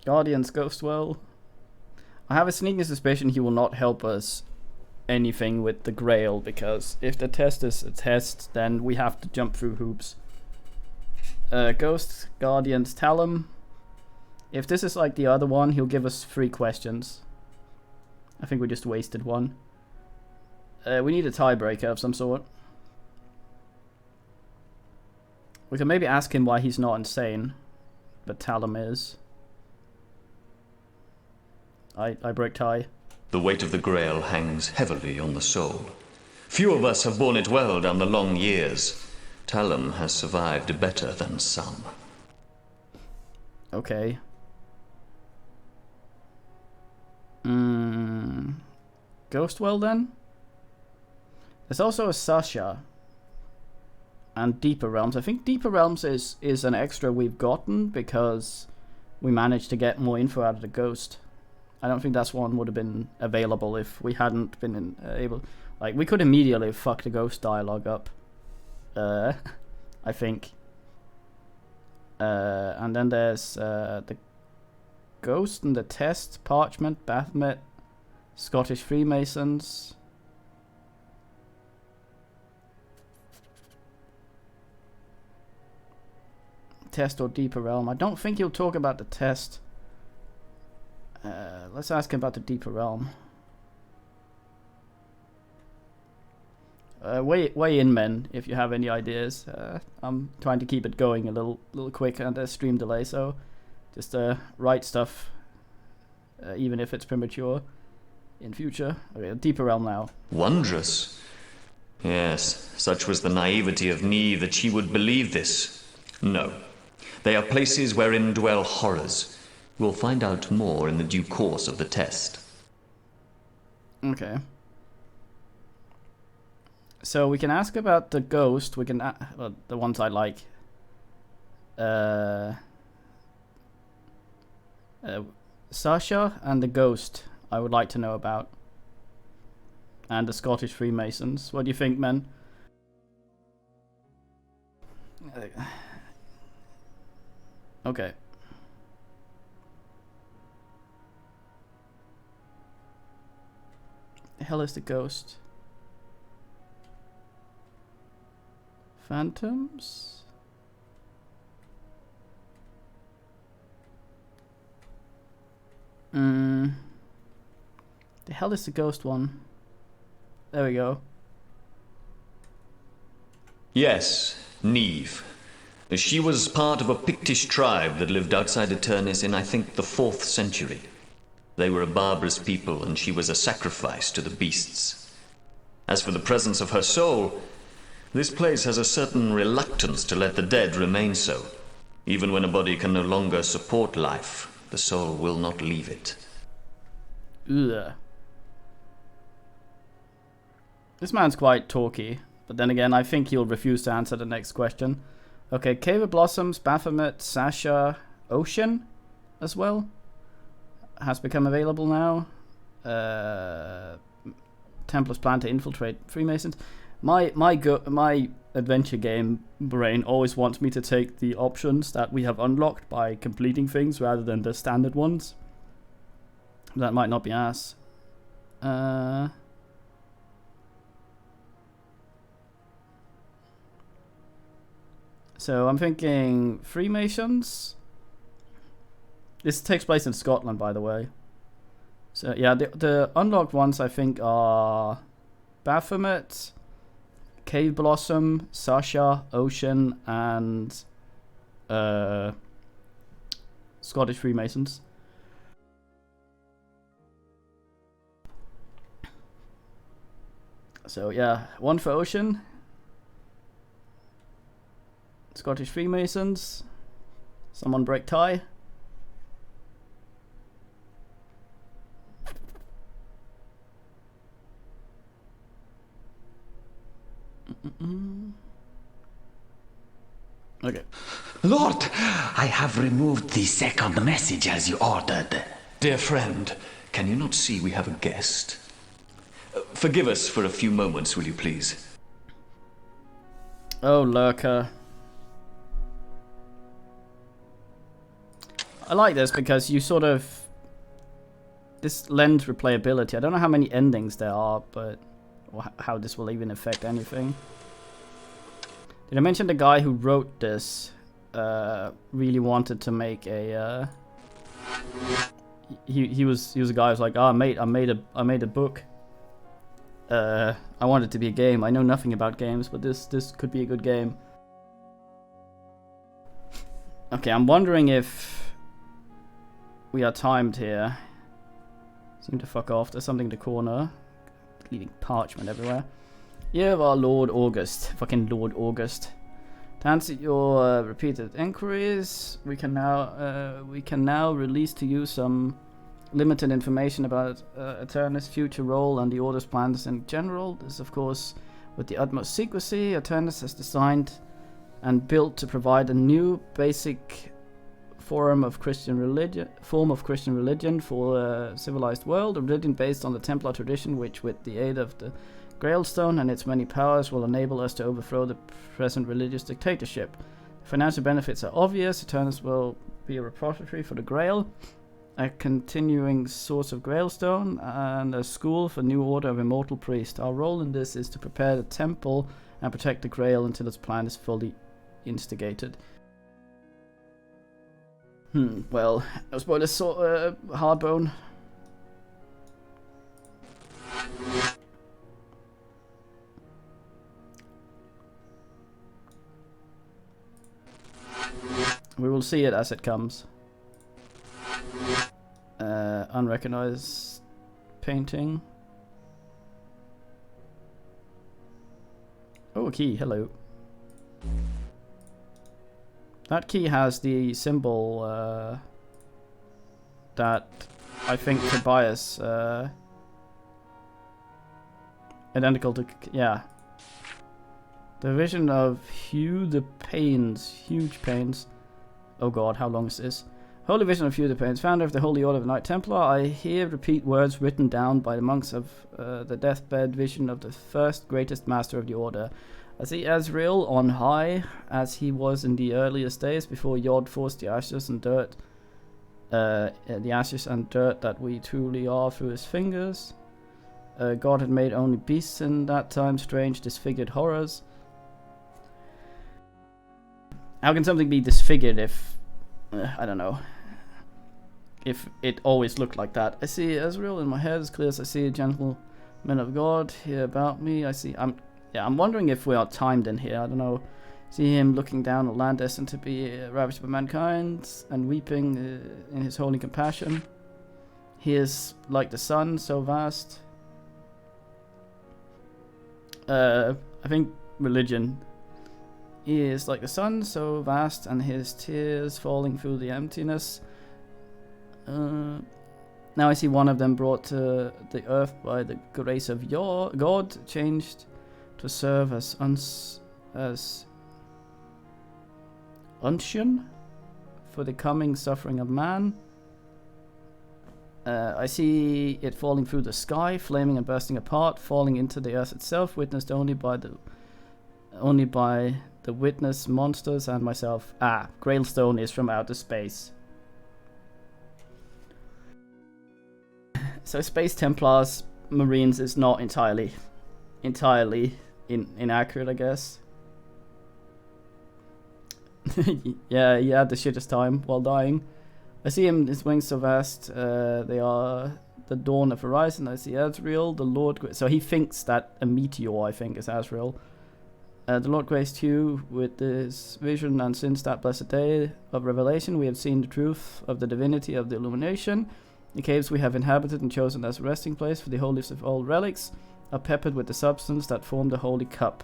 Guardians, Ghostwell. I have a sneaking suspicion he will not help us anything with the Grail, because if the test is a test, then we have to jump through hoops. Ghost, Guardians, Talum. If this is like the other one, he'll give us 3 questions. I think we just wasted one. We need a tiebreaker of some sort. We can maybe ask him why he's not insane, but Talum is. I break tie. The weight of the Grail hangs heavily on the soul. Few of us have borne it well down the long years. Talon has survived better than some. Okay. Ghostwell then? There's also a Sasha. And Deeper Realms. I think Deeper Realms is an extra we've gotten because we managed to get more info out of the ghost. I don't think that's one would have been available if we hadn't been able... Like, we could immediately fuck the ghost dialogue up. I think. And then there's the ghost and the test, parchment, Baphomet, Scottish Freemasons. Test or Deeper Realm. I don't think he'll talk about the test. Let's ask him about the Deeper Realm. Weigh in, men, if you have any ideas. I'm trying to keep it going a little quick, and there's stream delay, so Just write stuff, even if it's premature, in future. Okay, a deeper realm now. Wondrous. Yes, such was the naivety of Neve that she would believe this. No. They are places wherein dwell horrors. We'll find out more in the due course of the test. Okay. So we can ask about the ghost. We can the ones I like. Sasha and the ghost I would like to know about. And the Scottish Freemasons. What do you think, men? Okay. The hell is the ghost? Phantoms? The hell is the ghost one? There we go. Yes, Neve. She was part of a Pictish tribe that lived outside Eternis in, I think, the 4th century. They were a barbarous people, and she was a sacrifice to the beasts. As for the presence of her soul, this place has a certain reluctance to let the dead remain so. Even when a body can no longer support life, the soul will not leave it. Ugh. This man's quite talky, but then again, I think he'll refuse to answer the next question. Okay, Cave of Blossoms, Baphomet, Sasha, Ocean, as well, has become available now. Templars plan to infiltrate Freemasons. My adventure game brain always wants me to take the options that we have unlocked by completing things rather than the standard ones. That might not be ass. So I'm thinking Freemasons. This takes place in Scotland, by the way. So yeah, the unlocked ones I think are Baphomet, Cave Blossom, Sasha, Ocean, and Scottish Freemasons. So yeah, one for Ocean. Scottish Freemasons. Someone break tie. Okay. Lord, I have removed the second message as you ordered. Dear friend, can you not see we have a guest? Forgive us for a few moments, will you please? Oh, Lurker. I like this because you sort of... This lends replayability. I don't know how many endings there are, but... Or how this will even affect anything. Did I mention the guy who wrote this really wanted to make a... He was a guy who was like, oh, mate, I made a book. I want it to be a game. I know nothing about games, but this could be a good game. Okay, I'm wondering if we are timed here. Seem to fuck off. There's something in the corner. Leaving parchment everywhere. Year of our Lord August. Fucking Lord August. To answer your repeated inquiries, we can now release to you some limited information about Eternis' future role and the Order's plans in general. This, of course, with the utmost secrecy. Eternis has designed and built to provide a new basic form of Christian religion for a civilized world, a religion based on the Templar tradition, which, with the aid of the Grailstone and its many powers, will enable us to overthrow the present religious dictatorship. The financial benefits are obvious. Eternis will be a repository for the Grail, a continuing source of Grailstone, and a school for new order of immortal priests. Our role in this is to prepare the temple and protect the Grail until its plan is fully instigated. Well, no spoilers, Hardbone. We will see it as it comes. unrecognized painting. Oh, a key. Hello. That key has the symbol that I think Tobias identical to, yeah. The vision of Hugh the Pains, huge pains. Oh god, how long is this? Holy vision of Hugh the Pains, founder of the Holy Order of Knight Templar. I here repeat words written down by the monks of the deathbed vision of the first greatest master of the order. I see Azrael on high, as he was in the earliest days before Yod forced the ashes and dirt that we truly are through his fingers. God had made only beasts in that time, strange disfigured horrors. How can something be disfigured if, I don't know, if it always looked like that? I see Azrael in my head as clear as I see a gentleman of God here about me. I see, I'm wondering if we are timed in here, I don't know. See him looking down on land destined to be ravaged by mankind and weeping in his holy compassion. He is like the sun, so vast. I think religion. He is like the sun, so vast, and his tears falling through the emptiness. Now I see one of them brought to the earth by the grace of your God, changed to serve as unction for the coming suffering of man. I see it falling through the sky, flaming and bursting apart, falling into the earth itself, witnessed only by the witness monsters and myself. Ah, Grailstone is from outer space. So Space Templars, Marines is not entirely inaccurate, I guess. Yeah, he had the shittest time while dying. I see him, his wings so vast, they are the dawn of horizon. I see Azrael, the Lord. So he thinks that a meteor, I think, is Azrael. The Lord graced you with this vision, and since that blessed day of revelation, we have seen the truth of the divinity of the illumination. The caves we have inhabited and chosen as a resting place for the holiest of all relics are peppered with the substance that formed the holy cup.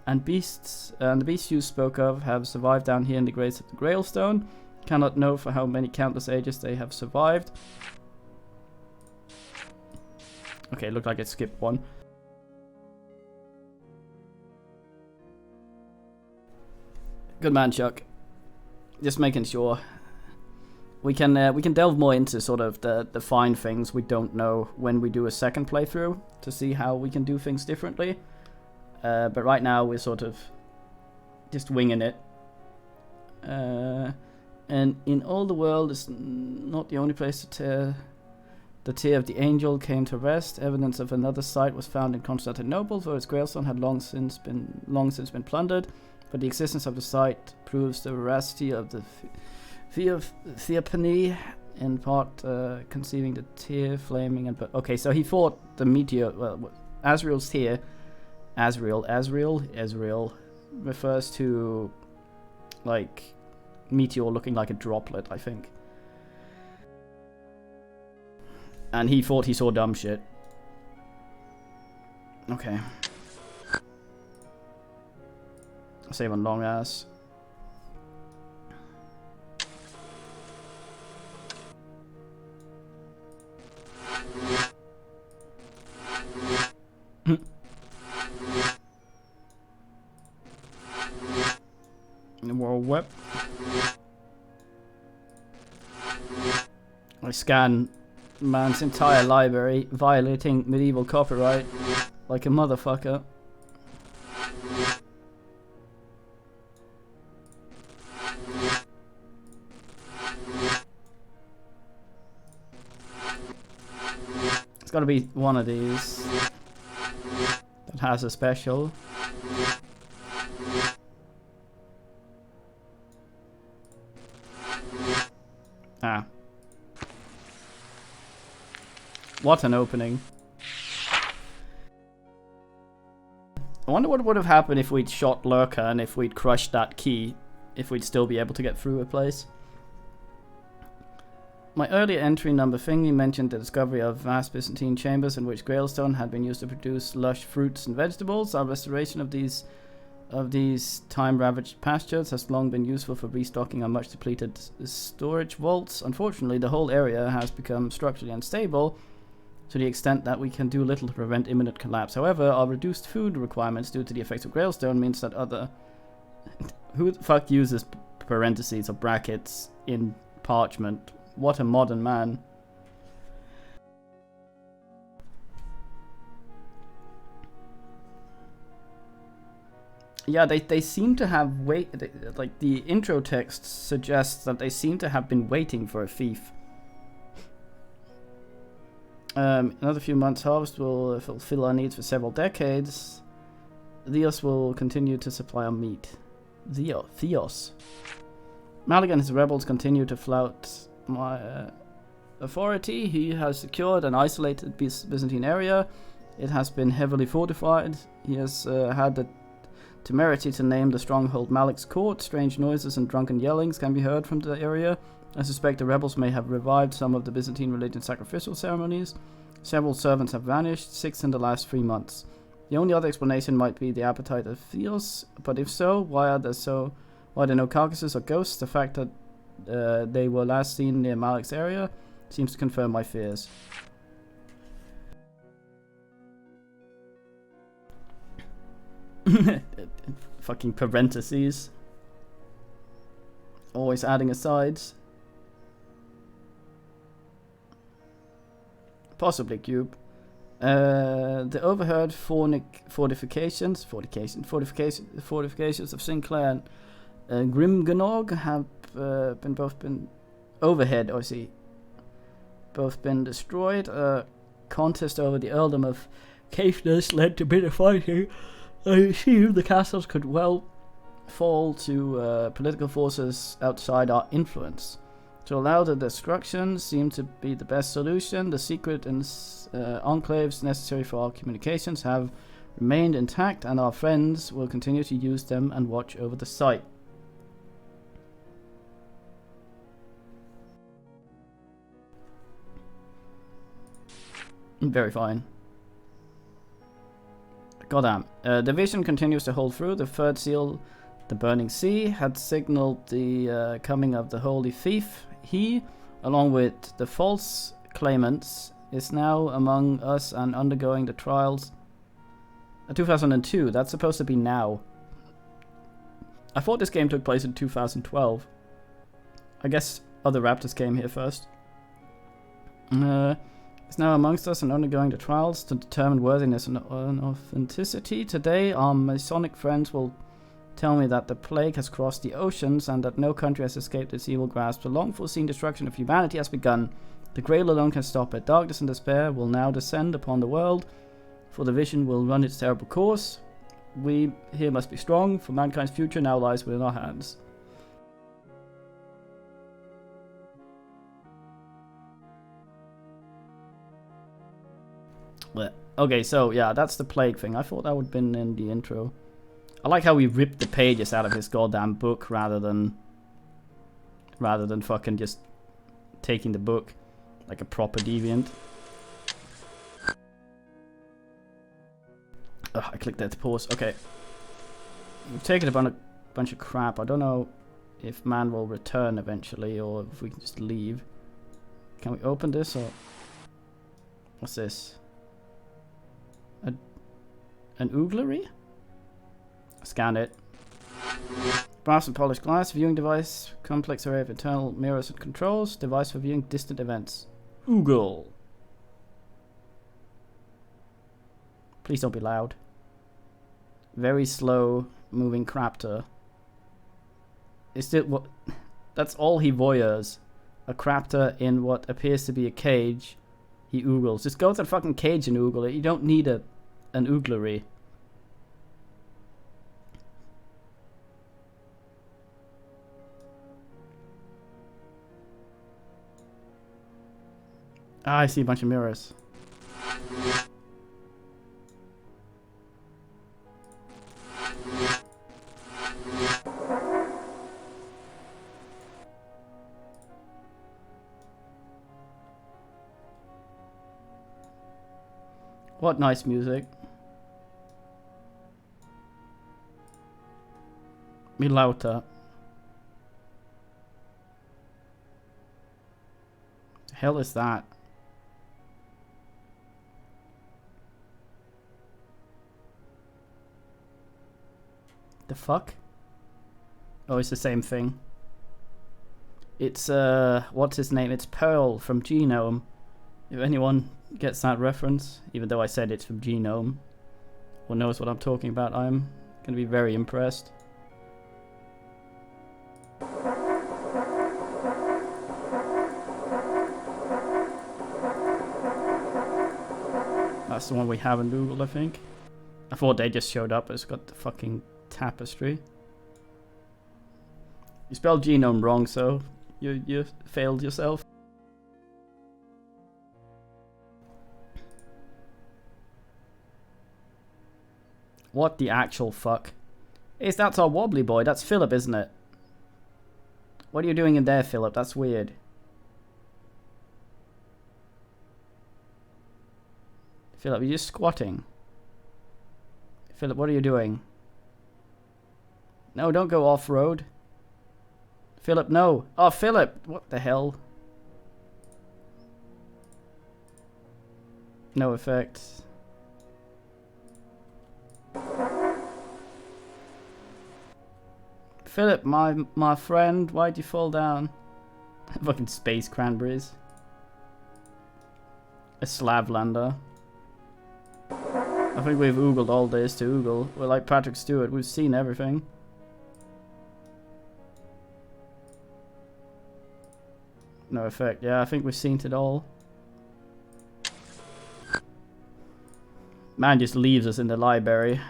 And the beasts you spoke of have survived down here in the grace of the Grailstone. Cannot know for how many countless ages they have survived. Okay, looked like it skipped one. Good man, Chuck. Just making sure. We can delve more into sort of the fine things we don't know when we do a second playthrough to see how we can do things differently. But right now we're sort of just winging it. And in all the world is not the only place to tear. The tear of the angel came to rest. Evidence of another site was found in Constantinople, for its Grailstone had long since been plundered. But the existence of the site proves the veracity of the Theophany, in part conceiving the tear, flaming and... Okay, so he thought the meteor... Well, Azrael's tear... Azrael refers to, like, meteor looking like a droplet, I think. And he thought he saw dumb shit. Okay. I'll save on long ass. World Web. I scan man's entire library, violating medieval copyright like a motherfucker. It's gotta be one of these that has a special. Ah. What an opening. I wonder what would have happened if we'd shot Lurker and if we'd crushed that key. If we'd still be able to get through a place. My earlier entry number thingy mentioned the discovery of vast Byzantine chambers in which Grailstone had been used to produce lush fruits and vegetables. Our restoration of these time-ravaged pastures has long been useful for restocking our much depleted storage vaults. Unfortunately, the whole area has become structurally unstable to the extent that we can do little to prevent imminent collapse. However, our reduced food requirements due to the effects of Grailstone means that other... Who the fuck uses parentheses or brackets in parchment? What a modern man. Yeah, they seem to have like the intro text suggests that they seem to have been waiting for a thief. Another few months harvest will fulfill our needs for several decades. Theos will continue to supply our meat. Theos. Malik and his rebels continue to flout my authority. He has secured an isolated Byzantine area. It has been heavily fortified. He has had the temerity to name the stronghold Malik's Court. Strange noises and drunken yellings can be heard from the area. I suspect the rebels may have revived some of the Byzantine-related sacrificial ceremonies. Several servants have vanished, 6 in the last 3 months. The only other explanation might be the appetite of Theos, but if so, why are there no carcasses or ghosts? The fact that they were last seen near Malik's area seems to confirm my fears. Fucking parentheses. Always adding asides. Possibly cube. The overheard fortifications of Sinclair and Grimganog have both been destroyed. A contest over the earldom of Caithness led to bitter fighting. I assume the castles could well fall to political forces outside our influence. To allow the destruction seemed to be the best solution. The secret and enclaves necessary for our communications have remained intact, and our friends will continue to use them and watch over the site. Very fine. Goddamn. Division continues to hold through. The third seal, the Burning Sea, had signaled the coming of the Holy Thief. He, along with the false claimants, is now among us and undergoing the trials. 2002, that's supposed to be now. I thought this game took place in 2012. I guess other Raptors came here first. Is now amongst us and undergoing the trials to determine worthiness and authenticity. Today, our Masonic friends will tell me that the plague has crossed the oceans and that no country has escaped its evil grasp. The long-foreseen destruction of humanity has begun. The Grail alone can stop it. Darkness and despair will now descend upon the world, for the vision will run its terrible course. We here must be strong, for mankind's future now lies within our hands. Okay, so yeah, that's the plague thing. I thought that would have been in the intro. I like how we ripped the pages out of his goddamn book rather than fucking just taking the book like a proper deviant. Ugh, I clicked there to pause. Okay. We've taken a bunch of crap. I don't know if man will return eventually or if we can just leave. Can we open this or... What's this? An ooglery? Scan it. Brass and polished glass, viewing device, complex array of internal mirrors and controls, device for viewing distant events. Oogle. Please don't be loud. Very slow moving craptor. Is it what? That's all he voyeurs. A craptor in what appears to be a cage. He oogles. Just go to the fucking cage and oogle it. You don't need an ooglery. Ah, I see a bunch of mirrors. What nice music. Milauta. The hell is that? The fuck? Oh, it's the same thing. It's, what's his name? It's Pearl from Genome. If anyone gets that reference, even though I said it's from Genome, or knows what I'm talking about, I'm gonna be very impressed. That's the one we haven't Googled, I think. I thought they just showed up. It's got the fucking tapestry. You spelled genome wrong, so you failed yourself. What the actual fuck? Hey, that's our wobbly boy. That's Philip, isn't it? What are you doing in there, Philip? That's weird. Philip, you're just squatting. Philip, what are you doing? No, don't go off-road. Philip, no. Oh, Philip! What the hell? No effects. Philip, my friend, why'd you fall down? Fucking space cranberries. A Slavlander. I think we've oogled all there is to oogle. We're like Patrick Stewart, we've seen everything. No effect. Yeah, I think we've seen it all. Man just leaves us in the library.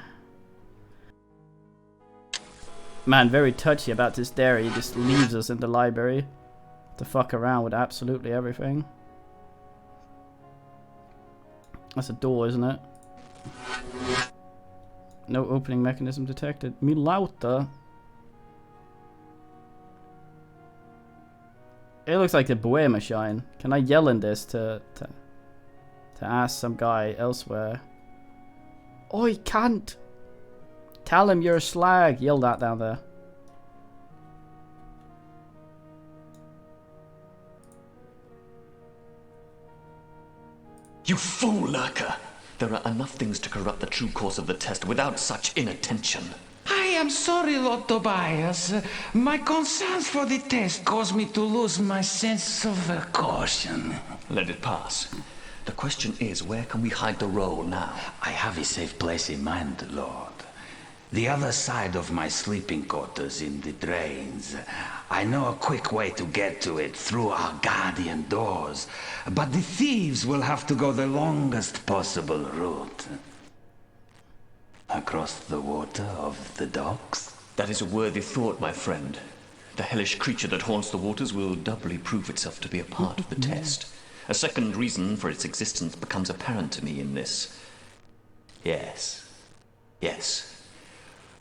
Man, very touchy about this dairy. He just leaves us in the library to fuck around with absolutely everything. That's a door, isn't it? No opening mechanism detected. Milauta. It looks like the Boema shine. Can I yell in this to ask some guy elsewhere? Oi, can't! Tell him you're a slag! Yell that down there. You fool, Lurker! There are enough things to corrupt the true course of the test without such inattention. I am sorry, Lord Tobias. My concerns for the test caused me to lose my sense of caution. Let it pass. The question is, where can we hide the roll now? I have a safe place in mind, Lord. The other side of my sleeping quarters in the drains. I know a quick way to get to it through our guardian doors, but the thieves will have to go the longest possible route. Across the water of the docks? That is a worthy thought, my friend. The hellish creature that haunts the waters will doubly prove itself to be a part of the test. A second reason for its existence becomes apparent to me in this. Yes.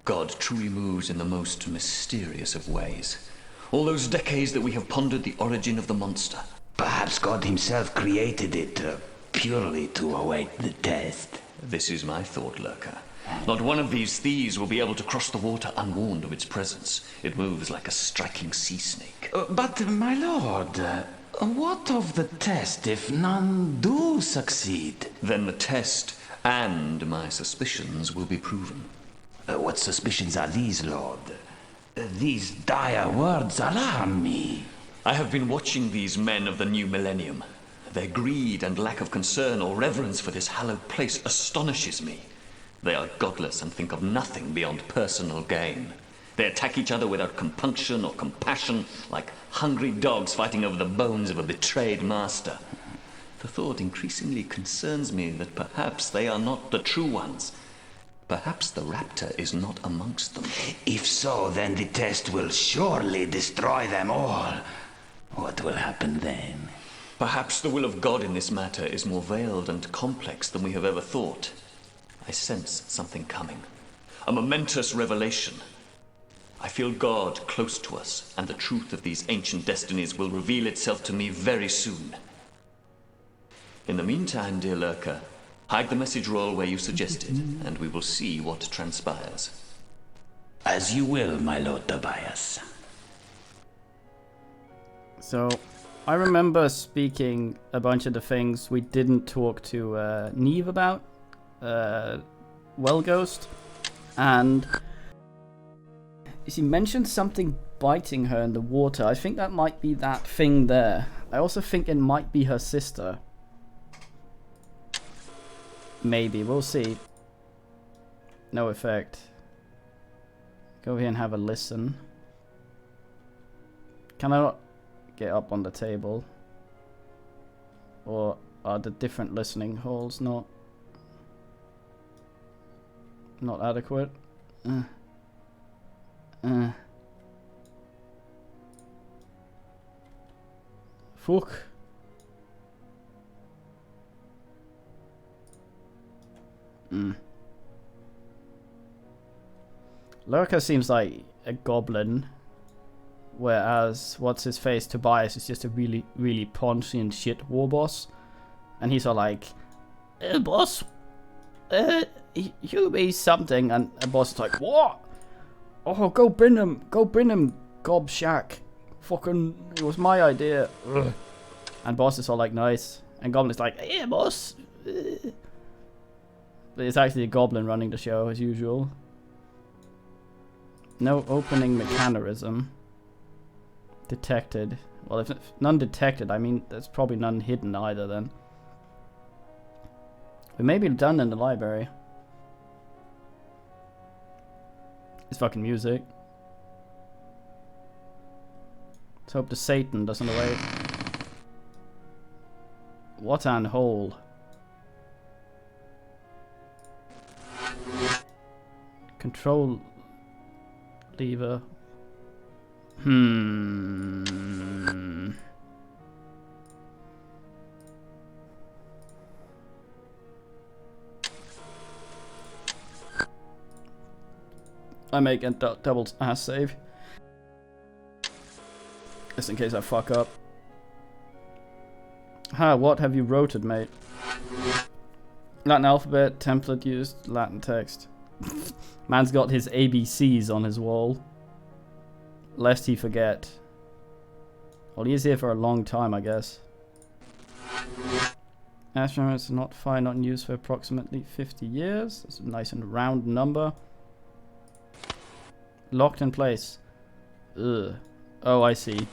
God truly moves in the most mysterious of ways. All those decades that we have pondered the origin of the monster. Perhaps God himself created it purely to await the test. This is my thought, Lurker. Not one of these thieves will be able to cross the water unwarned of its presence. It moves like a striking sea snake. But, my lord, what of the test if none do succeed? Then the test and my suspicions will be proven. What suspicions are these, Lord? These dire words alarm me. I have been watching these men of the new millennium. Their greed and lack of concern or reverence for this hallowed place astonishes me. They are godless and think of nothing beyond personal gain. They attack each other without compunction or compassion, like hungry dogs fighting over the bones of a betrayed master. The thought increasingly concerns me that perhaps they are not the true ones. Perhaps the raptor is not amongst them. If so, then the test will surely destroy them all. What will happen then? Perhaps the will of God in this matter is more veiled and complex than we have ever thought. I sense something coming. A momentous revelation. I feel God close to us, and the truth of these ancient destinies will reveal itself to me very soon. In the meantime, dear Lurker, Hide the message roll where you suggested, and we will see what transpires. As you will, my Lord Tobias. So, I remember speaking a bunch of the things we didn't talk to Neve about. Well Ghost. And she mentioned something biting her in the water. I think that might be that thing there. I also think it might be her sister. Maybe, we'll see. No effect. Go here and have a listen. Can I not get up on the table? Or are the different listening holes not adequate? Fuck. Lurker seems like a goblin, whereas what's his face Tobias is just a really, really paunchy and shit war boss, and he's all like, "Boss, you be something," and a boss is like, "What? Oh, go bring him, Gob Shack. Fucking, it was my idea." Ugh. And boss is all like, "Nice," and Goblin is like, "Yeah, boss." But it's actually a goblin running the show as usual. No opening mechanism detected. Well, if none detected, I mean, there's probably none hidden either then. We may be done in the library. It's fucking music. Let's hope the Satan doesn't awake. What an hole. Control lever. I make a double ass save. Just in case I fuck up. What have you roted, mate? Latin alphabet, template used, Latin text. Man's got his ABCs on his wall. Lest he forget. Well, he is here for a long time, I guess. Astronomers is not fine, not in use for approximately 50 years. That's a nice and round number. Locked in place. Ugh. Oh, I see.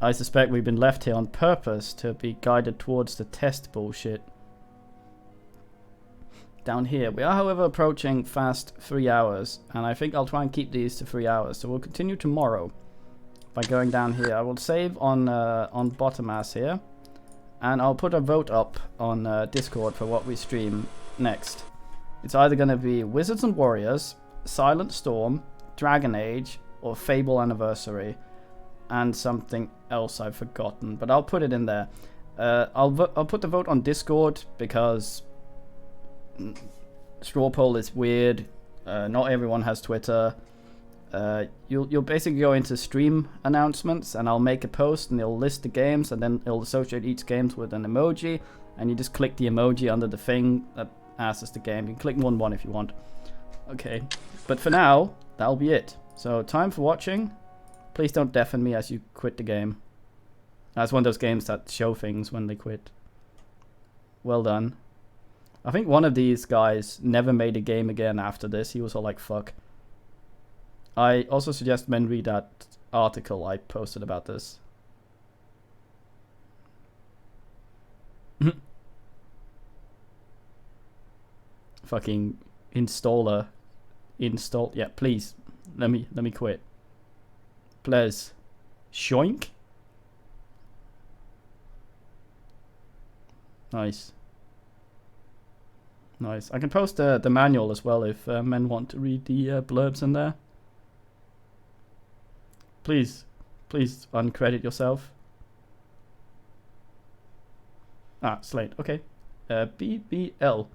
I suspect we've been left here on purpose to be guided towards the test bullshit. Down here. We are, however, approaching fast 3 hours, and I think I'll try and keep these to 3 hours. So we'll continue tomorrow by going down here. I will save on bottom ass here, and I'll put a vote up on Discord for what we stream next. It's either going to be Wizards and Warriors, Silent Storm, Dragon Age, or Fable Anniversary. And something else I've forgotten, but I'll put it in there. I'll put the vote on Discord because straw poll is weird. Not everyone has Twitter. You'll basically go into stream announcements, and I'll make a post, and it'll list the games, and then it'll associate each game with an emoji, and you just click the emoji under the thing that asks the game. You can click more than one if you want. Okay, but for now, that'll be it. So time for watching. Please don't deafen me as you quit the game. That's one of those games that show things when they quit. Well done. I think one of these guys never made a game again after this. He was all like, fuck. I also suggest men read that article I posted about this. Fucking installer. Install. Yeah, please. Let me quit. Please. Shoink. Nice. Nice. I can post the manual as well if men want to read the blurbs in there. Please uncredit yourself. Ah, Slate. Okay. BBL.